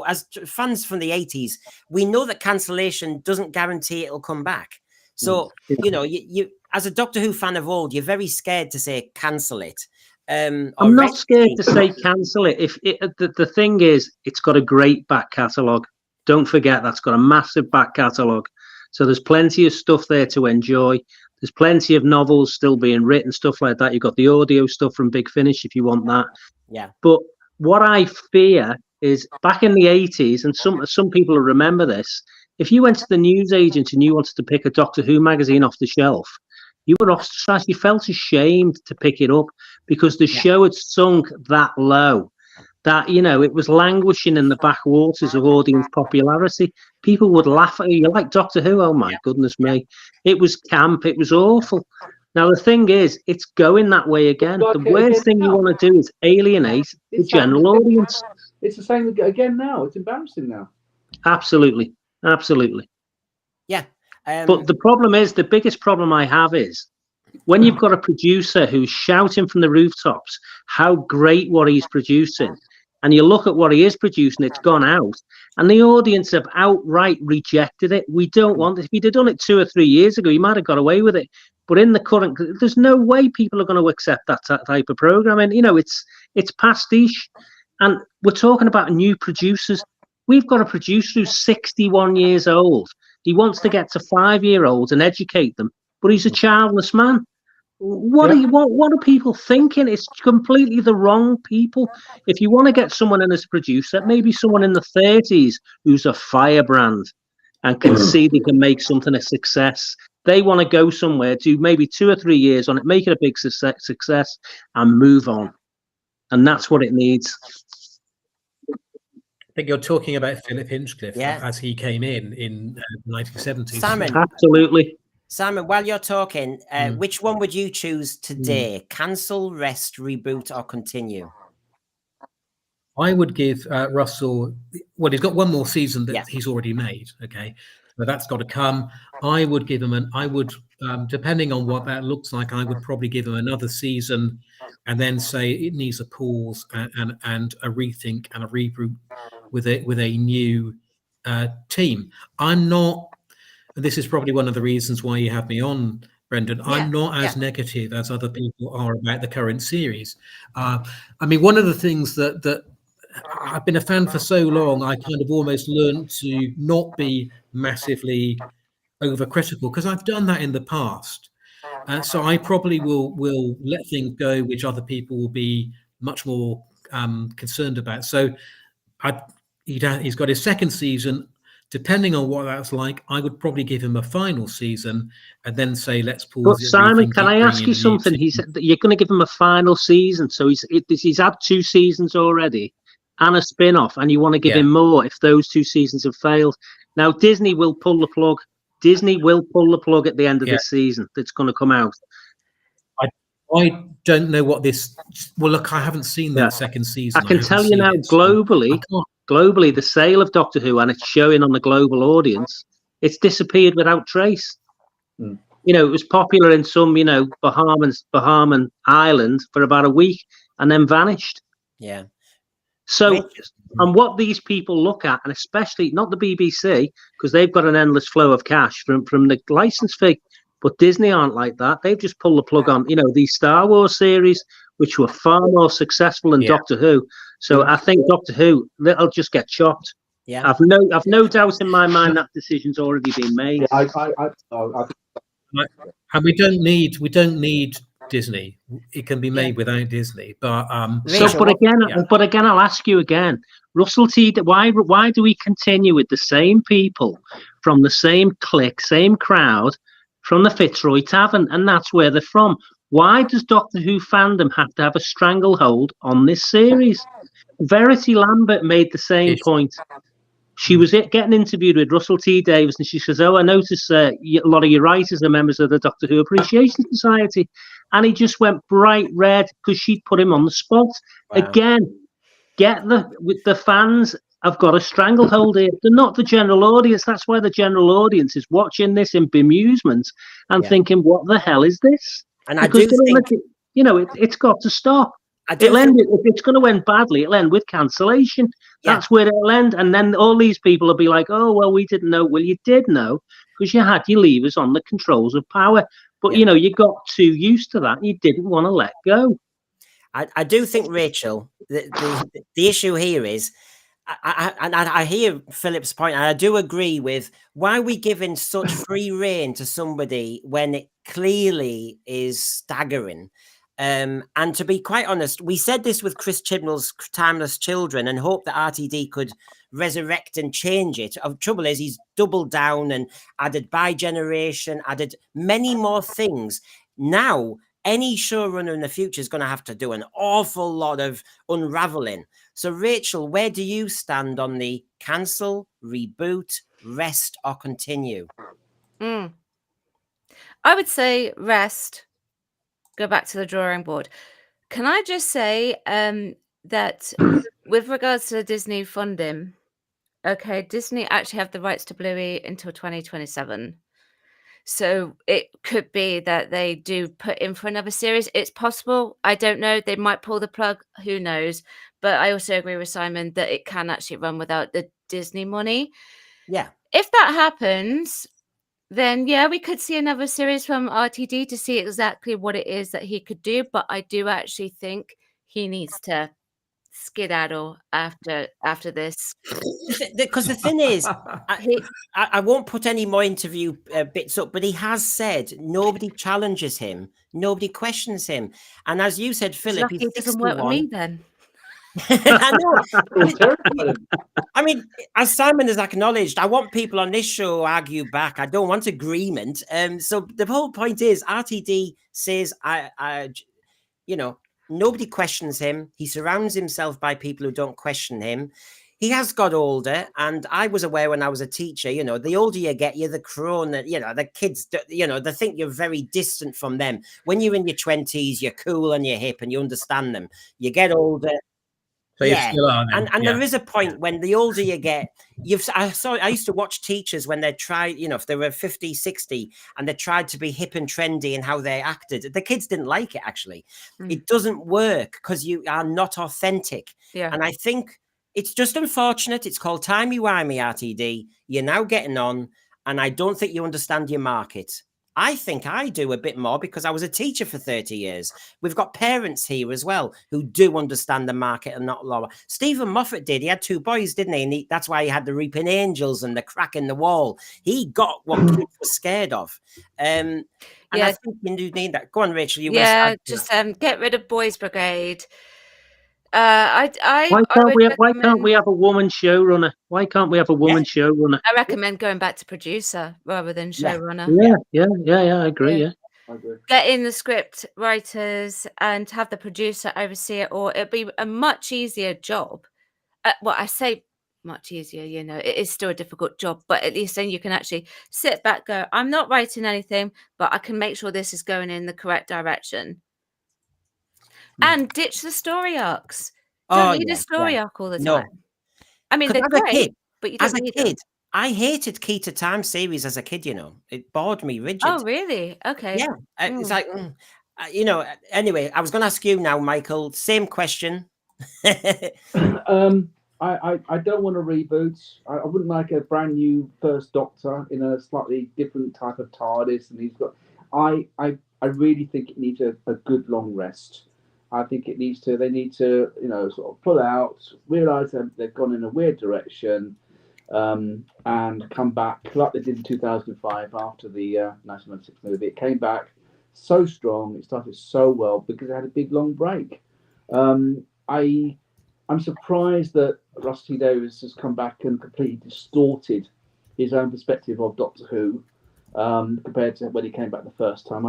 as fans from the 80s, we know that cancellation doesn't guarantee it'll come back. So, you as a Doctor Who fan of old, you're very scared to say cancel it. I'm not scared to say cancel it. The thing is, it's got a great back catalogue. Don't forget, that's got a massive back catalogue. So there's plenty of stuff there to enjoy. There's plenty of novels still being written, stuff like that. You've got the audio stuff from Big Finish if you want that. Yeah. But what I fear is back in the 80s, and some people will remember this, if you went to the newsagent and you wanted to pick a Doctor Who magazine off the shelf, you were ostracized. You felt ashamed to pick it up because the show had sunk that low. That, it was languishing in the backwaters of audience popularity. People would laugh at you. You're like Doctor Who. Oh, my goodness me. It was camp. It was awful. Now, the thing is, it's going that way again. The worst thing you want to do is alienate the general audience. It's the same again now. It's embarrassing now. Absolutely. Yeah. But the problem is, the biggest problem I have is, when you've got a producer who's shouting from the rooftops how great what he's producing, and you look at what he is producing, it's gone out, and the audience have outright rejected it. We don't want it. If he'd have done it 2 or 3 years ago, he might have got away with it. But in the current, there's no way people are going to accept that type of programming. It's pastiche, and we're talking about new producers. We've got a producer who's 61 years old. He wants to get to 5-year-olds and educate them, but he's a childless man. What are people thinking? It's completely the wrong people. If you want to get someone in as a producer, maybe someone in the 30s who's a firebrand and can see they can make something a success. They want to go somewhere, do maybe 2 or 3 years on it, make it a big success, and move on. And that's what it needs. I think you're talking about Philip Hinchcliffe as he came in the 1970s. Simon, absolutely. Simon, while you're talking, which one would you choose today? Cancel, rest, reboot, or continue? I would give Russell, well, he's got one more season that he's already made, okay? So that's got to come. I would give him depending on what that looks like, I would probably give him another season and then say it needs a pause and a rethink and a reboot with a new team. I'm not, this is probably one of the reasons why you have me on, Brendan. I'm not as negative as other people are about the current series. I mean, one of the things that I've been a fan for so long, I kind of almost learned to not be massively overcritical, because I've done that in the past. So I probably will let things go, which other people will be much more concerned about. So he's got his second season. Depending on what that's like, I would probably give him a final season and then say, let's pause But it. Simon, can I ask you something? He said that you're going to give him a final season, so he's had 2 seasons already and a spin-off, and you want to give him more if those 2 seasons have failed. Now, Disney will pull the plug. Disney will pull the plug at the end of this season that's going to come out. I don't know what this. Well, look, I haven't seen that second season. I can tell you now, globally, the sale of Doctor Who, and it's showing on the global audience, it's disappeared without trace. Mm. You know, it was popular in some, Bahamian island for about a week and then vanished. Yeah. So, and what these people look at, and especially not the BBC, because they've got an endless flow of cash from the license fee, but Disney aren't like that. They've just pulled the plug on, these Star Wars series, which were far more successful than Doctor Who. So I think Doctor Who, they'll just get chopped. Yeah, I've no doubt in my mind that decision's already been made. And we don't need Disney. It can be made without Disney. But again, I'll ask you again, Russell T. Why do we continue with the same people from the same clique, same crowd, from the Fitzroy Tavern, and that's where they're from? Why does Doctor Who fandom have to have a stranglehold on this series? Verity Lambert made the same point. She was getting interviewed with Russell T. Davies, and she says, "Oh, I notice a lot of your writers are members of the Doctor Who Appreciation Society," and he just went bright red because she'd put him on the spot. Wow. Again, with the fans have got a stranglehold here. They're not the general audience. That's why the general audience is watching this in bemusement and thinking, "What the hell is this?" And because I do think, it's got to stop. If it's going to end badly, it'll end with cancellation. That's where it'll end. And then all these people will be like, "Oh, well, we didn't know." Well, you did know because you had your levers on the controls of power. But, you got too used to that. You didn't want to let go. I do think, Rachel, the issue here is, I hear Philip's point, and I do agree with, why are we giving such free rein to somebody when it clearly is staggering? And to be quite honest, we said this with Chris Chibnall's Timeless Children and hoped that RTD could resurrect and change it. The trouble is, he's doubled down and added bi-generation, added many more things. Now, any showrunner in the future is going to have to do an awful lot of unraveling. So, Rachel, where do you stand on the cancel, reboot, rest, or continue? I would say rest. Go back to the drawing board. Can I just say that with regards to the Disney funding, Disney actually have the rights to Bluey until 2027. So it could be that they do put in for another series. It's possible. I don't know. They might pull the plug. Who knows? But I also agree with Simon that it can actually run without the Disney money. Yeah. If that happens, then we could see another series from RTD to see exactly what it is that he could do. But I do actually think he needs to skedaddle after this. Because the thing is, I won't put any more interview bits up, but he has said nobody challenges him, nobody questions him. And as you said, Philip, he doesn't work with me then. I know. I mean, as Simon has acknowledged, I want people on this show to argue back. I don't want agreement. So the whole point is, RTD says, nobody questions him. He surrounds himself by people who don't question him. He has got older, and I was aware when I was a teacher, the older you get, you're the crone that, the kids, they think you're very distant from them. When you're in your 20s, you're cool and you're hip and you understand them. You get older. So you still are then. And there is a point when the older you get, I used to watch teachers when they tried, if they were 50, 60, and they tried to be hip and trendy in how they acted. The kids didn't like it, actually. It doesn't work because you are not authentic. Yeah. And I think it's just unfortunate. It's called timey-wimey, RTD. You're now getting on, and I don't think you understand your market. I think I do a bit more because I was a teacher for 30 years. We've got parents here as well who do understand the market and not lower. Stephen Moffat did. He had 2 boys, didn't he? And that's why he had the Reaping Angels and the Crack in the Wall. He got what kids were scared of. And I think you do need that. Go on, Rachel. Yeah, just get rid of Boys Brigade. Why can't we have a woman showrunner? Why can't we have a woman showrunner? I recommend going back to producer rather than showrunner. I agree. Yeah. I agree. Get in the script writers and have the producer oversee it, or it'd be a much easier job. Well, I say much easier, you know, it is still a difficult job, but at least then you can actually sit back, go, I'm not writing anything, but I can make sure this is going in the correct direction. And ditch the story arcs. Don't need a story arc all the time. I mean, they're great, but you don't need them. I hated Key to Time series as a kid, you know. It bored me rigid. Oh, really? Okay. Yeah. It's like, you know, anyway, I was going to ask you now, Michael, same question. I don't want a reboot. I wouldn't like a brand new First Doctor in a slightly different type of TARDIS. And he's got, I really think it needs a good long rest. I think they need to, you know, sort of pull out, realise that they've gone in a weird direction, and come back like they did in 2005 after the 1996 movie. It came back so strong. It started so well because it had a big long break. I'm surprised that Russell T Davies has come back and completely distorted his own perspective of Doctor Who compared to when he came back the first time.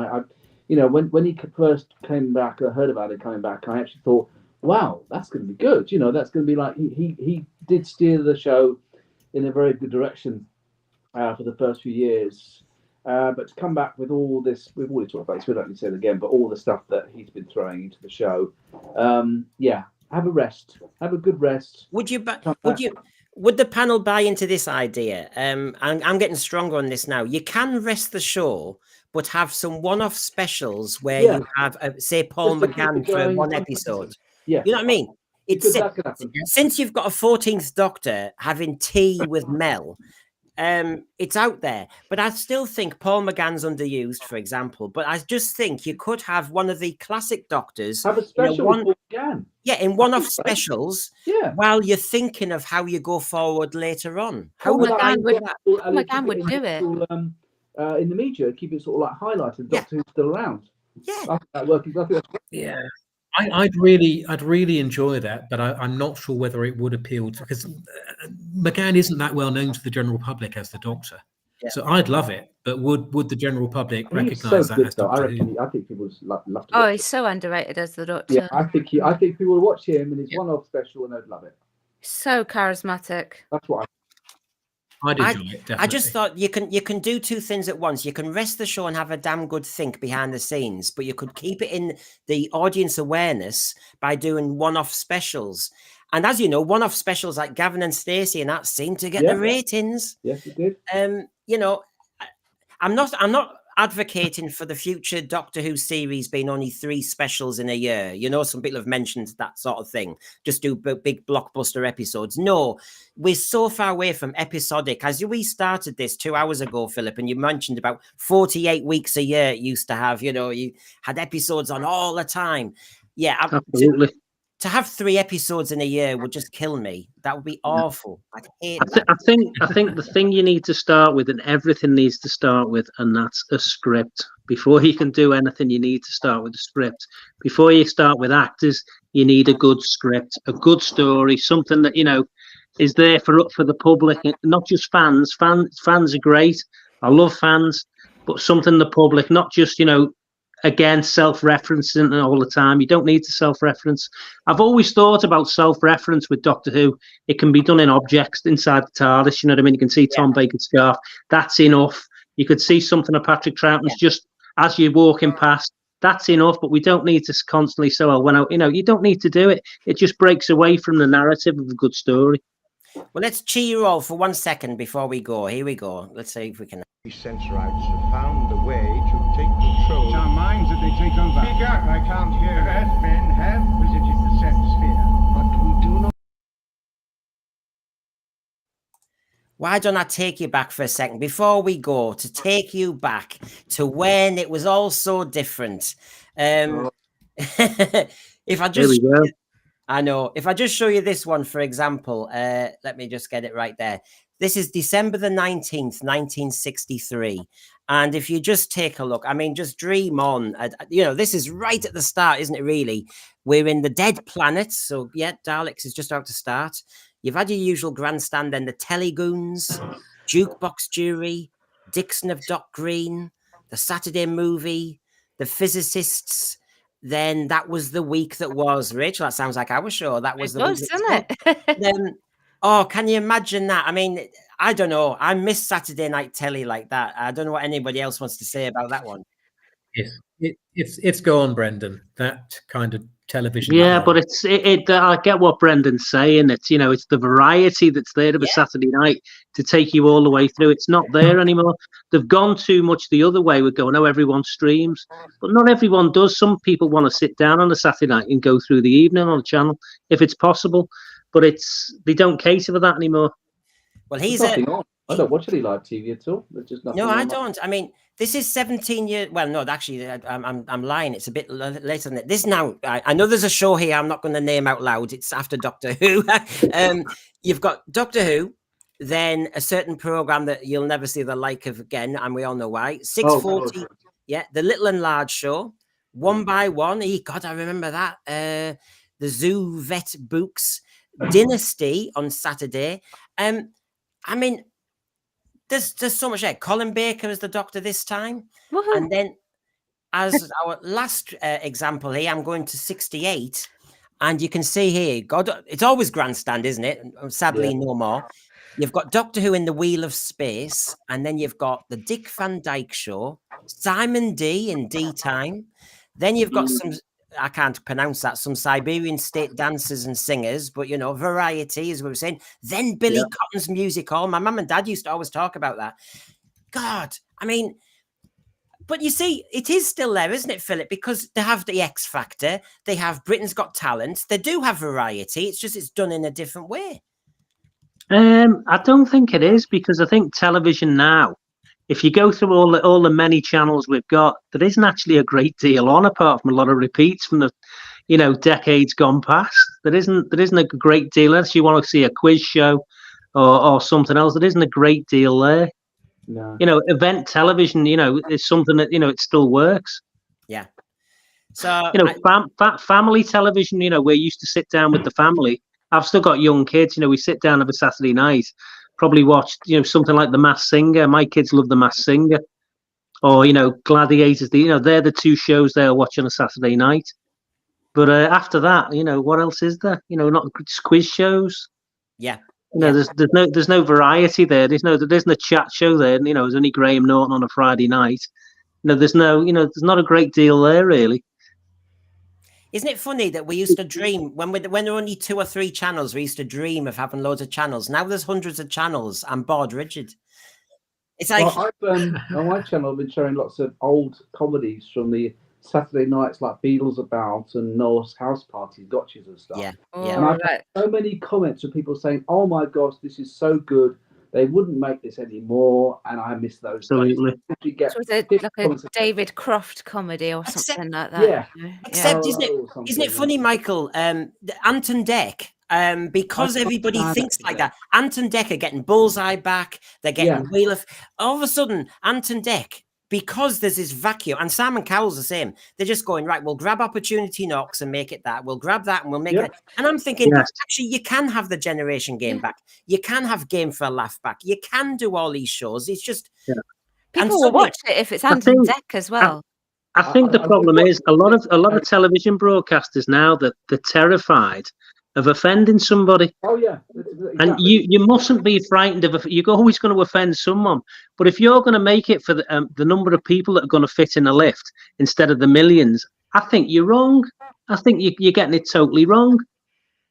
You know, when he first came back, I heard about it coming back, I actually thought, wow, that's going to be good. You know, that's going to be like, he did steer the show in a very good direction for the first few years. But to come back with all this, we've already talked about this, we don't need to say it again, but all the stuff that he's been throwing into the show, have a rest, have a good rest. Would the panel buy into this idea? I'm getting stronger on this now. You can rest the show, but have some one-off specials where you have, say, Paul McGann for one episode. Yeah, you know what I mean? Since you've got a 14th Doctor having tea with Mel, it's out there. But I still think Paul McGann's underused, for example. But I just think you could have one of the classic Doctors have a special with Paul McGann. Yeah, in one-off specials. Yeah, while you're thinking of how you go forward later on. Paul McGann would do it. In the media, keep it sort of like highlighted. Doctor Who's still around. Yeah, that working. Yeah. I'd really enjoy that, but I'm not sure whether it would appeal to, because McGann isn't that well known to the general public as the Doctor. Yeah. So I'd love it, but would the general public recognise that as Doctor Who? I think people would love to. Oh, he's so underrated as the Doctor. Yeah, I think people would watch him and his one-off special and they'd love it. So charismatic. That's what I'd enjoy it, definitely. I just thought you can do two things at once. You can rest the show and have a damn good think behind the scenes, but you could keep it in the audience awareness by doing one-off specials. And as you know, one-off specials like Gavin and Stacey and that seem to get the ratings. Yes, it did. You know, I'm not advocating for the future Doctor Who series being only 3 specials in a year. You know, some people have mentioned that sort of thing. Just do big blockbuster episodes. No, we're so far away from episodic. As we started this 2 hours ago, Philip, and you mentioned about 48 weeks a year it used to have, you know, you had episodes on all the time. Yeah, absolutely. To have 3 episodes in a year would just kill me. That would be awful. I'd hate I think the thing you need to start with, and everything needs to start with, and that's a script. Before you can do anything, you need to start with a script. Before you start with actors, you need a good script, a good story, something that, you know, is there for the public, not just fans. Fans are great. I love fans, but something the public, not just, you know, again, self-referencing all the time. You don't need to self-reference. I've always thought about self-reference with Doctor Who. It can be done in objects inside the TARDIS. You know what I mean? You can see Tom Baker's scarf. That's enough. You could see something of Patrick Troughton's just as you're walking past. That's enough. But we don't need to constantly say, "Oh, when I," you know, you don't need to do it. It just breaks away from the narrative of a good story. Well, let's cheer you all for 1 second before we go. Here we go. Let's see if we can. Censorites have found a way to take control. It's our minds that they take over. Speak up, I can't hear. Earthmen have visited the set sphere, but we do not. why don't I take you back for a second before we go, to take you back to when it was all so different. If I just, I know, if I just show you this one, for example, let me just get it right there. This is December the 19th, 1963. And if you just take a look, I mean, just dream on. You know, this is right at the start, isn't it, really? We're in the dead planet. So, yeah, Daleks is just about to start. You've had your usual grandstand, then the Telegoons, Jukebox Jury, Dixon of Dock Green, the Saturday Movie, the Physicists. Then that was the week that was, Rachel, that sounds like our show. That was the week that was, then, oh, can you imagine that? I mean, I don't know. I miss Saturday night telly like that. I don't know what anybody else wants to say about that one. Yes, it's gone, Brendan. That kind of television. Yeah, but I get what Brendan's saying. It's, you know, it's the variety that's there of a Saturday night to take you all the way through. It's not there anymore. They've gone too much the other way with going, oh, everyone streams, but not everyone does. Some people want to sit down on a Saturday night and go through the evening on the channel if it's possible, but they don't cater for that anymore. Well, I don't watch any live TV at all. There's just nothing. No, I don't. I mean, this is 17 years. Well, no, actually, I'm lying. It's a bit later than that. This now, I know there's a show here I'm not going to name out loud. It's after Doctor Who. You've got Doctor Who, then a certain program that you'll never see the like of again, and we all know why. 6:40, yeah, the Little and Large Show, One by One. God, I remember that. The Zoo Vet Books, Dynasty on Saturday. I mean, there's so much there. Colin Baker as the Doctor this time. Woohoo. And then as our last example here, I'm going to 68. And you can see here, God, it's always grandstand, isn't it? Sadly, no more. You've got Doctor Who in the Wheel of Space. And then you've got the Dick Van Dyke Show, Simon D in D Time. Then you've got some, I can't pronounce that, some Siberian state dancers and singers, but, you know, variety, as we were saying. Then Billy Cotton's Music Hall. My mum and dad used to always talk about that. God, I mean, but you see, it is still there, isn't it, Philip? Because they have the X Factor. They have Britain's Got Talent. They do have variety. It's just it's done in a different way. I don't think it is, because I think television now, if you go through all the many channels we've got, there isn't actually a great deal on, apart from a lot of repeats from the, you know, decades gone past. There isn't a great deal, unless you want to see a quiz show or something else. There isn't a great deal there. No. You know, event television, you know, is something that, you know, it still works. Yeah. So, you know, family television, you know, we're used to sit down with the family. I've still got young kids, you know, we sit down every Saturday night, probably watch, you know, something like The Masked Singer. My kids love The Masked Singer. Or, you know, Gladiators. You know, they're the two shows they'll watch on a Saturday night. But after that, you know, what else is there? You know, not just quiz shows. Yeah. You know, there's no variety there. There's no chat show there. You know, there's only Graham Norton on a Friday night. You know, there's not a great deal there, really. Isn't it funny that we used to dream when there were only 2 or 3 channels? We used to dream of having loads of channels. Now there's hundreds of channels. I'm bored, Richard. It's like, well, on my channel, I've been showing lots of old comedies from the Saturday nights, like Beatles About and Norse House Parties, Gotchas and stuff. yeah. And I've had so many comments of people saying, "Oh my gosh, this is so good. They wouldn't make this anymore," and I miss those. Absolutely. So was it like a David Croft comedy or something like that? Yeah. Except, isn't it funny, Michael? Anton Deck. Because everybody thinks like that. Anton Deck are getting Bullseye back. They're getting Wheel of. All of a sudden, Anton Deck, because there's this vacuum, and Simon Cowell's the same. They're just going, right, we'll grab Opportunity Knocks and make it that. We'll grab that and we'll make it. And I'm thinking, actually, you can have the Generation Game back. You can have Game for a Laugh back. You can do all these shows. It's just people will watch it if it's Anton Deck as well. I think the problem is a lot of television broadcasters now that they're terrified of offending somebody. Oh yeah, exactly. And you mustn't be frightened of. You're always going to offend someone. But if you're going to make it for the number of people that are going to fit in a lift instead of the millions, I think you're wrong. I think you're getting it totally wrong.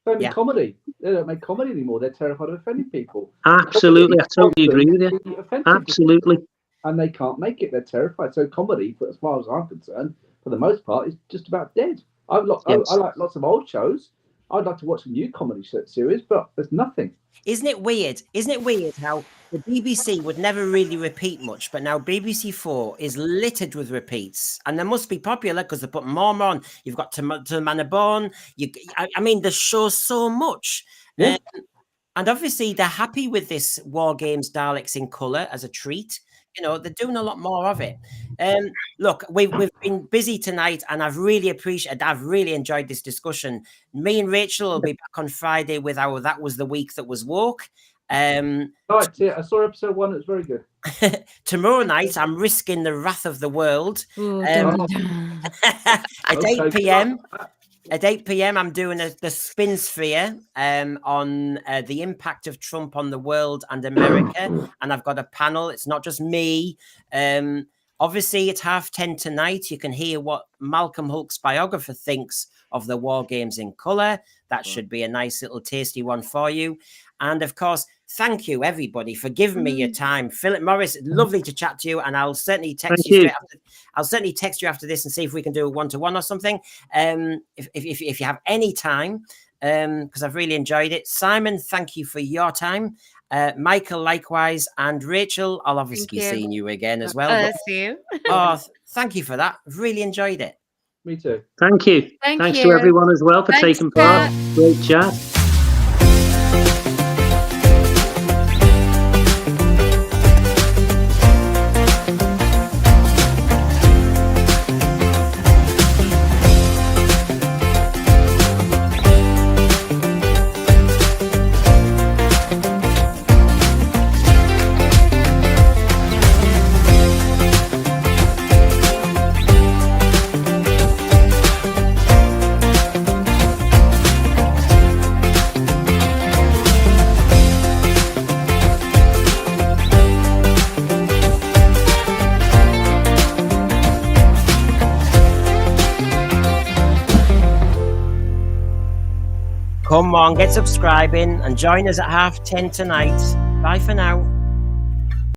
They make comedy. They don't make comedy anymore. They're terrified of offending people. Absolutely, I totally agree with you. Absolutely. And they can't make it. They're terrified. So comedy, as far as I'm concerned, for the most part, is just about dead. I like lots of old shows. I'd like to watch a new comedy series, but there's nothing. Isn't it weird? Isn't it weird how the BBC would never really repeat much, but now BBC 4 is littered with repeats, and they must be popular because they put more on. You've got To the Man Born. I mean, the show's so much. Yeah. And obviously, they're happy with this War Games Daleks in colour as a treat. You know, they're doing a lot more of it. Look, we've been busy tonight, and I've really enjoyed this discussion. Me and Rachel will be back on Friday with our That Was the Week That Was Woke. Right, yeah, I saw episode 1. It was very good. Tomorrow night, I'm risking the wrath of the world. Ooh, At Okay, 8 p.m. At 8 p.m, I'm doing the spin sphere on the impact of Trump on the world and America. And I've got a panel. It's not just me. Obviously, it's 10:30 tonight. You can hear what Malcolm Hulke's biographer thinks of the War Games in colour. That should be a nice little tasty one for you. And of course, thank you everybody for giving me your time. Philip Morris, lovely to chat to you, and I'll certainly text you. I'll certainly text you after this and see if we can do a 1-to-1 or something. If you have any time, because I've really enjoyed it. Simon, thank you for your time. Michael, likewise, and Rachel, I'll obviously be seeing you again as well. See you. Thank you for that. Really enjoyed it. Me too. Thank you. Thanks to everyone as well for taking part. Great chat. Come on, get subscribing and join us at 10:30 tonight. Bye for now.